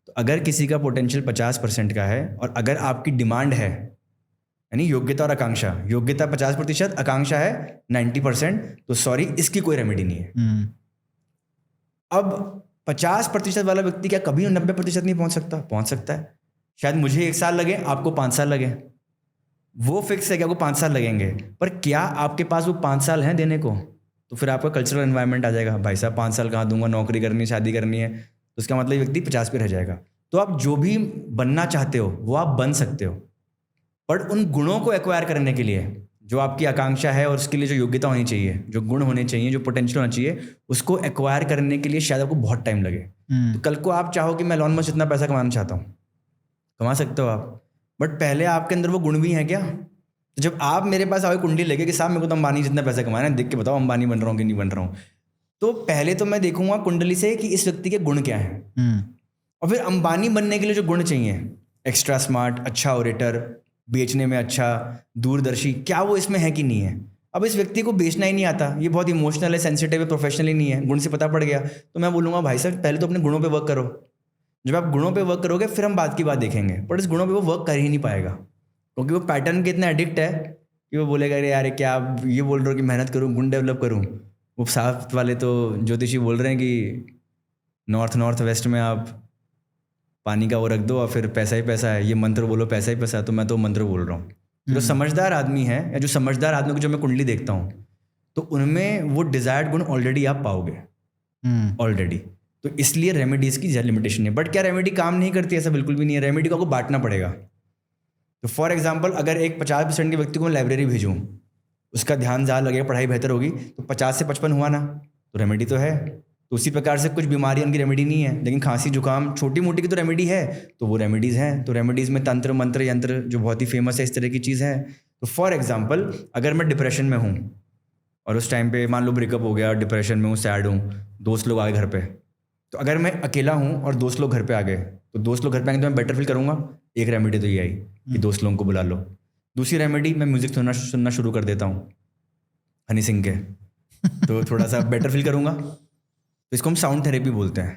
तो अगर किसी का पोटेंशियल 50% का है और अगर आपकी डिमांड है, यानी योग्यता और आकांक्षा, योग्यता 50%, आकांक्षा है 90%, तो सॉरी, इसकी कोई रेमेडी नहीं है। अब 50% वाला व्यक्ति क्या कभी 90% नहीं पहुंच सकता? पहुंच सकता है। शायद मुझे 1 साल लगे, आपको 5 साल लगे, वो फिक्स है कि आपको 5 साल लगेंगे, पर क्या आपके पास वो 5 साल हैं देने को? तो फिर आपका कल्चरल एनवायरनमेंट आ जाएगा, भाई साहब 5 साल कहाँ दूंगा, नौकरी करनी है, शादी करनी है, तो उसका मतलब व्यक्ति 50 पे रह जाएगा। तो आप जो भी बनना चाहते हो वो आप बन सकते हो, बट उन गुणों को एक्वायर करने के लिए जो आपकी आकांक्षा है और उसके लिए जो योग्यता होनी चाहिए, जो गुण होने चाहिए, जो पोटेंशियल होना चाहिए, उसको एक्वायर करने के लिए शायद आपको बहुत टाइम लगे। तो कल को आप चाहो कि मैं एलोन मस्क इतना पैसा कमाना चाहता हूँ, कमा सकते हो आप, बट पहले आपके अंदर वो गुण भी हैं क्या? तो जब आप मेरे पास आओगे कुंडली लेके कि साहब मेरे को तो अंबानी जितना पैसा कमाना है, देख के बताओ अंबानी बन रहा हूँ कि नहीं बन रहा हूँ, तो पहले तो मैं देखूंगा कुंडली से कि इस व्यक्ति के गुण क्या हैं, और फिर अंबानी बनने के लिए जो गुण चाहिए, एक्स्ट्रा स्मार्ट, अच्छा ओरेटर, बेचने में अच्छा, दूरदर्शी, क्या वो इसमें है कि नहीं है। अब इस व्यक्ति को बेचना ही नहीं आता, ये बहुत इमोशनल है, सेंसिटिव है, प्रोफेशनल ही नहीं है, गुण से पता पड़ गया, तो मैं बोलूँगा भाई साहब पहले तो अपने गुणों पे वर्क करो। जब आप गुणों पे वर्क करोगे फिर हम बात की बात देखेंगे, बट इस गुणों पे वो वर्क कर ही नहीं पाएगा, क्योंकि वो पैटर्न के इतना एडिक्ट है कि वो बोलेगा अरे यार क्या आप ये बोल रहे हो कि मेहनत करूँ, गुण डेवलप करूँ। वो साउथ वाले तो ज्योतिषी बोल रहे हैं कि नॉर्थ वेस्ट में आप पानी का वो रख दो और फिर पैसा ही पैसा है, ये मंत्र बोलो पैसा ही पैसा है, तो मैं तो मंत्र बोल रहा हूँ। जो समझदार आदमी है या जो समझदार आदमी को जो मैं कुंडली देखता हूँ, तो उनमें वो डिजायर्ड गुण ऑलरेडी आप पाओगे ऑलरेडी। तो इसलिए रेमेडीज की लिमिटेशन है। बट क्या रेमेडी काम नहीं करती? ऐसा बिल्कुल भी नहीं है। रेमेडी को आपको बांटना पड़ेगा। तो फॉर एग्जांपल अगर एक 50% के व्यक्ति को मैं लाइब्रेरी भेजूँ, उसका ध्यान ज़्यादा लगेगा, पढ़ाई बेहतर होगी, तो 50 से 55 हुआ ना, तो रेमेडी तो है। तो उसी प्रकार से कुछ बीमारी उनकी रेमेडी नहीं है, लेकिन खांसी जुकाम छोटी मोटी की तो रेमेडी है, तो वो रेमेडीज़ हैं। तो रेमेडीज़ में तंत्र मंत्र यंत्र जो बहुत ही फेमस है, इस तरह की चीज़ है। तो फॉर एग्जाम्पल अगर मैं डिप्रेशन में हूँ और उस टाइम पे मान लो ब्रेकअप हो गया, डिप्रेशन में हूँ, सैड हूँ, दोस्त लोग आए घर पे, तो अगर मैं अकेला हूँ और दोस्त लोग घर पे आ गए, तो दोस्त लोग घर पे आएंगे तो मैं बेटर फील करूँगा। एक रेमेडी तो ये आई कि दोस्त लोगों को बुला लो। दूसरी रेमेडी, मैं म्यूज़िक सुनना शुरू कर देता हूँ हनी सिंह के, तो थोड़ा सा बेटर फील करूँगा। तो इसको हम साउंड थेरेपी बोलते हैं।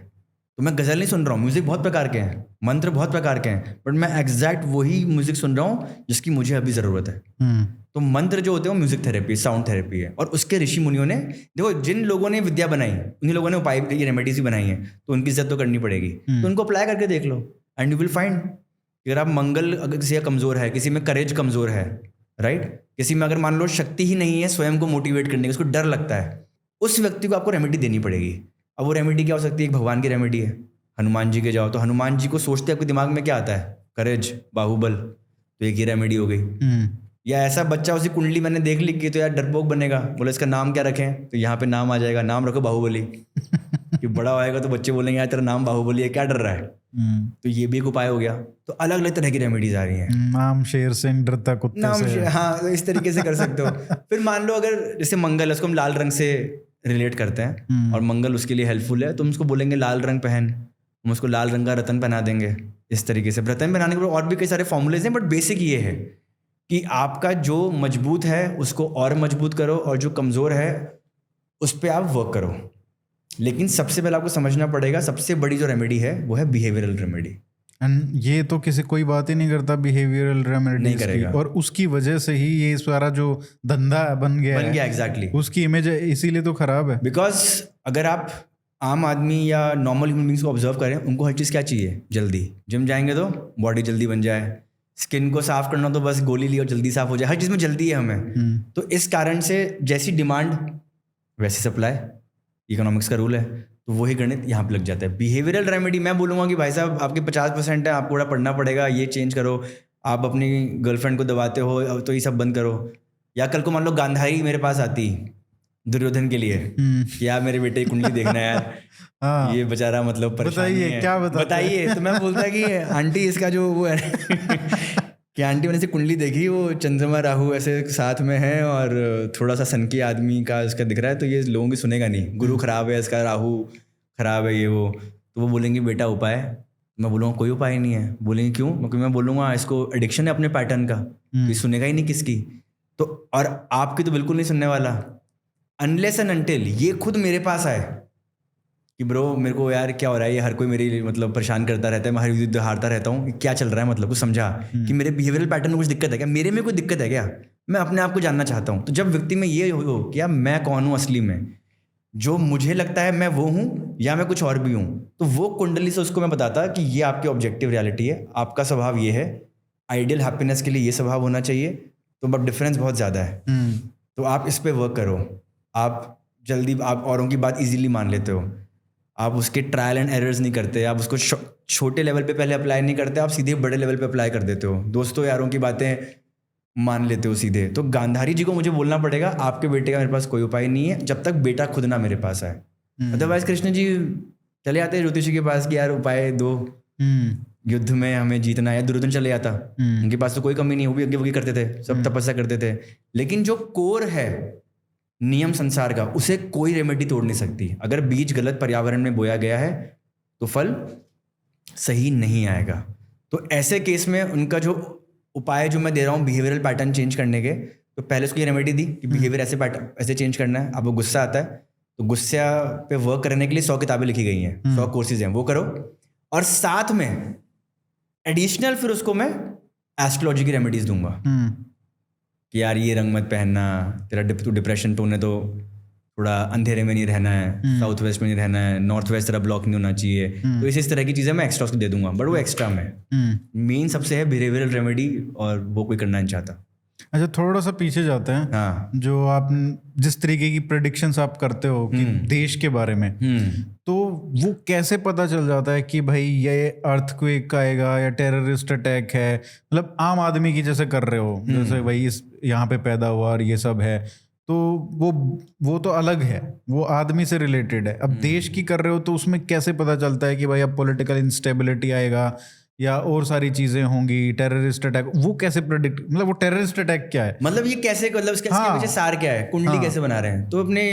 तो मैं गज़ल नहीं सुन रहा हूँ, म्यूज़िक बहुत प्रकार के हैं, मंत्र बहुत प्रकार के हैं, बट मैं एग्जैक्ट वही म्यूज़िक सुन रहा हूँ जिसकी मुझे अभी ज़रूरत है। तो मंत्र जो होते हैं वो म्यूज़िक थेरेपी, साउंड थेरेपी है। और उसके ऋषि मुनियों ने, देखो जिन लोगों ने विद्या बनाई उन्हीं लोगों ने उपाय की रेमेडीज भी बनाई हैं, तो उनकी इज्जत तो करनी पड़ेगी। तो उनको अप्लाई करके देख लो एंड यू विल फाइंड। अगर आप मंगल, अगर किसी का कमज़ोर है, किसी में करेज कमज़ोर है, राइट, किसी में अगर मान लो शक्ति ही नहीं है स्वयं को मोटिवेट करने की, उसको डर लगता है, उस व्यक्ति को आपको रेमेडी देनी पड़ेगी। अब वो रेमेडी क्या हो सकती है? एक भगवान की रेमेडी है, हनुमान जी के जाओ, तो हनुमान जी को सोचते आपके दिमाग में क्या आता है? करेज, बाहुबल, तो एक ही रेमेडी हो गई। या ऐसा बच्चा, उसी कुंडली मैंने देख ली कि तो यार डरपोक बनेगा, बोले इसका नाम क्या रखें, तो यहाँ पे नाम आ जाएगा, नाम रखो बाहुबली कि बड़ा होएगा तो बच्चे बोलेंगे यार तेरा नाम बाहुबली है, क्या डर रहा है? तो ये भी एक उपाय हो गया। तो अलग अलग तरह की रेमेडीज आ रही हैं। नाम शेर से डरता कुत्ते से, हाँ, तो इस तरीके से कर सकते हो। फिर मान लो अगर जैसे मंगल है, उसको हम लाल रंग से रिलेट करते हैं और मंगल उसके लिए हेल्पफुल है, तो हम उसको बोलेंगे लाल रंग पहन, हम उसको लाल रंग का रतन पहना देंगे। इस तरीके से रतन पहनाने के और भी कई सारे फॉर्मूलेज हैं, बट बेसिक ये है कि आपका जो मजबूत है उसको और मजबूत करो, और जो कमज़ोर है उस पर आप वर्क करो। लेकिन सबसे पहले आपको समझना पड़ेगा, सबसे बड़ी जो रेमेडी है वो है बिहेवियरल रेमेडी। एंड ये तो किसी कोई बात ही नहीं करता बिहेवियरल नहीं रेमेडीज की, करेगा। और उसकी वजह से ही ये सारा जो धंधा बन गया है, एग्जैक्टली। उसकी इमेज इसीलिए तो खराब है। बिकॉज अगर आप आम आदमी या नॉर्मल ह्यूमन बींग्स को ऑब्जर्व करें, उनको हर चीज़ क्या चाहिए? जल्दी। जिम जाएंगे तो बॉडी जल्दी बन जाए, स्किन को साफ करना तो बस गोली ली और जल्दी साफ हो जाए, हर चीज़ में जल्दी है हमें। तो इस कारण से जैसी डिमांड वैसी सप्लाई, इकोनॉमिक्स का रूल है, तो वही गणित यहाँ पे लग जाता है। बिहेवियरल रेमेडी मैं बोलूँगा कि भाई साहब आपके 50% है, आपको थोड़ा पढ़ना पड़ेगा, ये चेंज करो। आप अपनी गर्लफ्रेंड को दबाते हो तो ये सब बंद करो। या कल को मान लो गांधारी मेरे पास आती दुर्योधन के लिए कि यार मेरे बेटे की कुंडली देखना है यार, हाँ, ये बेचारा मतलब परेशानी बताइए है, क्या बताइए। तो मैं बोलता कि आंटी इसका जो वो है कि आंटी मैंने से कुंडली देखी, वो चंद्रमा राहु ऐसे साथ में है और थोड़ा सा सनकी आदमी का इसका दिख रहा है, तो ये लोगों की सुनेगा नहीं, गुरु खराब है इसका, राहु खराब है, ये वो। तो वो बोलेंगे बेटा उपाय। मैं बोलूँगा कोई उपाय नहीं है। बोलेंगे क्यों? क्योंकि मैं बोलूँगा इसको एडिक्शन है अपने पैटर्न का, तो ये सुनेगा ही नहीं किसकी। तो और आपकी तो बिल्कुल नहीं सुनने वाला, अनलेस एंड अनटिल ये खुद मेरे पास आए कि ब्रो मेरे को यार क्या हो रहा है, ये हर कोई मेरी मतलब परेशान करता रहता है, मैं हर युद्ध हारता रहता हूँ, क्या चल रहा है, मतलब कुछ समझा कि मेरे बिहेवियरल पैटर्न में कुछ दिक्कत है क्या, मेरे में कोई दिक्कत है क्या, मैं अपने आप को जानना चाहता हूँ। तो जब व्यक्ति में ये हो कि यार मैं कौन हूँ असली में, जो मुझे लगता है मैं वो हूँ या मैं कुछ और भी हूँ, तो वो कुंडली से उसको मैं बताता कि ये आपकी ऑब्जेक्टिव रियलिटी है, आपका स्वभाव ये है, आइडियल हैप्पीनेस के लिए ये स्वभाव होना चाहिए, तो बट डिफरेंस बहुत ज़्यादा है। तो आप इस पर वर्क करो। आप जल्दी आप औरों की बात इजीली मान लेते हो, आप उसके ट्रायल एंड एरर्स नहीं करते, आप उसको छोटे लेवल पे पहले अप्लाई नहीं करते, आप सीधे बड़े लेवल पे अप्लाई कर देते हो, दोस्तों यारों की बातें मान लेते हो सीधे। तो गांधारी जी को मुझे बोलना पड़ेगा आपके बेटे का मेरे पास कोई उपाय नहीं है जब तक बेटा खुद ना मेरे पास आए। अदरवाइज कृष्ण जी चले आते ज्योतिषी के पास कि यार उपाय दो, युद्ध में हमें जीतना है। दुर्योधन चले जाता, उनके पास तो कोई कमी नहीं, वो भी आगे वही करते थे, सब तपस्या करते थे। लेकिन जो कोर है नियम संसार का, उसे कोई रेमेडी तोड़ नहीं सकती। अगर बीज गलत पर्यावरण में बोया गया है तो फल सही नहीं आएगा। तो ऐसे केस में उनका जो उपाय जो मैं दे रहा हूँ बिहेवियरल पैटर्न चेंज करने के, तो पहले उसको ये रेमेडी दी कि बिहेवियर ऐसे पैटर्न ऐसे चेंज करना है। आपको गुस्सा आता है तो गुस्सा पे वर्क करने के लिए 100 किताबें लिखी गई हैं, 100 कोर्सेज हैं, वो करो। और साथ में एडिशनल फिर उसको मैं एस्ट्रोलॉजी की रेमेडीज दूंगा कि यार ये रंग मत पहनना, तेरा तू डिप्रेशन टोन है तो थोड़ा अंधेरे में नहीं रहना है, साउथ वेस्ट में नहीं रहना है, नॉर्थ वेस्ट तेरा ब्लॉक नहीं होना चाहिए। तो इस तरह की चीज़ें मैं एक्स्ट्रा उसको दे दूंगा, बट वो एक्स्ट्रा में मेन सबसे है बिहेवियरल रेमेडी, और वो कोई करना नहीं चाहता। अच्छा, थोड़ा सा पीछे जाते हैं। हाँ, जो आप जिस तरीके की प्रेडिक्शंस आप करते हो कि देश के बारे में, तो वो कैसे पता चल जाता है कि भाई ये अर्थक्वेक आएगा या टेररिस्ट अटैक है? मतलब आम आदमी की जैसे कर रहे हो, जैसे भाई इस यहाँ पे पैदा हुआ और ये सब है, तो वो तो अलग है, वो आदमी से रिलेटेड है। अब देश की कर रहे हो तो उसमें कैसे पता चलता है कि भाई अब पॉलिटिकल इंस्टेबिलिटी आएगा या और सारी चीजें होंगी, टेररिस्ट अटैक, वो कैसे प्रेडिक्ट, मतलब वो टेररिस्ट अटैक क्या है, मतलब ये कैसे, मतलब इसके पीछे सार क्या है, कुंडली कैसे बना रहे हैं? तो अपने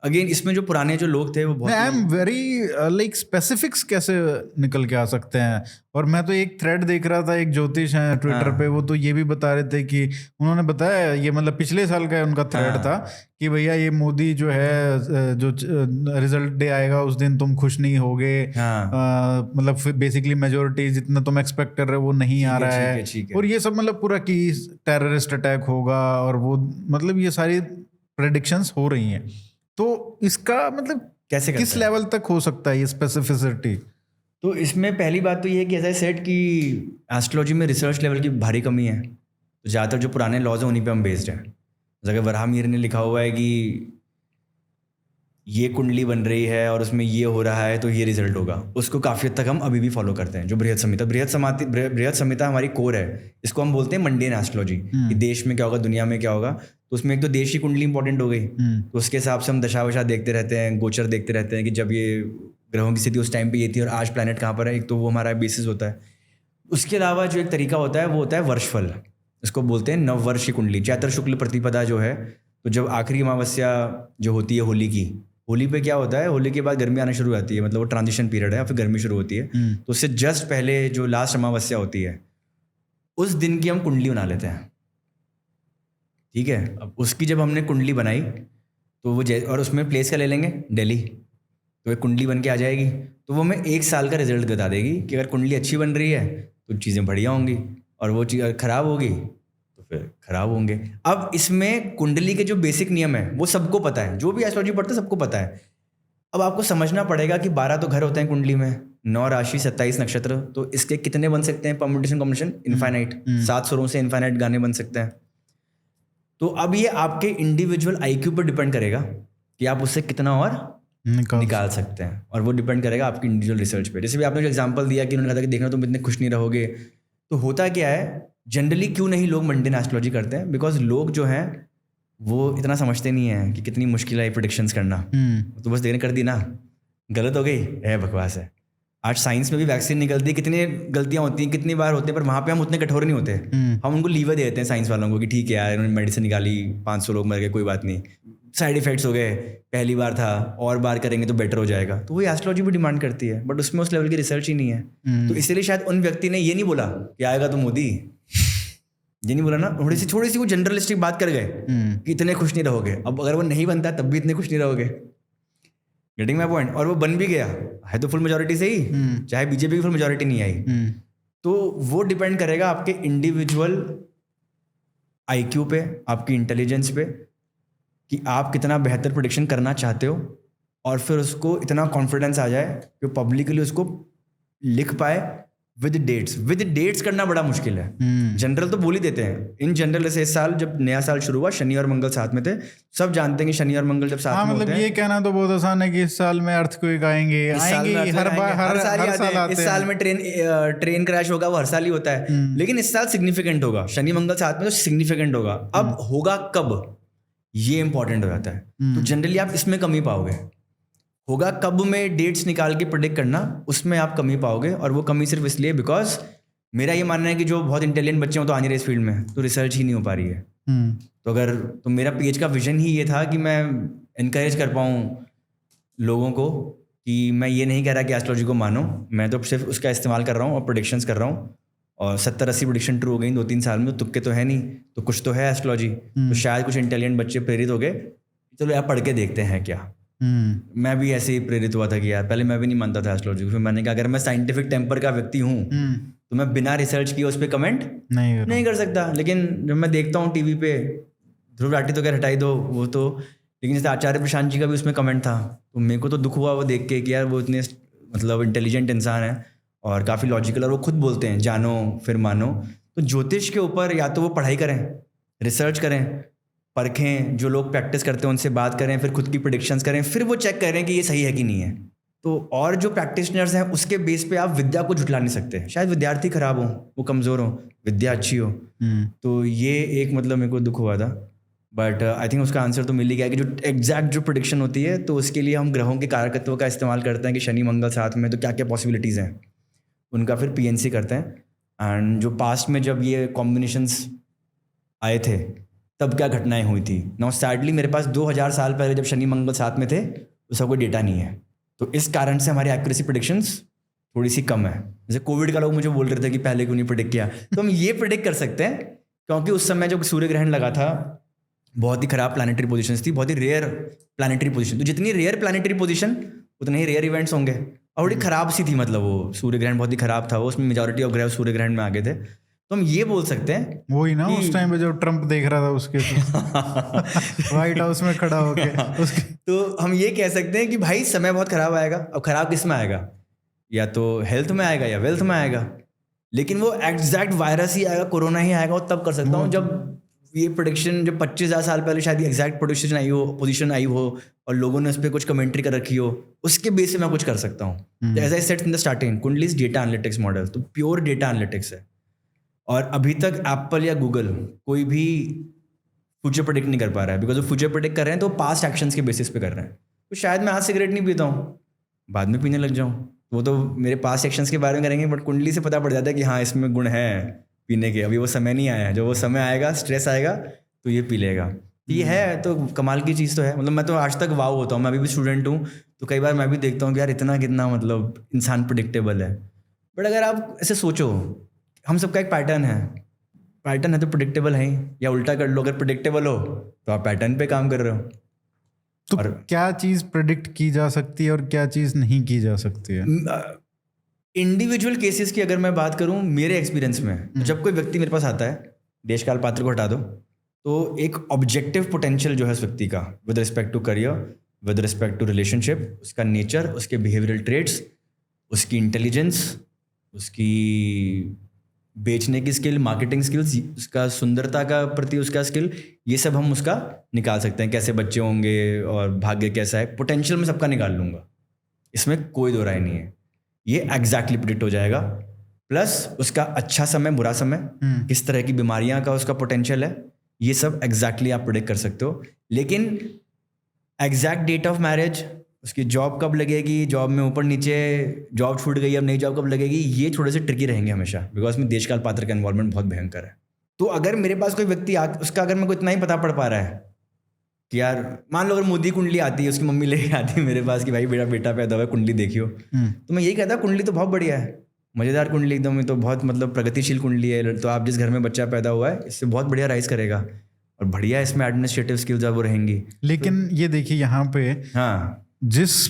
अगेन इसमें जो पुराने जो लोग थे वो बहुत I am very like specifics कैसे निकल के आ सकते हैं। और मैं तो एक थ्रेड देख रहा था, एक ज्योतिष है ट्विटर पे, वो तो ये भी बता रहे थे कि उन्होंने बताया, ये मतलब पिछले साल का उनका थ्रेड था कि भैया ये मोदी जो है, जो रिजल्ट डे आएगा उस दिन तुम खुश नहीं होगे, मतलब बेसिकली मेजोरिटी जितना तुम एक्सपेक्ट कर रहे हो वो नहीं आ रहा है, और ये सब मतलब पूरा कि टेररिस्ट अटैक होगा, और वो मतलब ये सारी प्रेडिक्शंस हो रही हैं। तो इसका मतलब कैसे किस लेवल तक हो सकता है ये स्पेसिफिसिटी? तो इसमें पहली बात तो ये है कि ऐसा सेट कि एस्ट्रोलॉजी में रिसर्च लेवल की भारी कमी है। तो ज़्यादातर जो पुराने लॉज हैं उन्हीं पे हम बेस्ड हैं। जगह वराहमिहिर ने लिखा हुआ है कि ये कुंडली बन रही है और उसमें ये हो रहा है तो ये रिजल्ट होगा, उसको काफ़ी हद तक हम अभी भी फॉलो करते हैं। जो बृहद संहिता हमारी कोर है, इसको हम बोलते हैं मंडेन एस्ट्रोलॉजी, कि देश में क्या होगा, दुनिया में क्या होगा। तो उसमें एक तो देश की कुंडली इंपॉर्टेंट हो गई, तो उसके हिसाब से हम दशा वशा देखते रहते हैं, गोचर देखते रहते हैं कि जब ये ग्रहों की स्थिति उस टाइम पे ये थी और आज प्लैनेट कहाँ पर है, एक तो वो हमारा बेसिस होता है। उसके अलावा जो एक तरीका होता है वो होता है वर्षफल, इसको बोलते हैं नववर्ष की कुंडली, चैत्र शुक्ल प्रतिपदा जो है। तो जब आखिरी अमावस्या जो होती है होली की, होली पे क्या होता है, होली के बाद गर्मी आना शुरू होती है, मतलब वो ट्रांजिशन पीरियड है, फिर गर्मी शुरू होती है। तो उससे जस्ट पहले जो लास्ट अमावस्या होती है उस दिन की हम कुंडली बना लेते हैं, ठीक है। अब उसकी जब हमने कुंडली बनाई तो वो और उसमें प्लेस का ले लेंगे दिल्ली, तो एक कुंडली बन के आ जाएगी। तो वो हमें 1 साल का रिजल्ट बता देगी कि अगर कुंडली अच्छी बन रही है तो चीज़ें बढ़िया होंगी, और वो चीज़ अगर ख़राब होगी तो फिर ख़राब होंगे। अब इसमें कुंडली के जो बेसिक नियम है वो सबको पता है, जो भी एस्ट्रोलॉजी पढ़ता है सबको पता है। अब आपको समझना पड़ेगा कि 12 तो घर होते हैं कुंडली में, 9 राशि, 27 नक्षत्र, तो इसके कितने बन सकते हैं परम्यूटेशन कॉम्बिनेशन? इनफाइनाइट। 7 स्वरों से इनफाइनाइट गाने बन सकते हैं। तो अब ये आपके इंडिविजुअल आईक्यू पर डिपेंड करेगा कि आप उससे कितना और निकाल सकते हैं, और वो डिपेंड करेगा आपकी इंडिविजुअल रिसर्च पे। जैसे भी आपने जो एग्जांपल दिया कि उन्होंने कहा था कि देखना तुम इतने खुश नहीं रहोगे, तो होता क्या है जनरली क्यों नहीं लोग मंडेन एस्ट्रोलॉजी करते हैं? बिकॉज लोग जो हैं वो इतना समझते नहीं है कि कितनी मुश्किल है प्रेडिक्शंस करना। तो बस देने कर दी ना, गलत हो गई है, बकवास है। आज साइंस में भी वैक्सीन निकलती है, कितनी गलतियां होती हैं, कितनी बार होते हैं, पर वहाँ पे हम उतने कठोर नहीं होते। हम उनको लीवर दे देते हैं साइंस वालों को कि ठीक है यार, इन्होंने मेडिसिन निकाली, 500 लोग मर गए, कोई बात नहीं, साइड इफेक्ट्स हो गए, पहली बार था, और बार करेंगे तो बेटर हो जाएगा। तो वही एस्ट्रोलॉजी भी डिमांड करती है, बट उसमें उस लेवल की रिसर्च ही नहीं है। तो इसीलिए शायद उन व्यक्ति ने ये नहीं बोला कि आएगा तो मोदी, ये नहीं बोला ना, थोड़ी सी वो जनरलिस्टिक बात कर गए कि इतने खुश नहीं रहोगे। अब अगर वो नहीं बनता तब भी इतने खुश नहीं रहोगे। Getting my point? और वो बन भी गया है तो फुल मेजोरिटी से ही, चाहे बीजेपी की फुल मेजोरिटी नहीं आई। तो वो डिपेंड करेगा आपके इंडिविजुअल आईक्यू पे, आपकी इंटेलिजेंस पे, कि आप कितना बेहतर प्रेडिक्शन करना चाहते हो, और फिर उसको इतना कॉन्फिडेंस आ जाए कि पब्लिकली उसको लिख पाए विद डेट्स करना बड़ा मुश्किल है। जनरल तो बोल ही देते हैं, इन जनरल। जैसे इस साल जब नया साल शुरू हुआ, शनि और मंगल साथ में थे, सब जानते हैं कि शनि और मंगल जब साथ में होते हैं। ये कहना तो बहुत आसान है कि इस साल में अर्थक्वेक आएंगे, हर साल आते हैं। इस साल में ट्रेन क्रैश होगा, वो हर साल ही होता है, लेकिन इस साल सिग्निफिकेंट होगा, शनि मंगल साथ में तो सिग्निफिकेंट होगा। अब होगा कब, ये इंपॉर्टेंट हो जाता है। तो जनरली आप इसमें कमी पाओगे। होगा कब में डेट्स निकाल के प्रेडिक्ट करना, उसमें आप कमी पाओगे, और वो कमी सिर्फ इसलिए बिकॉज मेरा ये मानना है कि जो बहुत इंटेलिजेंट बच्चे हो तो आ नहीं रहे इस फील्ड में, तो रिसर्च ही नहीं हो पा रही है। तो मेरा पीएच का विजन ही ये था कि मैं इनकरेज कर पाऊँ लोगों को कि मैं ये नहीं कह रहा कि एस्ट्रोलॉजी को मानो, मैं तो सिर्फ उसका इस्तेमाल कर रहा हूँ और प्रेडिक्शंस कर रहा हूँ, और 70-80 प्रेडिक्शन ट्रू हो गई 2-3 साल में। तुक्के तो है नहीं, तो कुछ तो है एस्ट्रोलॉजी। तो शायद कुछ इंटेलिजेंट बच्चे प्रेरित हो गए, चलो यार पढ़ के देखते हैं क्या। मैं भी ऐसे ही प्रेरित हुआ था कि यार पहले मैं भी नहीं मानता था एस्ट्रोलॉजी को, फिर मैंने कहा अगर मैं साइंटिफिक टेम्पर का व्यक्ति हूँ तो मैं बिना रिसर्च किए उस पर कमेंट नहीं कर सकता। लेकिन जब मैं देखता हूँ टीवी पे, ध्रुव राठी तो क्या हटाई दो वो तो, लेकिन जैसे आचार्य प्रशांत जी का भी उसमें कमेंट था, तो मेरे को तो दुख हुआ वो देख के कि यार वो इतने मतलब इंटेलिजेंट इंसान है और काफ़ी लॉजिकल, और वो खुद बोलते हैं जानो फिर मानो। तो ज्योतिष के ऊपर या तो वो पढ़ाई करें, रिसर्च करें, परखें, जो लोग प्रैक्टिस करते हैं उनसे बात करें, फिर खुद की प्रेडिक्शंस करें, फिर वो चेक करें कि ये सही है कि नहीं है। तो और जो प्रैक्टिशनर्स हैं उसके बेस पे आप विद्या को झुठला नहीं सकते। शायद विद्यार्थी खराब हो, वो कमज़ोर हो, विद्या अच्छी हो। तो ये एक मतलब मेरे को दुख हुआ था, बट आई थिंक उसका आंसर तो मिल ही गया कि जो एग्जैक्ट जो प्रेडिक्शन होती है, तो उसके लिए हम ग्रहों के कारकत्व का इस्तेमाल करते हैं कि शनि मंगल साथ में तो क्या क्या पॉसिबिलिटीज़ हैं, उनका फिर पीएनसी करते हैं। एंड जो पास्ट में जब ये कॉम्बिनेशंस आए थे तब क्या घटनाएं हुई थी। नाउ सैडली मेरे पास 2000 साल पहले जब शनि मंगल साथ में थे उसका कोई डेटा नहीं है, तो इस कारण से हमारी एक्यूरेसी प्रेडिक्शंस थोड़ी सी कम है। जैसे कोविड का लोग मुझे बोल रहे थे कि पहले क्यों नहीं प्रेडिक्ट किया, तो हम ये प्रेडिक्ट कर सकते हैं क्योंकि उस समय जब सूर्य ग्रहण लगा था बहुत ही खराब प्लानिटरी पोजीशंस थी, बहुत ही रेयर प्लानिटरी पोजीशन। तो जितनी रेयर प्लानिटरी पोजीशन उतने ही रेयर इवेंट्स होंगे, और बड़ी खराब सी थी, मतलब वो सूर्य ग्रहण बहुत ही खराब था, वो उसमें मेजॉरिटी ऑफ ग्रह सूर्य ग्रहण में आ गए थे। तो हम ये बोल सकते हैं वही ना उस टाइम पे जब ट्रम्प देख रहा था उसके व्हाइट हाउस में खड़ा होके उसके तो हम ये कह सकते हैं कि भाई समय बहुत खराब आएगा। अब खराब किस में आएगा, या तो हेल्थ में आएगा या वेल्थ में आएगा, लेकिन वो एग्जैक्ट वायरस ही आएगा, कोरोना ही आएगा, वो तब कर सकता हूँ जब ये प्रेडिक्शन जब 25,000 साल पहले शायद एग्जैक्ट प्रोडिक्शन आई हो, पोजीशन आई हो, और लोगों ने उस पर कुछ कमेंट्री कर रखी हो, उसके बेस से मैं कुछ कर सकता हूँ। As I said in the starting, कुंडलीज डेटा एनालिटिक्स मॉडल, तो प्योर डेटा एनालिटिक्स है। और अभी तक एप्पल या गूगल कोई भी फ्यूचर प्रेडिक्ट नहीं कर पा रहा है, बिकॉज वो फ्यूचर प्रेडिक्ट कर रहे हैं तो पास्ट एक्शंस के बेसिस पे कर रहे हैं। तो शायद मैं आज सिगरेट नहीं पीता हूँ, बाद में पीने लग जाऊँ, वो तो मेरे पास्ट एक्शंस के बारे में करेंगे, बट कुंडली से पता पड़ जाता है कि हाँ इसमें गुण है पीने के, अभी वो समय नहीं आया है, जब वो समय आएगा, स्ट्रेस आएगा तो ये पी लेगा। ये है तो कमाल की चीज़ तो है। मतलब मैं तो आज तक वाव होता हूँ, मैं अभी भी स्टूडेंट हूँ, तो कई बार मैं भी देखता हूँ कि यार इतना कितना मतलब इंसान प्रेडिक्टेबल है। बट अगर आप ऐसे सोचो, हम सबका एक पैटर्न है तो प्रेडिक्टेबल है ही, या उल्टा कर लो, अगर प्रेडिक्टेबल हो तो आप पैटर्न पे काम कर रहे हो। तो और क्या चीज प्रेडिक्ट की जा सकती है और क्या चीज नहीं की जा सकती है? इंडिविजुअल केसेस की अगर मैं बात करूं मेरे एक्सपीरियंस में, तो जब कोई व्यक्ति मेरे पास आता है, देशकाल पात्र को हटा दो, तो एक ऑब्जेक्टिव पोटेंशियल जो है उस व्यक्ति का with respect to career, with respect to relationship, उसका नेचर, उसके बिहेवियरल ट्रेड्स, उसकी इंटेलिजेंस, उसकी बेचने की स्किल, मार्केटिंग स्किल्स, उसका सुंदरता का प्रति उसका स्किल, ये सब हम उसका निकाल सकते हैं। कैसे बच्चे होंगे और भाग्य कैसा है, पोटेंशियल में सबका निकाल लूँगा, इसमें कोई दो राय नहीं है। ये एग्जैक्टली प्रिडिक्ट हो जाएगा। प्लस उसका अच्छा समय, बुरा समय, किस तरह की बीमारियां का उसका पोटेंशियल है, ये सब एग्जैक्टली आप प्रिडिक्ट कर सकते हो। लेकिन एग्जैक्ट डेट ऑफ मैरिज, उसकी जॉब कब लगेगी, जॉब में ऊपर नीचे, जॉब छूट गई अब नई जॉब कब लगेगी, ये थोड़े से ट्रिकी रहेंगे हमेशा, बिकॉज में देशकाल पात्र का एनवायरनमेंट बहुत भयंकर है। तो अगर मेरे पास कोई व्यक्ति उसका अगर मेरे को इतना ही पता पड़ पा रहा है कि यार मान लो अगर मोदी कुंडली आती है, उसकी मम्मी लेके आती है मेरे पास कि भाई बेटा पैदा हुआ है, कुंडली देखियो, तो मैं यही कहता कुंडली तो बहुत बढ़िया है, मज़ेदार कुंडली एकदम, तो बहुत मतलब प्रगतिशील कुंडली है, तो आप जिस घर में बच्चा पैदा हुआ है इससे बहुत बढ़िया राइज करेगा और बढ़िया इसमें एडमिनिस्ट्रेटिव स्किल्स वो रहेंगी। लेकिन ये देखिए यहाँ पे हाँ, जिस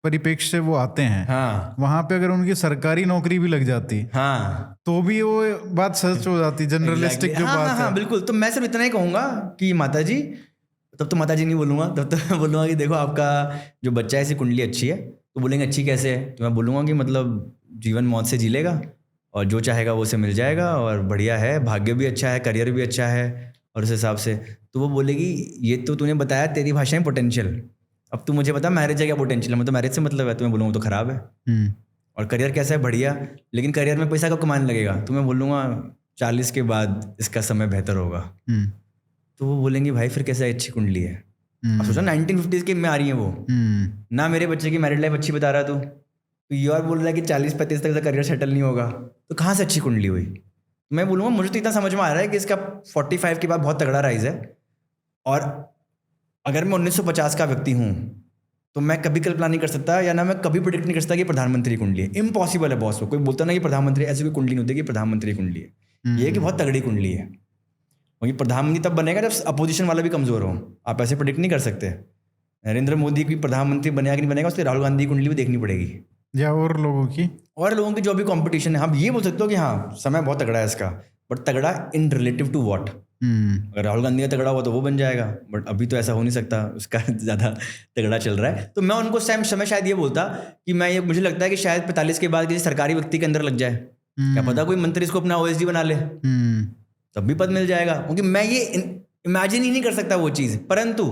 परिप्रेक्ष्य से वो आते हैं, हाँ, वहां पे अगर उनकी सरकारी नौकरी भी लग जाती, हाँ, तो भी वो बात सच हो जाती, जनरलिस्टिक जो बात है। हाँ, बिल्कुल। तो मैं सिर्फ इतना ही कहूँगा कि माता जी, तब तो माता जी नहीं बोलूँगा, तब तो मैं बोलूँगा कि देखो आपका जो बच्चा है, ऐसी कुंडली अच्छी है। तो बोलेंगे अच्छी कैसे है, तो मैं बोलूँगा कि मतलब जीवन मौत से जी लेगा और जो चाहेगा वो उसे मिल जाएगा और बढ़िया है, भाग्य भी अच्छा है, करियर भी अच्छा है, और उस हिसाब से तो वो बोलेगी ये तो तूने बताया तेरी भाषा में पोटेंशियल, अब तू मुझे बता मैरिज है क्या पोटेंशियल है, मतलब मैरिज से मतलब है, तो मैं बोलूँगा तो ख़राब है। और करियर कैसा है, बढ़िया, लेकिन करियर में पैसा कब कमाने लगेगा, तो मैं बोलूँगा 40 के बाद इसका समय बेहतर होगा। तो वो बोलेंगे भाई फिर कैसा अच्छी कुंडली है। अब सोचो 1950s के में आ रही है वो, ना मेरे बच्चे की मैरिड लाइफ अच्छी बता रहा तू, तो ये और बोल रहा है कि 40-35 तक करियर सेटल नहीं होगा, तो कहाँ से अच्छी कुंडली हुई। तो मैं बोलूँगा मुझे तो इतना समझ में आ रहा है कि इसका 45 के बाद बहुत तगड़ा राइज है, और अगर मैं 1950 का व्यक्ति हूँ तो मैं कभी कल्पना नहीं कर सकता, या ना मैं कभी प्रेडिक्ट नहीं कर सकता कि प्रधानमंत्री कुंडली है। इम्पॉसिबल है बॉस। कोई बोलता ना कि प्रधानमंत्री, ऐसी कोई कुंडली नहीं होती कि प्रधानमंत्री कुंडली है, ये कि बहुत तगड़ी कुंडली है, क्योंकि प्रधानमंत्री तब बनेगा जब अपोजिशन वाला भी कमजोर हो। आप ऐसे प्रेडिक्ट नहीं कर सकते नरेंद्र मोदी की प्रधानमंत्री बनेगा कि नहीं बनेगा, उससे राहुल गांधी की कुंडली भी देखनी पड़ेगी, या और लोगों की जो भी कंपटीशन है। हम ये बोल सकते हो कि हाँ समय बहुत तगड़ा है इसका, बट तगड़ा इन रिलेटिव टू व्हाट। अगर राहुल गांधी का तगड़ा हुआ तो वो बन जाएगा, बट अभी तो ऐसा हो नहीं सकता, उसका ज़्यादा तगड़ा चल रहा है। तो मैं उनको समय शायद ये बोलता कि मैं ये, मुझे लगता है कि शायद 45 के बाद किसी सरकारी व्यक्ति के अंदर लग जाए, क्या पता कोई मंत्री इसको अपना OSD बना ले, तब भी पद मिल जाएगा, क्योंकि मैं ये इमेजिन ही नहीं कर सकता वो चीज़। परंतु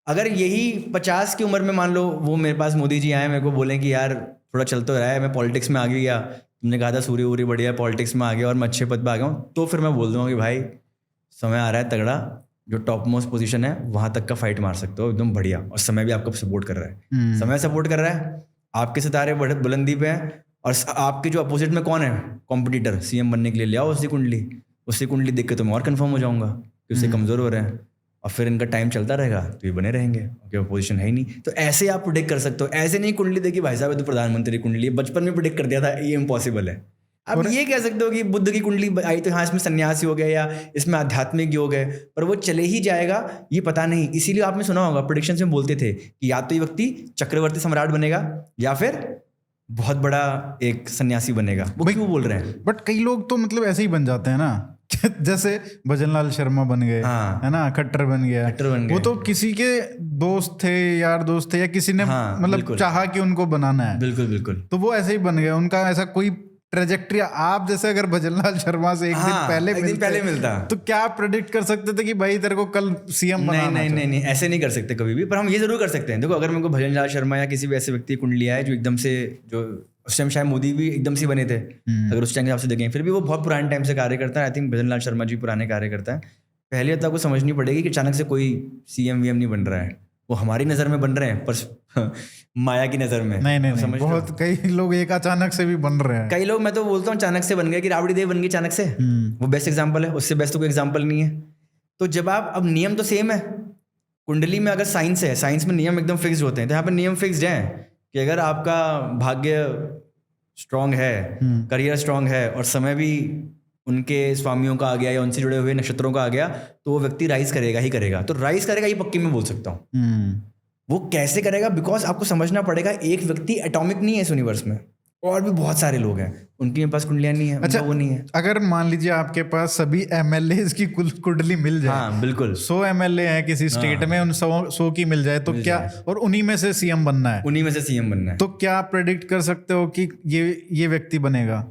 अगर यही 50 की उम्र में मान लो वो मेरे पास मोदी जी आए, मेरे को बोलें कि यार थोड़ा चल तो रहा है, मैं पॉलिटिक्स में आ गया, तुमने कहा था सूर्य वूर्य बढ़िया, पॉलिटिक्स में आ गया और मैं अच्छे पद पर आ गया हूँ, तो फिर मैं बोल दूँगा कि भाई समय आ रहा है तगड़ा, जो टॉप मोस्ट पोजीशन है वहाँ तक का फाइट मार सकते हो एकदम बढ़िया, और समय भी आपको सपोर्ट कर रहा है। समय सपोर्ट कर रहा है, आपके सितारे बुलंदी पे हैं, और आपके जो अपोजिट में कौन है कॉम्पिटिटर CM बनने के लिए, ले आओ उसकी कुंडली देख के तो मैं और कन्फर्म हो जाऊँगा कि उससे कमज़ोर हो रहे हैं, और फिर इनका टाइम चलता रहेगा तो ये बने रहेंगे, क्योंकि अपोजिशन है ही नहीं। तो ऐसे आप प्रिडिक्ट कर सकते हो, ऐसे नहीं कुंडली देखी भाई साहब तो प्रधानमंत्री कुंडली, बचपन में प्रिडिक्ट कर दिया था, ये इम्पॉसिबल है। अब ये कह सकते हो कि बुद्ध की कुंडली आई तो हाँ इसमें सन्यासी हो गया या इसमें आध्यात्मिक योग है, पर वो चले ही जाएगा ये पता नहीं। इसीलिए आपने सुना होगा प्रेडिक्शन में बोलते थे कि या तो ये व्यक्ति चक्रवर्ती सम्राट बनेगा या फिर बहुत बड़ा एक सन्यासी बनेगा। वो क्यों बोल रहे हैं? बट कई लोग तो मतलब ऐसे ही बन जाते हैं ना, जैसे भजनलाल शर्मा बन गए, हाँ, है ना, खट्टर बन गया, वो तो किसी के दोस्त थे, यार दोस्त थे, या किसी ने मतलब चाहा कि उनको बनाना है, बिल्कुल, तो वो ऐसे ही बन गए। उनका ऐसा कोई ट्रेजेक्ट्री, आप जैसे अगर भजनलाल शर्मा से एक दिन पहले मिलता तो क्या प्रेडिक्ट कर सकते थे कि भाई तेरे को कल CM बनाना? नहीं, ऐसे नहीं कर सकते कभी भी। पर हम ये जरूर कर सकते हैं, देखो अगर मेरे को भजनलाल शर्मा या किसी भी ऐसे व्यक्ति की कुंडली आए जो एकदम से, जो उस टाइम शायद मोदी भी एकदम से बने थे, अगर उस टाइम के हिसाब से देखें, फिर भी वो बहुत पुराने टाइम से कार्य करता है। आई थिंक भजनलाल शर्मा जी पुराने कार्य करता है। पहले तो आपको समझनी पड़ेगी कि अचानक से कोई CM नहीं बन रहा है, वो हमारी नज़र में बन रहे हैं पर माया की नज़र में नहीं, बहुत कई लोग एक अचानक से भी बन रहे हैं। कई लोग, मैं तो बोलता हूँ अचानक से बन गए, कि राबड़ी देवी बन गई अचानक से, वो बेस्ट एग्जाम्पल है, उससे बेस्ट तो कोई एग्जाम्पल नहीं है। तो जब आप, अब नियम तो सेम है कुंडली में, अगर साइंस है, साइंस में नियम एकदम फिक्स्ड होते हैं, तो यहाँ पर नियम फिक्स्ड है कि अगर आपका भाग्य स्ट्रांग है, करियर स्ट्रांग है, और समय भी उनके स्वामियों का आ गया या उनसे जुड़े हुए नक्षत्रों का आ गया, तो वो व्यक्ति राइज करेगा ही करेगा। तो राइज करेगा ये पक्की में बोल सकता हूँ। वो कैसे करेगा? बिकॉज आपको समझना पड़ेगा एक व्यक्ति एटॉमिक नहीं है इस यूनिवर्स में, और भी बहुत सारे लोग हैं, उनके पास कुंडलियां नहीं है, उनका वो नहीं है। अगर मान लीजिए आपके पास सभी एमएलए की कुंडली मिल जाए, हाँ बिल्कुल, 100 एमएलए हैं किसी स्टेट में, उन 100 की मिल जाए तो क्या, और उन्हीं में से सीएम बनना है, उन्हीं में से सीएम बनना है, तो क्या आप प्रेडिक्ट कर सकते हो कि ये व्यक्ति बनेगा?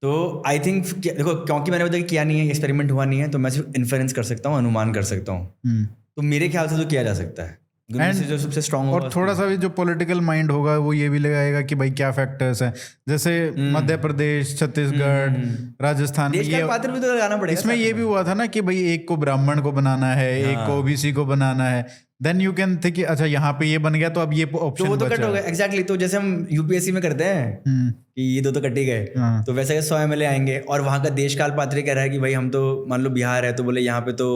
तो आई थिंक देखो, क्योंकि मैंने बताया किया नहीं है, एक्सपेरिमेंट हुआ नहीं है, तो मैं सिर्फ इन्फ्रेंस कर सकता हूँ, अनुमान कर सकता हूँ। तो मेरे ख्याल से तो किया जा सकता है, जो सबसे स्ट्रॉन्ग और थोड़ा सा भी जो पॉलिटिकल माइंड होगा वो ये भी लगाएगा कि भाई क्या फैक्टर्स हैं, जैसे मध्य प्रदेश, छत्तीसगढ़, राजस्थान में ये पात्र भी तो लगाना पड़ेगा। इसमें ये भी हुआ था ना कि भाई एक को ब्राह्मण को बनाना है, एक को ओबीसी को बनाना है, देन यू कैन थिंक अच्छा यहाँ पे ये बन गया तो अब ये ऑप्शन वो तो कट हो गया। एग्जैक्टली, तो जैसे हम यूपीएससी में करते हैं कि ये दो तो कट ही गए, तो वैसे 100 एमएलए आएंगे और वहां का देशकाल पात्र कह रहा है कि भाई हम तो मान लो बिहार है, तो बोले यहाँ पे तो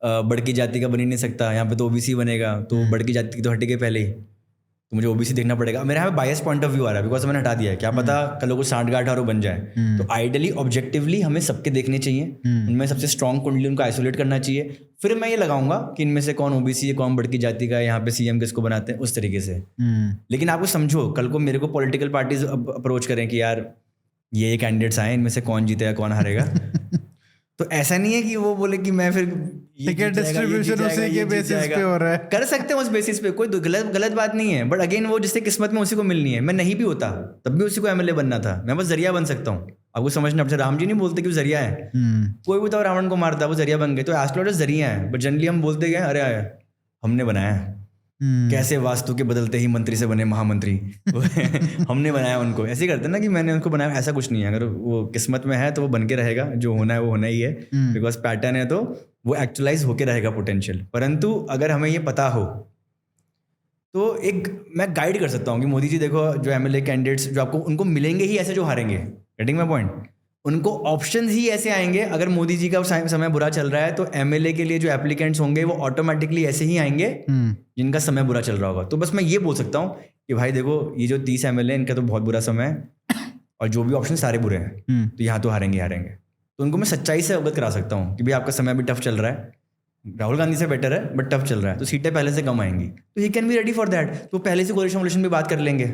बड़की जाति का बन ही नहीं सकता, यहाँ पे तो ओबीसी बनेगा, तो बड़की जाति की तो हटेगी पहले ही, तो मुझे ओबीसी देखना पड़ेगा। मेरे यहाँ पे बायस पॉइंट ऑफ व्यू आ रहा है, बिकॉज मैंने हटा दिया है, क्या पता कल को 60-गांठ और बन जाए। तो आइडियली ऑब्जेक्टिवली हमें सबके देखने चाहिए, उनमें सबसे स्ट्रॉन्ग कुंडली उनको आइसोलेट करना चाहिए, फिर मैं ये लगाऊंगा कि इनमें से कौन ओबीसी है, कौन बड़की जाति का है, यहाँ पे सीएम किसको बनाते हैं, उस तरीके से। लेकिन आपको समझो, कल को मेरे को पॉलिटिकल पार्टीज अप्रोच करें कि यार ये कैंडिडेट्स आए, इनमें से कौन जीतेगा कौन हारेगा, तो ऐसा नहीं है कि वो बोले कि मैं फिर टिकट डिस्ट्रीब्यूशन उसी के बेसिस पे हो रहा है। कर सकते हैं उस बेसिस पे, कोई गलत बात नहीं है, बट अगेन वो जिससे किस्मत में उसी को मिलनी है। मैं नहीं भी होता तब भी उसी को एमएलए बनना था, मैं बस जरिया बन सकता हूँ। आपको समझना, अब राम जी नहीं बोलते कि वो जरिया है, कोई भी तो रावण को मारता, वो जरिया बन गए, तो एस्ट्रोलॉजर जरिया है, बट जनरली हम बोलते गए अरे हमने बनाया है, कैसे वास्तु के बदलते ही मंत्री से बने महामंत्री हमने बनाया उनको, ऐसे करते ना कि मैंने उनको बनाया, ऐसा कुछ नहीं है। अगर वो किस्मत में है तो वो बन के रहेगा, जो होना है वो होना ही है, बिकॉज पैटर्न है तो वो एक्चुअलाइज होके रहेगा पोटेंशियल। परंतु अगर हमें ये पता हो तो एक मैं गाइड कर सकता हूँ कि मोदी जी देखो, जो एमएलए कैंडिडेट्स जो आपको उनको मिलेंगे ही ऐसे जो हारेंगे, गेटिंग माय पॉइंट, उनको ऑप्शंस ही ऐसे आएंगे। अगर मोदी जी का समय बुरा चल रहा है तो एमएलए के लिए जो एप्लीकेंट्स होंगे वो ऑटोमेटिकली ऐसे ही आएंगे जिनका समय बुरा चल रहा होगा। तो बस मैं ये बोल सकता हूँ कि भाई देखो, ये जो 30 एमएलए इनका तो बहुत बुरा समय है, और जो भी ऑप्शन सारे बुरे हैं, तो यहाँ तो हारेंगे। तो उनको मैं सच्चाई से अवगत करा सकता हूँ कि भाई आपका समय भी टफ चल रहा है, राहुल गांधी से बेटर है बट टफ चल रहा है, तो सीटें पहले से कम आएंगी, तो he can be ready for that. तो पहले से कोलिशन वोलिशन भी बात कर लेंगे,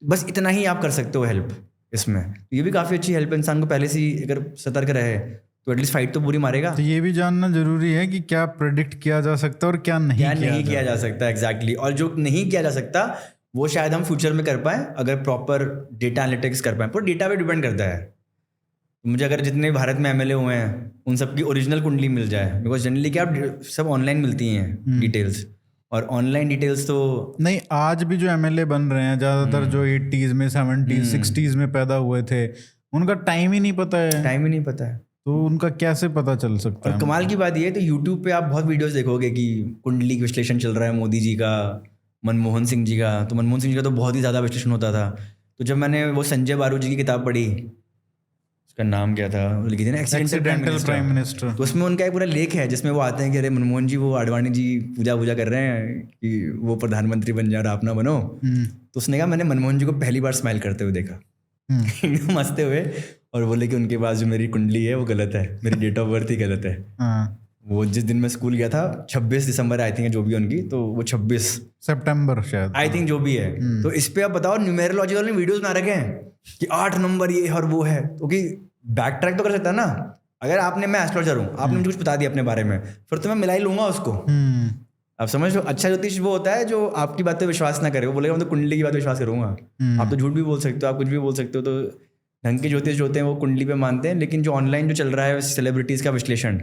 बस इतना ही आप कर सकते हो हेल्प इसमें। तो ये भी काफ़ी अच्छी हेल्प है, इंसान को पहले से ही अगर सतर्क रहे तो एटलीस्ट फाइट तो पूरी मारेगा। तो ये भी जानना जरूरी है कि क्या प्रेडिक्ट किया जा सकता है और क्या नहीं किया जा सकता। एग्जैक्टली, और जो नहीं किया जा सकता वो शायद हम फ्यूचर में कर पाएँ अगर प्रॉपर डेटा एनालिटिक्स कर पाएँ, पर डेटा पे डिपेंड करता है। मुझे अगर जितने भारत में एमएलए हुए हैं उन सबकी ओरिजिनल कुंडली मिल जाए, बिकॉज जनरली क्या सब ऑनलाइन मिलती हैं डिटेल्स, और ऑनलाइन डिटेल्स तो नहीं। आज भी जो एमएलए बन रहे हैं ज़्यादातर जो 80s में 70s 60s में पैदा हुए थे, उनका टाइम ही नहीं पता है। तो उनका कैसे पता चल सकता है? कमाल की बात ये है, तो यूट्यूब पे आप बहुत वीडियोस देखोगे कि कुंडली विश्लेषण चल रहा है, मोदी जी का, मनमोहन सिंह जी का। तो मनमोहन सिंह जी का तो बहुत ही ज़्यादा विश्लेषण होता था। तो जब मैंने वो संजय बारू जी की किताब पढ़ी, उसका नाम क्या था, लिखी थी ना, एक्सीडेंटल प्राइम मिनिस्टर, तो उसमें उनका एक पूरा लेख है जिसमें वो आते हैं कि अरे मनमोहन जी, वो आडवाणी जी पूजा कर रहे हैं कि वो प्रधानमंत्री बन जाए और आप ना बनो। तो उसने कहा मैंने मनमोहन जी को पहली बार स्माइल करते हुए देखा, एकदम हंसते हुए, और बोले कि उनके पास जो मेरी कुंडली है वो गलत है, मेरी डेट ऑफ बर्थ ही गलत है। वो जिस दिन मैं स्कूल गया था 26 दिसंबर आई थिंक जो भी उनकी, तो वो 26 सितंबर शायद आई थिंक जो भी है। तो इस पे आप बताओ, न्यूमेरोलॉजी वाले वीडियोस बना रखे हैं कि 8 नंबर ये और वो है, क्योंकि बैक ट्रैक तो कर सकता है ना। अगर आपने, मैं एस्ट्रोलॉजर हूँ, आपने मुझे कुछ बता दिया अपने बारे में, फिर तो मैं मिला ही लूंगा उसको। आप समझ लो, अच्छा ज्योतिष वो होता है जो आपकी बात पे विश्वास ना करे, वो बोलेगा मैं तो कुंडली की बात विश्वास करूंगा। आप तो झूठ भी बोल सकते हो, आप कुछ भी बोल सकते हो। तो ढंग के ज्योतिष जो होते हैं वो कुंडली पे मानते हैं, लेकिन जो ऑनलाइन जो चल रहा है सेलिब्रिटीज़ का विश्लेषण,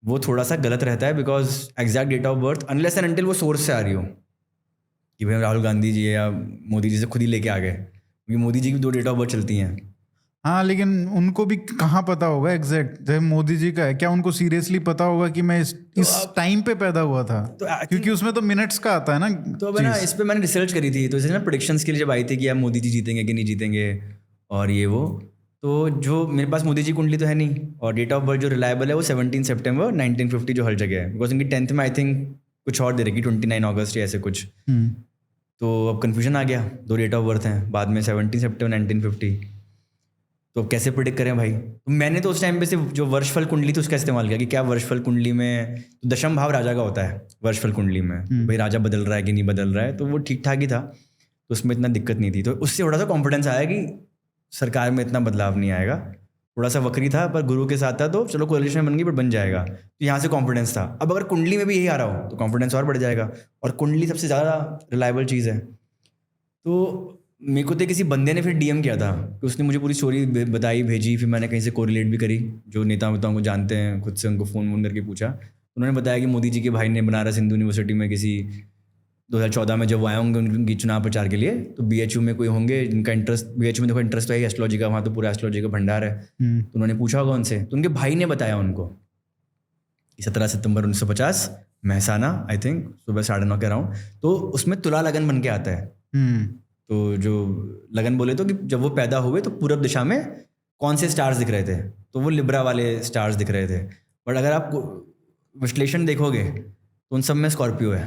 वो थोड़ा सा गलत रहता है, because exact date of birth unless and until वो सोर्स से आ रही हो कि भाई राहुल गांधी जी या मोदी जी से खुद ही लेके आ गए, क्योंकि मोदी जी की 2 डेट ऑफ बर्थ चलती हैं। हाँ, लेकिन उनको भी कहाँ पता होगा एग्जैक्ट, जैसे मोदी जी का है, क्या उनको सीरियसली पता होगा कि मैं इस टाइम पे पैदा हुआ था? तो क्योंकि उसमें तो मिनट्स का आता है ना। तो अब ना इस पे मैंने रिसर्च करी थी, तो जैसे ना प्रेडिक्शंस के लिए जब आई थी कि यार मोदी जी जीतेंगे कि नहीं जीतेंगे और ये वो, तो जो मेरे पास मोदी जी कुंडली तो है नहीं, और डेट ऑफ बर्थ जो रिलायबल है वो 17 सितंबर 1950 जो हर जगह है, बिकॉज उनकी 10th में आई थिंक कुछ और दे रही 29 अगस्त या ऐसे कुछ। तो अब कन्फ्यूजन आ गया, 2 डेट ऑफ बर्थ हैं, बाद में 17 सितंबर 1950। तो कैसे प्रिडिक्ट करें भाई? तो मैंने तो उस टाइम पे सिर्फ जो वर्षफल कुंडली थी उसका इस्तेमाल किया कि क्या वर्षफल कुंडली में तो दशम भाव राजा का होता है वर्षफल कुंडली में, तो भाई राजा बदल रहा है कि नहीं बदल रहा है, तो वो ठीक ठाक ही था, तो उसमें इतना दिक्कत नहीं थी। तो उससे थोड़ा सा कॉन्फिडेंस आया कि सरकार में इतना बदलाव नहीं आएगा। थोड़ा सा वक्री था पर गुरु के साथ था, तो चलो कोalition बन गई पर बन जाएगा, तो यहाँ से कॉन्फिडेंस था। अब अगर कुंडली में भी यही आ रहा हो तो कॉन्फिडेंस और बढ़ जाएगा, और कुंडली सबसे ज़्यादा रिलायबल चीज़ है। तो मेरे को तो किसी बंदे ने फिर डीएम किया था कि उसने मुझे पूरी स्टोरी बताई, भेजी, फिर मैंने कहीं से कोरिलेट भी करी, जो नेता वेताओं को जानते हैं खुद से उनको फ़ोन वोन करके पूछा। उन्होंने बताया कि मोदी जी के भाई ने बनारस हिंदू यूनिवर्सिटी में किसी 2014 में जब वो आए होंगे उनकी चुनाव प्रचार के लिए, तो बीएचयू में कोई होंगे जिनका इंटरेस्ट, बीएचयू में देखो इंटरेस्ट तो है एस्ट्रोलॉजी का, वहाँ तो पूरा एस्ट्रोलॉजी का भंडार है, तो उन्होंने पूछा होगा उनसे, तो उनके भाई ने बताया उनको 17 सितंबर 1950 महसाना आई थिंक सुबह 9:30 के अराउंड, तो उसमें तुला लगन बन के आता है। तो जो लगन बोले तो कि जब वो पैदा हुए तो पूरब दिशा में कौन से स्टार्स दिख रहे थे, तो वो लिब्रा वाले स्टार्स दिख रहे थे। बट अगर आप विश्लेषण देखोगे तो उन सब में स्कॉर्पियो है।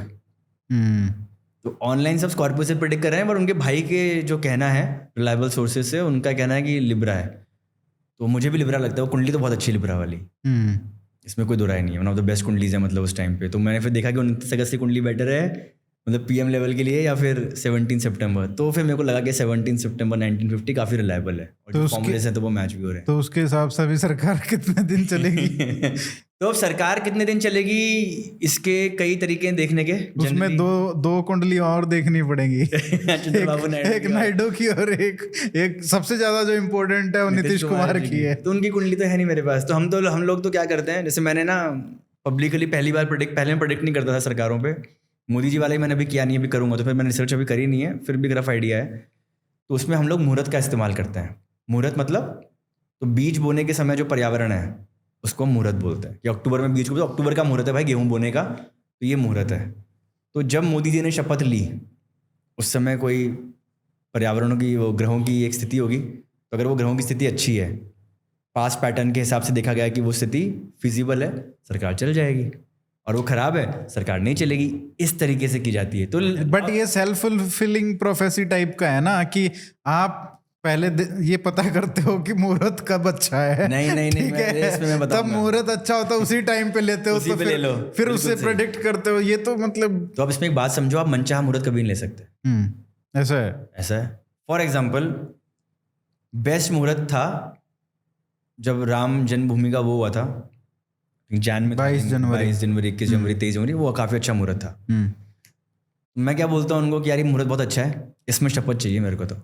तो ऑनलाइन सब स्कॉर्पियो से प्रेडिक्ट कर रहे हैं, पर उनके भाई के जो कहना है रिलायबल सोर्सेज से, उनका कहना है कि लिब्रा है। तो मुझे भी लिब्रा लगता है, वो कुंडली तो बहुत अच्छी लिब्रा वाली, इसमें कोई दो राय नहीं है, वन ऑफ द बेस्ट कुंडलीज है मतलब उस टाइम पे। तो मैंने फिर देखा कि 29 अगस्त की कुंडली बेटर है मतलब पीएम लेवल के लिए, या फिर 17 सितंबर। तो फिर मेरे को लगा कि 17 सितंबर 1950 काफ़ी रिलायबल है, और जो फॉर्मुलेस है तो वो मैच भी हो रहे हैं। तो उसके हिसाब से अभी सरकार कितने दिन चलेगी? तो अब सरकार कितने दिन चलेगी इसके कई तरीके हैं देखने के। उसमें दो कुंडली और देखनी पड़ेंगी। एक नायडू की और एक सबसे ज्यादा जो इम्पोर्टेंट है वो नीतीश कुमार की है। तो उनकी कुंडली तो है नहीं मेरे पास। तो हम लोग तो क्या करते हैं, जैसे मैंने ना पब्लिकली पहले मैं प्रेडिक्ट नहीं करता था सरकारों पे, मोदी जी वाला ही मैंने अभी किया नहीं, अभी करूँगा, तो फिर मैंने रिसर्च अभी करी नहीं है, फिर भी रफ आइडिया है। तो उसमें हम लोग मुहूर्त का इस्तेमाल करते हैं। मुहूर्त मतलब तो बीज बोने के समय जो पर्यावरण है उसको हम मुहूर्त बोलते हैं, कि अक्टूबर में बीज को, तो अक्टूबर का मुहूर्त है भाई गेहूँ बोने का, तो ये मुहूर्त है। तो जब मोदी जी ने शपथ ली उस समय कोई पर्यावरण की वो ग्रहों की एक स्थिति होगी, तो अगर वो ग्रहों की स्थिति अच्छी है, पास्ट पैटर्न के हिसाब से देखा गया कि वो स्थिति फिजिबल है, सरकार चल जाएगी, और वो खराब है सरकार नहीं चलेगी। इस तरीके से की जाती है। तो बट ये सेल्फ फुलफिलिंग प्रोफेसी टाइप का है ना, कि आप पहले ये पता करते हो कि मुहूर्त कब अच्छा है। नहीं मैं तब मुहूर्त अच्छा होता है उसी टाइम पे लेते हो, तो फिर उससे प्रेडिक्ट करते हो। ये तो मतलब, तो अब इसमें एक बात समझो, आप मनचाहा मुहूर्त कभी नहीं ले सकते। ऐसा है। फॉर एग्जाम्पल बेस्ट मुहूर्त था जब राम जन्मभूमि का वो हुआ था जैन में, 22 जनवरी 21 जनवरी 23 जनवरी, वो काफ़ी अच्छा मुहूर्त था। मैं क्या बोलता हूँ उनको कि यार ये मुहूर्त बहुत अच्छा है, इसमें शपथ चाहिए मेरे को, तो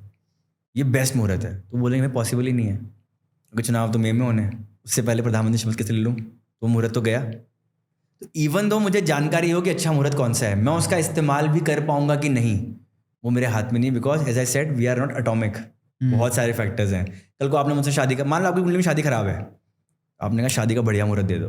ये बेस्ट मुहूर्त है। तो बोलेंगे मैं पॉसिबल ही नहीं है क्योंकि चुनाव तो मई में होने हैं, उससे पहले प्रधानमंत्री शपथ कैसे ले लूँ, तो मुहूर्त तो गया। तो इवन दो मुझे जानकारी हो कि अच्छा मुहूर्त कौन सा है, मैं उसका इस्तेमाल भी कर पाऊंगा कि नहीं वो मेरे हाथ में नहीं, because as I said we are not atomic. बहुत सारे फैक्टर्स हैं। कल को आपने मुझसे शादी का, मान लो आपकी कुंडली में शादी खराब है, आपने कहा शादी का बढ़िया मुहूर्त दे दो,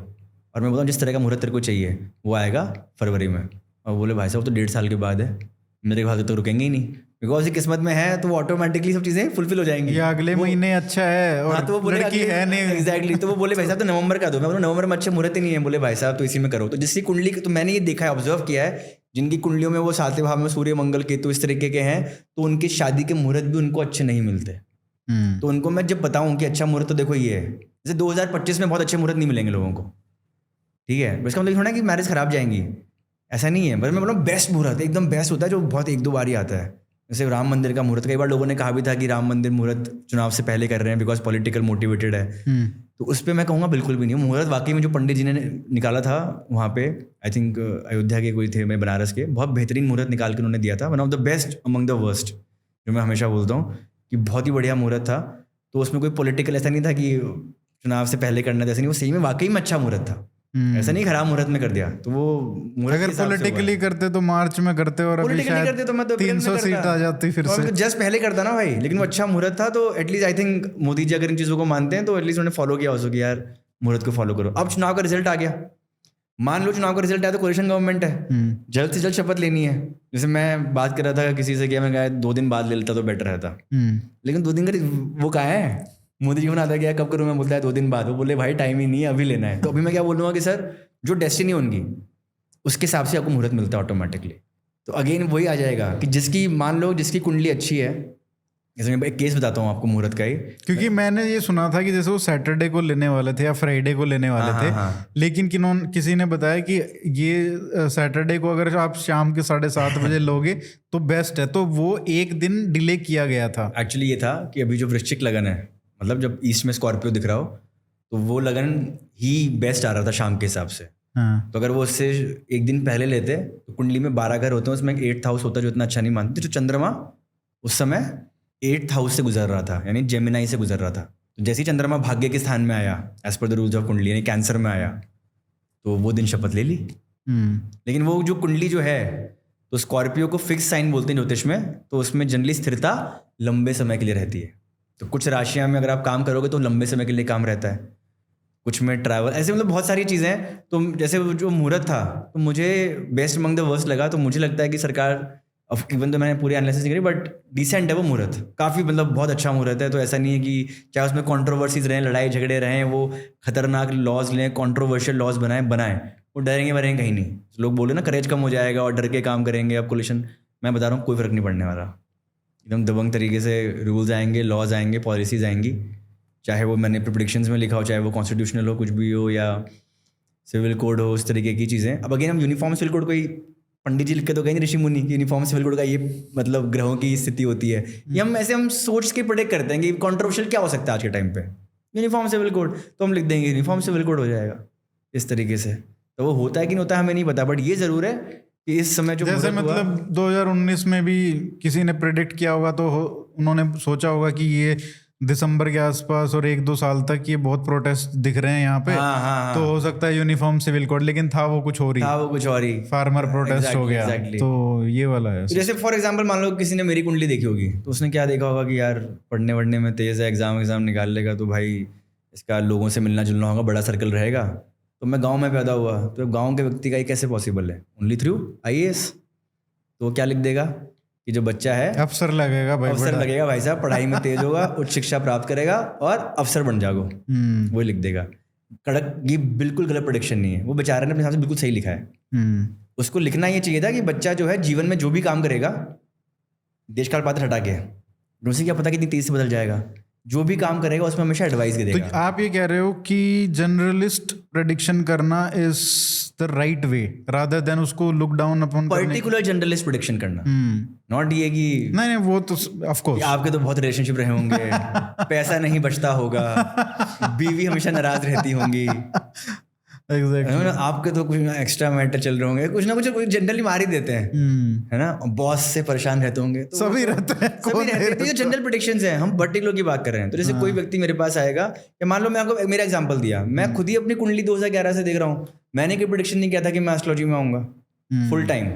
और मैं बोलता हूँ जिस तरह का मुहूर्त तेरे को चाहिए वो आएगा फरवरी में, और बोले भाई साहब तो 1.5 साल के बाद है, मेरे भाई तो रुकेंगे ही नहीं, बिकॉज ये किस्मत में है तो वो ऑटोमेटिकली सब चीज़ें फुलफिल हो जाएंगी। या अगले महीने अच्छा है और तो वो बोले लड़की है नहीं। एग्जैक्टली। तो वो बोले भाई साहब तो नवंबर का दो, मैं बोला नवंबर में अच्छे मुहूर्त ही नहीं है, बोले भाई साहब तो इसी में करो। तो जिसकी कुंडली, तो मैंने ये देखा है, ऑब्जर्व किया है, जिनकी कुंडलियों में वो 7वें भाव में सूर्य मंगल केतु इस तरीके के हैं, तो उनकी शादी के मुहूर्त भी उनको अच्छे नहीं मिलते। तो उनको मैं जब बताऊं कि अच्छा मुहूर्त तो देखो ये है, जैसे 2025 में बहुत अच्छे मुहूर्त नहीं मिलेंगे लोगों को, ठीक है, इसका मतलब थोड़ा कि मैरिज खराब जाएंगी, ऐसा नहीं है। बस मैं बोला बेस्ट मुहूर्त एकदम बेस्ट होता है जो बहुत 1-2 बार ही आता है। जैसे राम मंदिर का मुहूर्त, कई बार लोगों ने कहा भी था कि राम मंदिर मुहूर्त चुनाव से पहले कर रहे हैं बिकॉज पॉलिटिकल मोटिवेटेड है, तो उस पर मैं कहूँगा बिल्कुल भी नहीं। मुहूर्त वाकई में जो पंडित जी ने निकाला था वहाँ पे, आई थिंक अयोध्या के कोई थे, मैं बनारस के, बहुत बेहतरीन मुहूर्त निकाल के उन्होंने दिया था, one of the best among the worst, जो मैं हमेशा बोलता हूँ कि बहुत ही बढ़िया मुहूर्त था। तो उसमें कोई पॉलिटिकल ऐसा नहीं था कि चुनाव से पहले करना था, ऐसा नहीं, वो सही में वाकई में अच्छा मुहूर्त था, ऐसा नहीं खराब मुहूर्त में कर दिया। तो वो अगर पॉलिटिकली करते तो मार्च में करते, और अभी शायद करते तो मैं 300 सीट आ जाती फिर से, जस्ट पहले करता ना भाई। लेकिन वो अच्छा मुहूर्त था, तो at least I think Modi ji अगर इन चीज़ों को मानते हैं तो एटलीस्ट उन्होंने फॉलो किया हो कि यार मुहूर्त को फॉलो करो। अब चुनाव का रिजल्ट आ गया, मान लो चुनाव का रिजल्ट आया तो कोalition गवर्नमेंट है, जल्द से जल्द शपथ लेनी है। जैसे मैं बात कर रहा था किसी से कि मैं कहा 2 दिन बाद ले लेता तो बेटर रहता, लेकिन 2 दिन का वो कहाँ है, मोदी जी बनाता क्या कब करूँ, मैं बोलता है 2 दिन बाद, वो बोले भाई टाइम ही नहीं है अभी लेना है। तो अभी मैं क्या बोलूँगा कि सर जो डेस्टिनी उनकी उसके हिसाब से आपको मुहूर्त मिलता है ऑटोमेटिकली। तो अगेन वही आ जाएगा कि जिसकी, मान लो जिसकी कुंडली अच्छी है, जैसे मैं एक केस बताता हूँ आपको मुहूर्त का ही। क्योंकि मैंने ये सुना था कि जैसे वो सैटरडे को लेने वाले थे या फ्राइडे को लेने वाले थे, लेकिन किसी ने बताया कि ये सैटरडे को अगर आप शाम के 7:30 बजे लोगे तो बेस्ट है, तो वो एक दिन डिले किया गया था। एक्चुअली ये था कि अभी जो वृश्चिक लगन है, मतलब जब ईस्ट में स्कॉर्पियो दिख रहा हो तो वो लगन ही बेस्ट आ रहा था शाम के हिसाब से। हाँ। तो अगर वो उससे एक दिन पहले लेते तो कुंडली में 12 घर होते हैं, उसमें 8th हाउस होता है जो इतना अच्छा नहीं मानते। जो चंद्रमा उस समय 8th हाउस से गुजर रहा था, यानी जेमिनाई से गुजर रहा था। तो जैसे ही चंद्रमा भाग्य के स्थान में आया as per the rules of कुंडली, यानी कैंसर में आया, तो वो दिन शपथ ले ली। लेकिन वो जो कुंडली जो है, तो स्कॉर्पियो को फिक्स साइन बोलते हैं ज्योतिष में, तो उसमें जनरली स्थिरता लंबे समय के लिए रहती है। तो कुछ राशियां में अगर आप काम करोगे तो लंबे समय के लिए काम रहता है, कुछ में ट्रैवल, ऐसे मतलब बहुत सारी चीज़ें हैं। तो जैसे जो मुहूर्त था तो मुझे बेस्ट अमंग द वर्स्ट लगा। तो मुझे लगता है कि सरकार, इवन तो मैंने पूरी एनालिसिस नहीं करी, बट डिसेंट है वो मुहूर्त, काफ़ी मतलब बहुत अच्छा मुहूर्त है। तो ऐसा नहीं है कि चाहे उसमें कंट्रोवर्सीज रहें, लड़ाई झगड़े रहें, वो खतरनाक लॉज लें, कंट्रोवर्शियल लॉज बनाएं, वो डरेंगे मरेंगे कहीं नहीं। लोग बोले ना करेज कम हो जाएगा और डर के काम करेंगे अब कोलिशन, मैं बता रहा हूँ कोई फ़र्क नहीं पड़ने वाला। एकदम दबंग तरीके से रूल्स आएंगे, लॉज आएंगे, पॉलिसीज आएंगी, चाहे वो मैंने प्रिडिक्शंस में लिखा हो, चाहे वो कॉन्स्टिट्यूशनल हो, कुछ भी हो, या सिविल कोड हो, उस तरीके की चीज़ें। अब अगेन हम यूनिफॉर्म सिविल कोड, कोई पंडित जी लिख के तो कहीं ऋषि मुनि की यूनिफॉर्म सिविल कोड का ये मतलब ग्रहों की स्थिति होती है। ये हम सोच के प्रोडिक्ट करते हैं कि कॉन्ट्रोवर्शियल क्या हो सकता है आज के टाइम पे, यूनिफॉर्म सिविल कोड, तो हम लिख देंगे यूनिफॉर्म सिविल कोड हो जाएगा इस तरीके से। तो वो होता है कि नहीं होता है हमें नहीं पता, बट ये ज़रूर है कि इस समय जो जैसे मतलब 2019 में भी किसी ने प्रेडिक्ट किया होगा तो उन्होंने सोचा होगा कि ये दिसंबर के आसपास और 1-2 साल तक ये बहुत प्रोटेस्ट दिख रहे हैं यहाँ पे, तो हो सकता है यूनिफॉर्म सिविल कोड, लेकिन था वो कुछ और ही, फार्मर प्रोटेस्ट हो गया। तो ये वाला है। जैसे फॉर एग्जांपल मान लो किसी ने मेरी कुंडली देखी होगी, तो उसने क्या देखा होगा कि यार पढ़ने वढ़ने में तेज़ है, एग्जाम निकाल लेगा तो भाई इसका लोगों से मिलना जुलना होगा, बड़ा सर्कल रहेगा। तो मैं गाँव में पैदा हुआ, तो गाँव के व्यक्ति का ये कैसे पॉसिबल है? Only through IAS। तो वो क्या लिख देगा कि जो बच्चा है अफसर लगेगा भाई साहब, पढ़ाई में तेज होगा, उच्च शिक्षा प्राप्त करेगा और अफसर बन जाओ, वो लिख देगा। कड़क, ये बिल्कुल गलत प्रेडिक्शन नहीं है, वो बेचारे ने अपने हिसाब से बिल्कुल सही लिखा है। उसको लिखना ये चाहिए था कि बच्चा जो है जीवन में जो भी काम करेगा, देश काल पात्र हटा के, उसे क्या पता कितनी तेज से बदल जाएगा, जो भी काम करेगा उसमें हमेशा एडवाइस देगा। तो आप ये कह रहे हो कि जनरलिस्ट प्रेडिक्शन करना is the right way rather than उसको look down upon particular generalist prediction करना, नॉट ये कि नहीं वो तो ऑफ कोर्स आपके तो बहुत रिलेशनशिप रहे होंगे, पैसा नहीं बचता होगा, बीवी हमेशा नाराज रहती होंगी, Exactly. आपके तो कुछ एक्स्ट्रा मैटर चल रहे होंगे, कुछ ना कुछ जनरली मार ही देते हैं, है ना, बॉस से परेशान रहते होंगे, तो सभी रहते हैं, तो ये जनरल प्रेडिक्शंस हैं, हम पर्टिकुलर की बात कर रहे हैं। तो जैसे कोई व्यक्ति मेरे पास आएगा, या मान लो मैं आपको मेरा एग्जांपल दिया, मैं खुद ही अपनी कुंडली 2011 से देख रहा हूँ, मैंने कोई प्रेडिक्शन नहीं किया था कि मैं एस्ट्रोलॉजी में आऊंगा फुल टाइम।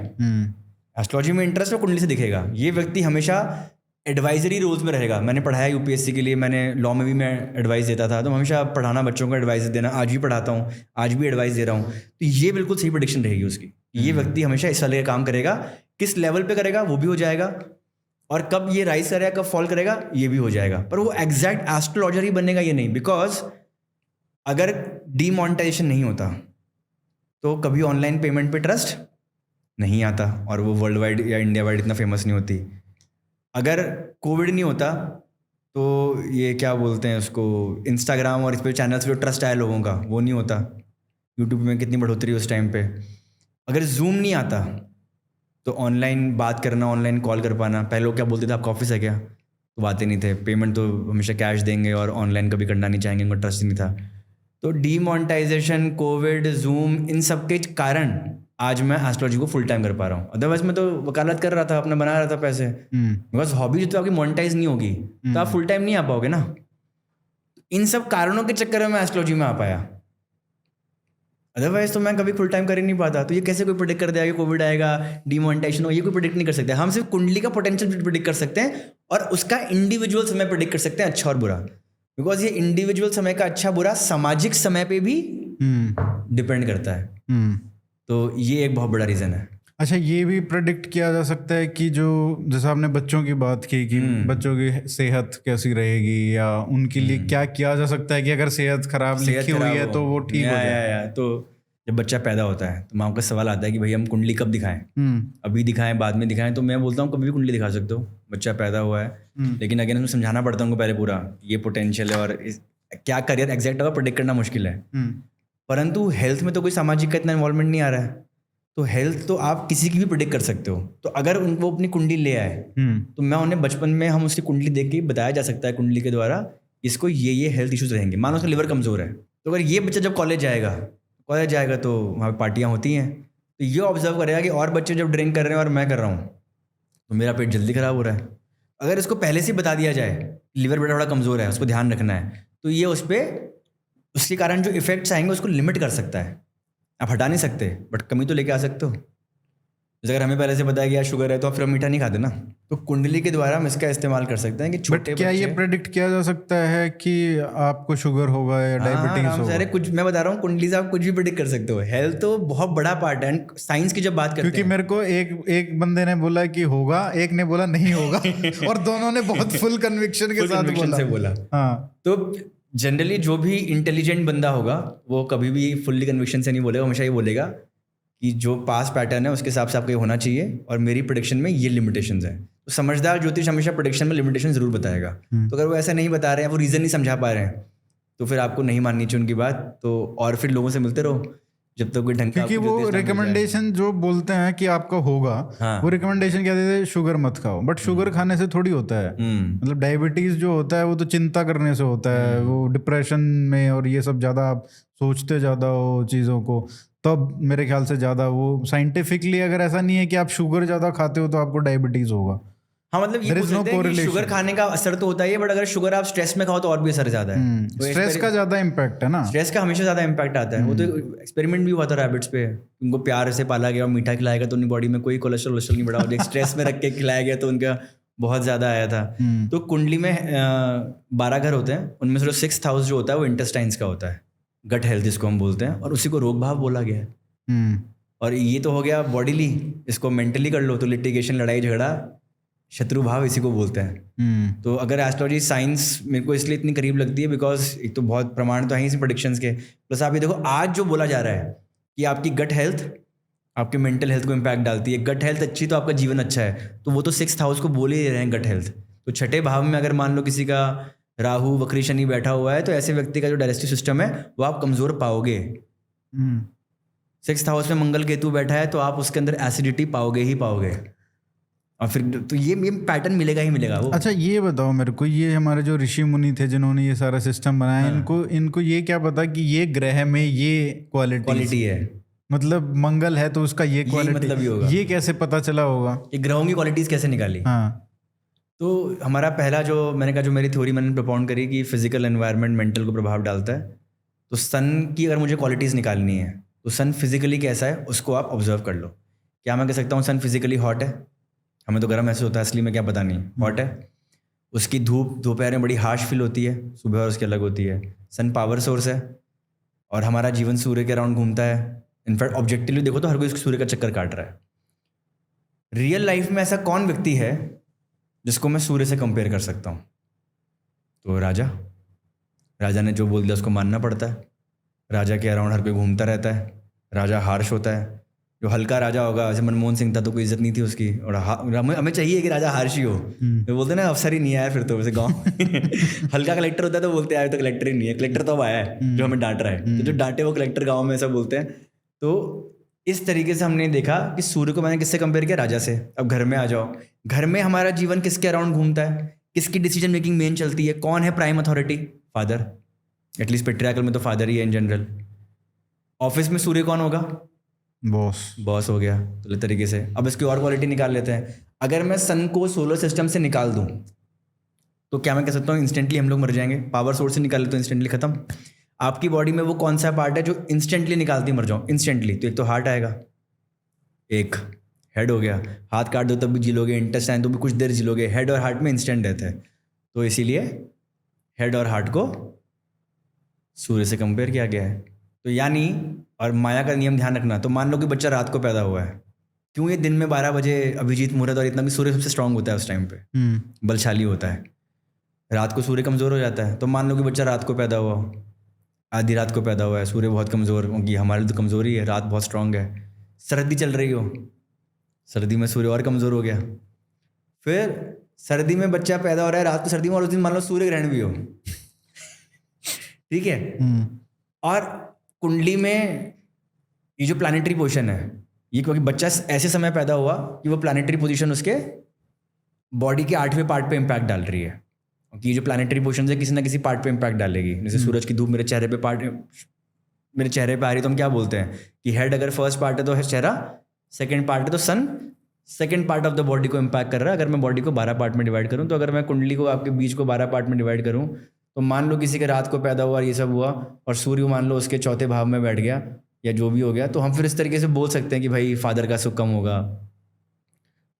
एस्ट्रोलॉजी में इंटरेस्ट है, कुंडली से दिखेगा। ये व्यक्ति हमेशा एडवाइजरी रोल्स में रहेगा। मैंने पढ़ाया UPSC के लिए, मैंने लॉ में भी मैं एडवाइस देता था, तो हमेशा पढ़ाना, बच्चों को एडवाइस देना, आज भी पढ़ाता हूँ, आज भी एडवाइस दे रहा हूँ। तो ये बिल्कुल सही प्रेडिक्शन रहेगी उसकी। ये व्यक्ति हमेशा इस वाले का काम करेगा, किस लेवल पे करेगा वो भी हो जाएगा, और कब ये राइज करेगा कब फॉल करेगा ये भी हो जाएगा। पर वो एग्जैक्ट एस्ट्रोलॉजर ही बनेगा ये नहीं, बिकॉज अगर डीमोनेटाइजेशन नहीं होता तो कभी ऑनलाइन पेमेंट पे ट्रस्ट नहीं आता, और वो वर्ल्ड वाइड या इंडिया वाइड इतना फेमस नहीं होती। अगर कोविड नहीं होता तो ये क्या बोलते हैं उसको, इंस्टाग्राम और इस पर चैनल्स पे ट्रस्ट आया लोगों का, वो नहीं होता। यूट्यूब में कितनी बढ़ोतरी उस टाइम पे। अगर जूम नहीं आता तो ऑनलाइन बात करना, ऑनलाइन कॉल कर पाना, पहले लोग क्या बोलते थे आपका ऑफिस है क्या, तो बातें नहीं थे, पेमेंट तो हमेशा कैश देंगे और ऑनलाइन कभी करना नहीं चाहेंगे, उनको ट्रस्ट नहीं था। तो डीमोनेटाइजेशन, कोविड, जूम, इन सब के कारण आज मैं एस्ट्रोलॉजी को फुल टाइम कर पा रहा हूँ। अदरवाइज मैं तो वकालत कर रहा था, अपना बना रहा था पैसे, बिकॉज हॉबी जो आपकी मोनेटाइज नहीं होगी तो आप फुल टाइम नहीं आ पाओगे ना। इन सब कारणों के चक्कर में मैं एस्ट्रोलॉजी में आ पाया, अदरवाइज तो मैं कभी फुल टाइम कर ही नहीं पाता। तो ये कैसे कोई प्रेडिक्ट कर देगा कि कोविड आएगा, डीमोनेटाइजेशन हो, ये कोई प्रेडिक्ट नहीं कर सकते। हम सिर्फ कुंडली का पोटेंशियल प्रेडिक्ट कर सकते हैं और उसका इंडिविजुअल समय प्रेडिक्ट कर सकते हैं, अच्छा और बुरा। बिकॉज ये इंडिविजुअल समय का अच्छा बुरा सामाजिक समय पे भी डिपेंड करता है। तो ये एक बहुत बड़ा रीज़न है। अच्छा, ये भी प्रेडिक्ट किया जा सकता है कि जो जैसा आपने बच्चों की बात की कि बच्चों की सेहत कैसी रहेगी, या उनके लिए क्या किया जा सकता है कि अगर सेहत खराब लिखी हुई है तो वो ठीक हो जाए। तो जब बच्चा पैदा होता है तो माँ का सवाल आता है कि भाई हम कुंडली कब दिखाएं, अभी दिखाएं बाद में दिखाएं, तो मैं बोलता हूँ कभी भी कुंडली दिखा सकते हो, बच्चा पैदा हुआ है। लेकिन अगेन हमें समझाना पड़ता है उनको पहले पूरा ये पोटेंशियल है और क्या करियर एग्जैक्ट होगा प्रेडिक्ट करना मुश्किल है। परंतु हेल्थ में तो कोई सामाजिक का इतना इन्वॉल्वमेंट नहीं आ रहा है, तो हेल्थ तो आप किसी की भी प्रेडिक्ट कर सकते हो। तो अगर उनको अपनी कुंडली ले आए तो मैं उन्हें बचपन में हम उसकी कुंडली देख के बताया जा सकता है कुंडली के द्वारा इसको ये हेल्थ इश्यूज रहेंगे। मान लो उसका लिवर कमजोर है, तो अगर ये बच्चा जब कॉलेज जाएगा तो वहाँ पे पार्टियाँ होती हैं, तो ये ऑब्जर्व करेगा कि और बच्चे जब ड्रिंक कर रहे हैं और मैं कर रहा हूँ तो मेरा पेट जल्दी खराब हो रहा है। अगर इसको पहले से बता दिया जाए लिवर बेटा थोड़ा कमज़ोर है, उसको ध्यान रखना है, तो ये उस पर उसके कारण जो इफेक्ट्स आएंगे उसको लिमिट कर सकता है। आप हटा नहीं सकते बट कमी तो लेके आ सकते हो। जैसे अगर हमें पहले से पता है कि यार शुगर है तो फिर हम मीठा नहीं खाते ना, तो कुंडली के द्वारा हम इसका इस्तेमाल कर सकते हैं कि छोटे क्या ये प्रेडिक्ट किया जा सकता है कि आपको शुगर होगा या डायबिटीज होगा? अरे कुछ मैं बता रहा हूँ, कुंडली से आप कुछ भी प्रेडिक्ट कर सकते हो। हेल्थ तो बहुत बड़ा पार्ट है साइंस की जब बात करते हैं। क्योंकि मेरे को एक बंदे ने बोला कि होगा, एक ने बोला नहीं होगा और दोनों ने बहुत फुल कन्विक्शन के साथ बोला। हाँ, तो जनरली जो भी इंटेलिजेंट बंदा होगा वो कभी भी फुल्ली कन्विक्शन से नहीं बोलेगा, हमेशा ये बोलेगा कि जो पास पैटर्न है उसके हिसाब से आपको ये होना चाहिए और मेरी प्रेडिक्शन में ये लिमिटेशंस हैं। तो समझदार ज्योतिष हमेशा प्रेडिक्शन में लिमिटेशन जरूर बताएगा। तो अगर वो ऐसा नहीं बता रहे हैं, वो रीज़न नहीं समझा पा रहे हैं, तो फिर आपको नहीं माननी चाहिए उनकी बात। तो और फिर लोगों से मिलते रहो जब तक कोई ढंग का, क्योंकि वो रिकमेंडेशन जो बोलते हैं कि आपका होगा, वो रिकमेंडेशन क्या देते हैं, शुगर मत खाओ। बट शुगर खाने से थोड़ी होता है, मतलब डायबिटीज जो होता है वो तो चिंता करने से होता है, वो डिप्रेशन में और ये सब ज़्यादा आप सोचते ज़्यादा हो चीज़ों को, तब मेरे ख्याल से ज़्यादा वो साइंटिफिकली अगर ऐसा नहीं है कि आप शुगर ज़्यादा खाते हो तो आपको डायबिटीज होगा। हाँ, मतलब ये बोलते हैं कि शुगर खाने का असर तो होता ही है, बट अगर शुगर आप स्ट्रेस में खाओ तो और भी असर ज्यादा है। तो स्ट्रेस का ज्यादा इम्पैक्ट है ना, स्ट्रेस का हमेशा ज्यादा इम्पैक्ट आता है। वो तो एक्सपेरिमेंट भी हुआ था रैबिट्स पे, उनको प्यार से पाला गया और मीठा खिलाया गया तो उनकी बॉडी में कोई कोलेस्ट्रॉल नहीं बढ़ा, और स्ट्रेस में रख के खिलाया गया तो उनका बहुत ज्यादा आया था। तो कुंडली में 12 घर होते हैं, उनमें से 6th हाउस जो होता है वो इंटेस्टाइन्स का होता है, गट हेल्थ जिसको हम बोलते हैं, और उसी को रोग भाव बोला गया है। और ये तो हो गया बॉडीली, इसको मेंटली कर लो तो लिटिगेशन, लड़ाई झगड़ा, शत्रु भाव इसी को बोलते हैं। तो अगर एस्ट्रोलॉजी साइंस मेरे को इसलिए इतनी करीब लगती है बिकॉज एक तो बहुत प्रमाण तो है इसी प्रेडिक्शंस के, प्लस आप ये देखो आज जो बोला जा रहा है कि आपकी गट हेल्थ आपके मेंटल हेल्थ को इम्पैक्ट डालती है। गट हेल्थ अच्छी तो आपका जीवन अच्छा है, तो वो तो 6th हाउस को बोल ही रहे हैं गट हेल्थ। तो 6ठे भाव में अगर मान लो किसी का राहु वक्री शनि बैठा हुआ है तो ऐसे व्यक्ति का जो डाइजेस्टिव सिस्टम है वो आप कमजोर पाओगे। 6th हाउस में मंगल केतु बैठा है तो आप उसके अंदर एसिडिटी पाओगे ही पाओगे, और फिर तो ये पैटर्न मिलेगा ही मिलेगा वो। अच्छा ये बताओ मेरे को, ये हमारे जो ऋषि मुनि थे जिन्होंने ये सारा सिस्टम बनाया, इनको ये क्या पता कि ये ग्रह में ये क्वालिटी है, मतलब मंगल है तो उसका ये क्वालिटी मतलब ही होगा। ये कैसे पता चला होगा, ये ग्रहों की क्वालिटीज कैसे निकाली? हाँ, तो हमारा पहला जो मैंने कहा, जो मेरी थ्योरी मैंने प्रोपाउंड करी कि फिजिकल एनवायरनमेंट मेंटल को प्रभाव डालता है, तो सन की अगर मुझे क्वालिटीज़ निकालनी है तो सन फिजिकली कैसा है उसको आप ऑब्जर्व कर लो। क्या मैं कह सकता हूँ सन फिजिकली हॉट है, हमें तो गर्म ऐसे होता है असली में क्या पता नहीं, हॉट है। उसकी धूप दोपहर में बड़ी हार्श फील होती है, सुबह और उसकी अलग होती है। सन पावर सोर्स है और हमारा जीवन सूर्य के अराउंड घूमता है। इनफैक्ट ऑब्जेक्टिवली देखो तो हर कोई सूर्य का चक्कर काट रहा है। रियल लाइफ में ऐसा कौन व्यक्ति है जिसको मैं सूर्य से कंपेयर कर सकता हूँ? तो राजा ने जो बोल दिया उसको मानना पड़ता है। राजा के अराउंड हर कोई घूमता रहता है, राजा हार्श होता है। जो हल्का राजा होगा, जैसे मनमोहन सिंह था तो कोई इज्जत नहीं थी उसकी, और हमें चाहिए कि राजा हार्श ही हो। तो बोलते ना अफसर ही नहीं आया फिर तो वैसे गाँव हल्का कलेक्टर होता है तो बोलते हैं तो कलेक्टर ही नहीं है, कलेक्टर तो अब आया है जो हमें डांट रहा है, तो जो डांटे वो कलेक्टर गाँव में ऐसा बोलते हैं। तो इस तरीके से हमने देखा कि सूर्य को मैंने किससे कंपेयर किया? राजा से। अब घर में आ जाओ, घर में हमारा जीवन किसके अराउंड घूमता है, किसकी डिसीजन मेकिंग मेन चलती है, कौन है prime authority? Father, at least patriarchal में तो फादर ही है इन जनरल। ऑफिस में सूर्य कौन होगा? बॉस हो गया। तो तरीके से अब इसकी और क्वालिटी निकाल लेते हैं। अगर मैं सन को सोलर सिस्टम से निकाल दूं तो क्या मैं कह सकता हूँ इंस्टेंटली हम लोग मर जाएंगे? पावर सोर्स से निकाल ले तो इंस्टेंटली खत्म। आपकी बॉडी में वो कौन सा पार्ट है जो इंस्टेंटली निकालती मर जाओ इंस्टेंटली? तो एक तो हार्ट आएगा, एक हेड हो गया, हाथ काट दो तब भी जी लोगे, इंटेस्टाइन तो भी कुछ देर जी लोगे। हेड और हार्ट में इंस्टेंट डेथ है, तो इसीलिए हेड और हार्ट को सूर्य से कंपेयर किया गया है। तो यानी, और माया का नियम ध्यान रखना, तो मान लो कि बच्चा रात को पैदा हुआ है, क्यों ये दिन में 12 बजे अभिजीत मुहूर्त और इतना भी सूर्य सबसे स्ट्रांग होता है उस टाइम पे, बलशाली होता है। रात को सूर्य कमजोर हो जाता है, तो मान लो कि बच्चा रात को पैदा हुआ, आधी रात को पैदा हुआ है, सूर्य बहुत कमज़ोर, क्योंकि हमारे लिए तो कमज़ोरी है, रात बहुत स्ट्रांग है। सर्दी चल रही हो, सर्दी में सूर्य और कमज़ोर हो गया। फिर सर्दी में बच्चा पैदा हो रहा है रात को सर्दी में, और उस दिन मान लो सूर्य ग्रहण भी हो। ठीक है। और कुंडली में ये जो प्लानिटरी पोजीशन है, ये क्योंकि बच्चा ऐसे समय पैदा हुआ कि वो प्लानिटरी पोजीशन उसके बॉडी के 8वें पार्ट पे इम्पैक्ट डाल रही है, क्योंकि ये जो प्लानिटरी पोजीशन है किसी ना किसी पार्ट पे इम्पैक्ट डालेगी। जैसे सूरज की धूप मेरे चेहरे पे आ रही है तो हम क्या बोलते हैं कि हेड अगर फर्स्ट पार्ट है तो है चेहरा, सेकंड पार्ट है तो sun, second part of the body को इम्पैक्ट कर रहा है। अगर मैं बॉडी को 12 पार्ट में डिवाइड करूँ, तो अगर मैं कुंडली को आपके बीच को 12 पार्ट में डिवाइड करूँ, तो मान लो किसी के रात को पैदा हुआ, ये सब हुआ, और सूर्य मान लो उसके चौथे भाव में बैठ गया या जो भी हो गया, तो हम फिर इस तरीके से बोल सकते हैं कि भाई फादर का सुख कम होगा,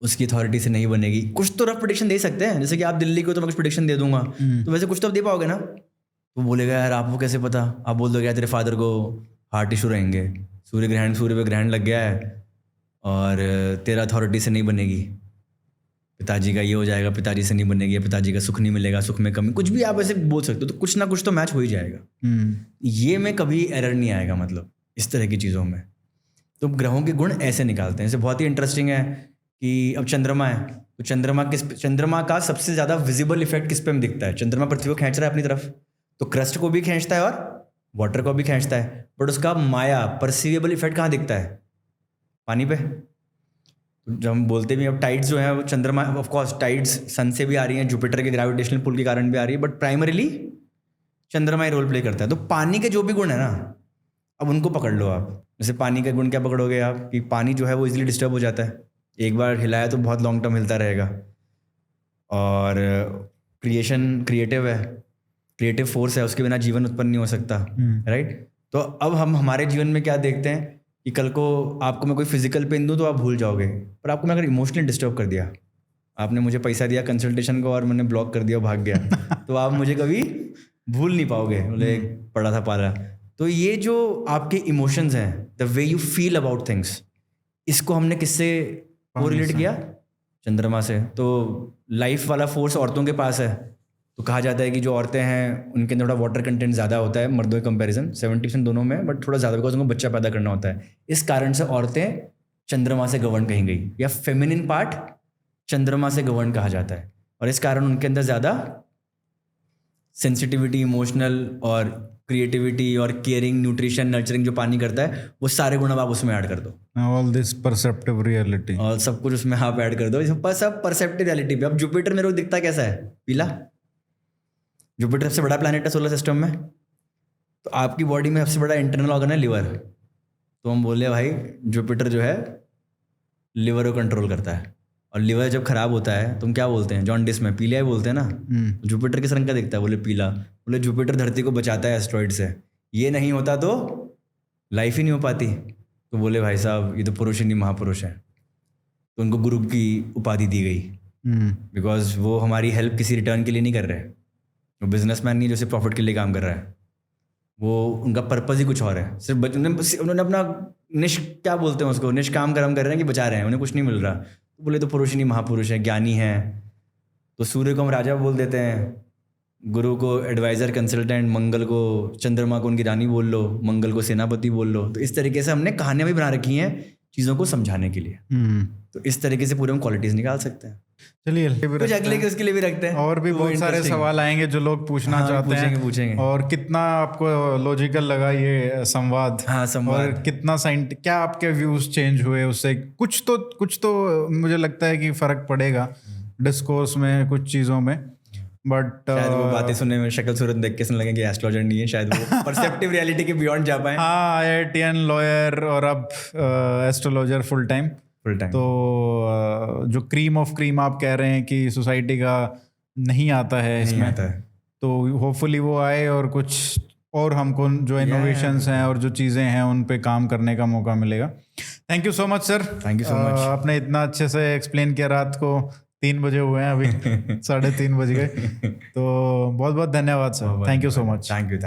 उसकी अथॉरिटी से नहीं बनेगी। कुछ तो रफ प्रेडिक्शन दे सकते हैं, जैसे कि आप दिल्ली को तो मैं कुछ प्रेडिक्शन दे दूंगा, तो वैसे कुछ तो आप दे पाओगे ना। तो बोलेगा यार आपको कैसे पता, आप बोल दोगे यार तेरे फादर को हार्ट इशू रहेंगे, सूर्य पे ग्रहण लग गया है और तेरा अथॉरिटी से नहीं बनेगी, पिताजी का ये हो जाएगा, पिताजी से नहीं बनेगी, पिताजी का सुख नहीं मिलेगा, सुख में कमी, कुछ भी आप ऐसे बोल सकते हो। तो कुछ ना कुछ तो मैच हो ही जाएगा। ये में कभी एरर नहीं आएगा, मतलब इस तरह की चीज़ों में। तो ग्रहों के गुण ऐसे निकालते हैं। जैसे बहुत ही इंटरेस्टिंग है कि अब चंद्रमा है, तो चंद्रमा का सबसे ज़्यादा विजिबल इफेक्ट किस पे हम दिखता है? चंद्रमा पृथ्वी को खींच रहा है अपनी तरफ, तो क्रस्ट को भी खींचता है और वाटर को भी खींचता है, बट उसका माया परसीवेबल इफेक्ट कहाँ दिखता है? पानी पे। तो जब हम बोलते भी, अब टाइड्स जो है वो चंद्रमा, ऑफ कोर्स टाइड्स सन से भी आ रही हैं, जुपिटर के ग्रेविटेशनल पुल के कारण भी आ रही है, बट प्राइमरीली चंद्रमा ही रोल प्ले करता है। तो पानी के जो भी गुण है ना, अब उनको पकड़ लो आप। जैसे पानी का गुण क्या पकड़ोगे आप कि पानी जो है वो इजीली डिस्टर्ब हो जाता है, एक बार हिलाया तो बहुत लॉन्ग टर्म हिलता रहेगा। और क्रिएटिव है, क्रिएटिव फोर्स है, उसके बिना जीवन उत्पन्न नहीं हो सकता, राइट। तो अब हम हमारे जीवन में क्या देखते हैं कि कल को आपको मैं कोई फिजिकल पेन दूं तो आप भूल जाओगे, पर आपको मैं अगर इमोशनली डिस्टर्ब कर दिया, आपने मुझे पैसा दिया कंसल्टेशन को और मैंने ब्लॉक कर दिया, भाग गया, तो आप मुझे कभी भूल नहीं पाओगे, बोले पड़ा था पाला। तो ये जो आपके इमोशंस हैं, the way you feel about things, इसको हमने किससे कोरिलेट किया? चंद्रमा से। तो लाइफ वाला फोर्स औरतों के पास है, तो कहा जाता है कि जो औरतें हैं उनके अंदर थोड़ा वाटर कंटेंट ज़्यादा होता है मर्दों के कंपैरिजन, 70% दोनों में, बट थोड़ा ज़्यादा, बिकॉज उनको बच्चा पैदा करना होता है। इस कारण से औरतें चंद्रमा से गवर्न कही गई, या फेमिनिन पार्ट चंद्रमा से गवर्न कहा जाता है, और इस कारण उनके अंदर ज़्यादा सेंसिटिविटी, इमोशनल और क्रिएटिविटी और केयरिंग, न्यूट्रिशन, नर्चरिंग जो पानी करता है, वो सारे गुण अब आप उसमें ऐड कर दो। ऑल दिस परसेप्टिव रियलिटी, और सब कुछ उसमें आप ऐड कर दो, सब परसेप्टिव रियलिटी पे। अब जुपिटर मेरे को दिखता कैसा है? पीला। जुपिटर सबसे बड़ा प्लैनेट है सोलर सिस्टम में, तो आपकी बॉडी में सबसे बड़ा इंटरनल ऑर्गन है लिवर, तो हम बोले भाई जुपिटर जो है लिवर को कंट्रोल करता है, और लिवर जब खराब होता है तो हम क्या बोलते हैं? जॉन्डिस में पीलिया ही बोलते हैं ना। जुपिटर किस रंग का दिखता है? बोले पीला। बोले जुपिटर धरती को बचाता है एस्ट्रॉइड से, ये नहीं होता तो लाइफ ही नहीं हो पाती। तो बोले भाई साहब ये तो पुरुष ही नहीं महापुरुष है, तो उनको गुरु की उपाधि दी गई, बिकॉज वो हमारी हेल्प किसी रिटर्न के लिए नहीं कर रहे, वो बिजनेसमैन नहीं जो सिर्फ प्रॉफिट के लिए काम कर रहा है, वो उनका पर्पज ही कुछ और है। सिर्फ उन्होंने अपना क्या बोलते हैं उसको, निष्काम कर्म कर रहे हैं कि बचा रहे हैं, उन्हें कुछ नहीं मिल रहा। तो बोले तो पुरुष ही नहीं महापुरुष है, ज्ञानी है। तो सूर्य को हम राजा बोल देते हैं, गुरु को एडवाइजर कंसल्टेंट, मंगल को, चंद्रमा को उनकी रानी बोल लो, मंगल को सेनापति बोल लो। तो इस तरीके से हमने कहानियां भी बना रखी हैं चीज़ों को समझाने के लिए। तो इस तरीके से पूरे हम क्वालिटीज निकाल सकते हैं। चलिए कुछ अगले के उसके लिए भी रखते हैं, और भी बहुत सारे सवाल आएंगे जो लोग पूछना चाहते हैं, पूछेंगे। और कितना आपको लॉजिकल लगा ये संवाद? और कितना क्या आपके व्यूज चेंज हुए उससे? कुछ तो मुझे लगता है कि फर्क पड़ेगा डिस्कोर्स में, कुछ चीज़ों में, बट शायद वो बातें सुनने में शक्ल सूरत देख के लगे कि एस्ट्रोलॉजर नहीं है, शायद वो परसेप्टिव रियलिटी के बियॉन्ड जा पाए। हाँ, IITian लॉयर और अब एस्ट्रोलॉजर फुल टाइम। तो जो क्रीम ऑफ क्रीम आप कह रहे हैं कि सोसाइटी का नहीं आता है इसमें, तो होपफुली वो आए और कुछ और हमको जो इनोवेशंस हैं और जो चीज़ें हैं उन पे काम करने का मौका मिलेगा। Thank you so much sir. Thank you so much. आपने इतना अच्छे से एक्सप्लेन किया। रात को 3 बजे हुए हैं, अभी 3:30 बज गए। तो बहुत बहुत धन्यवाद sir. Thank you so much. Thank you.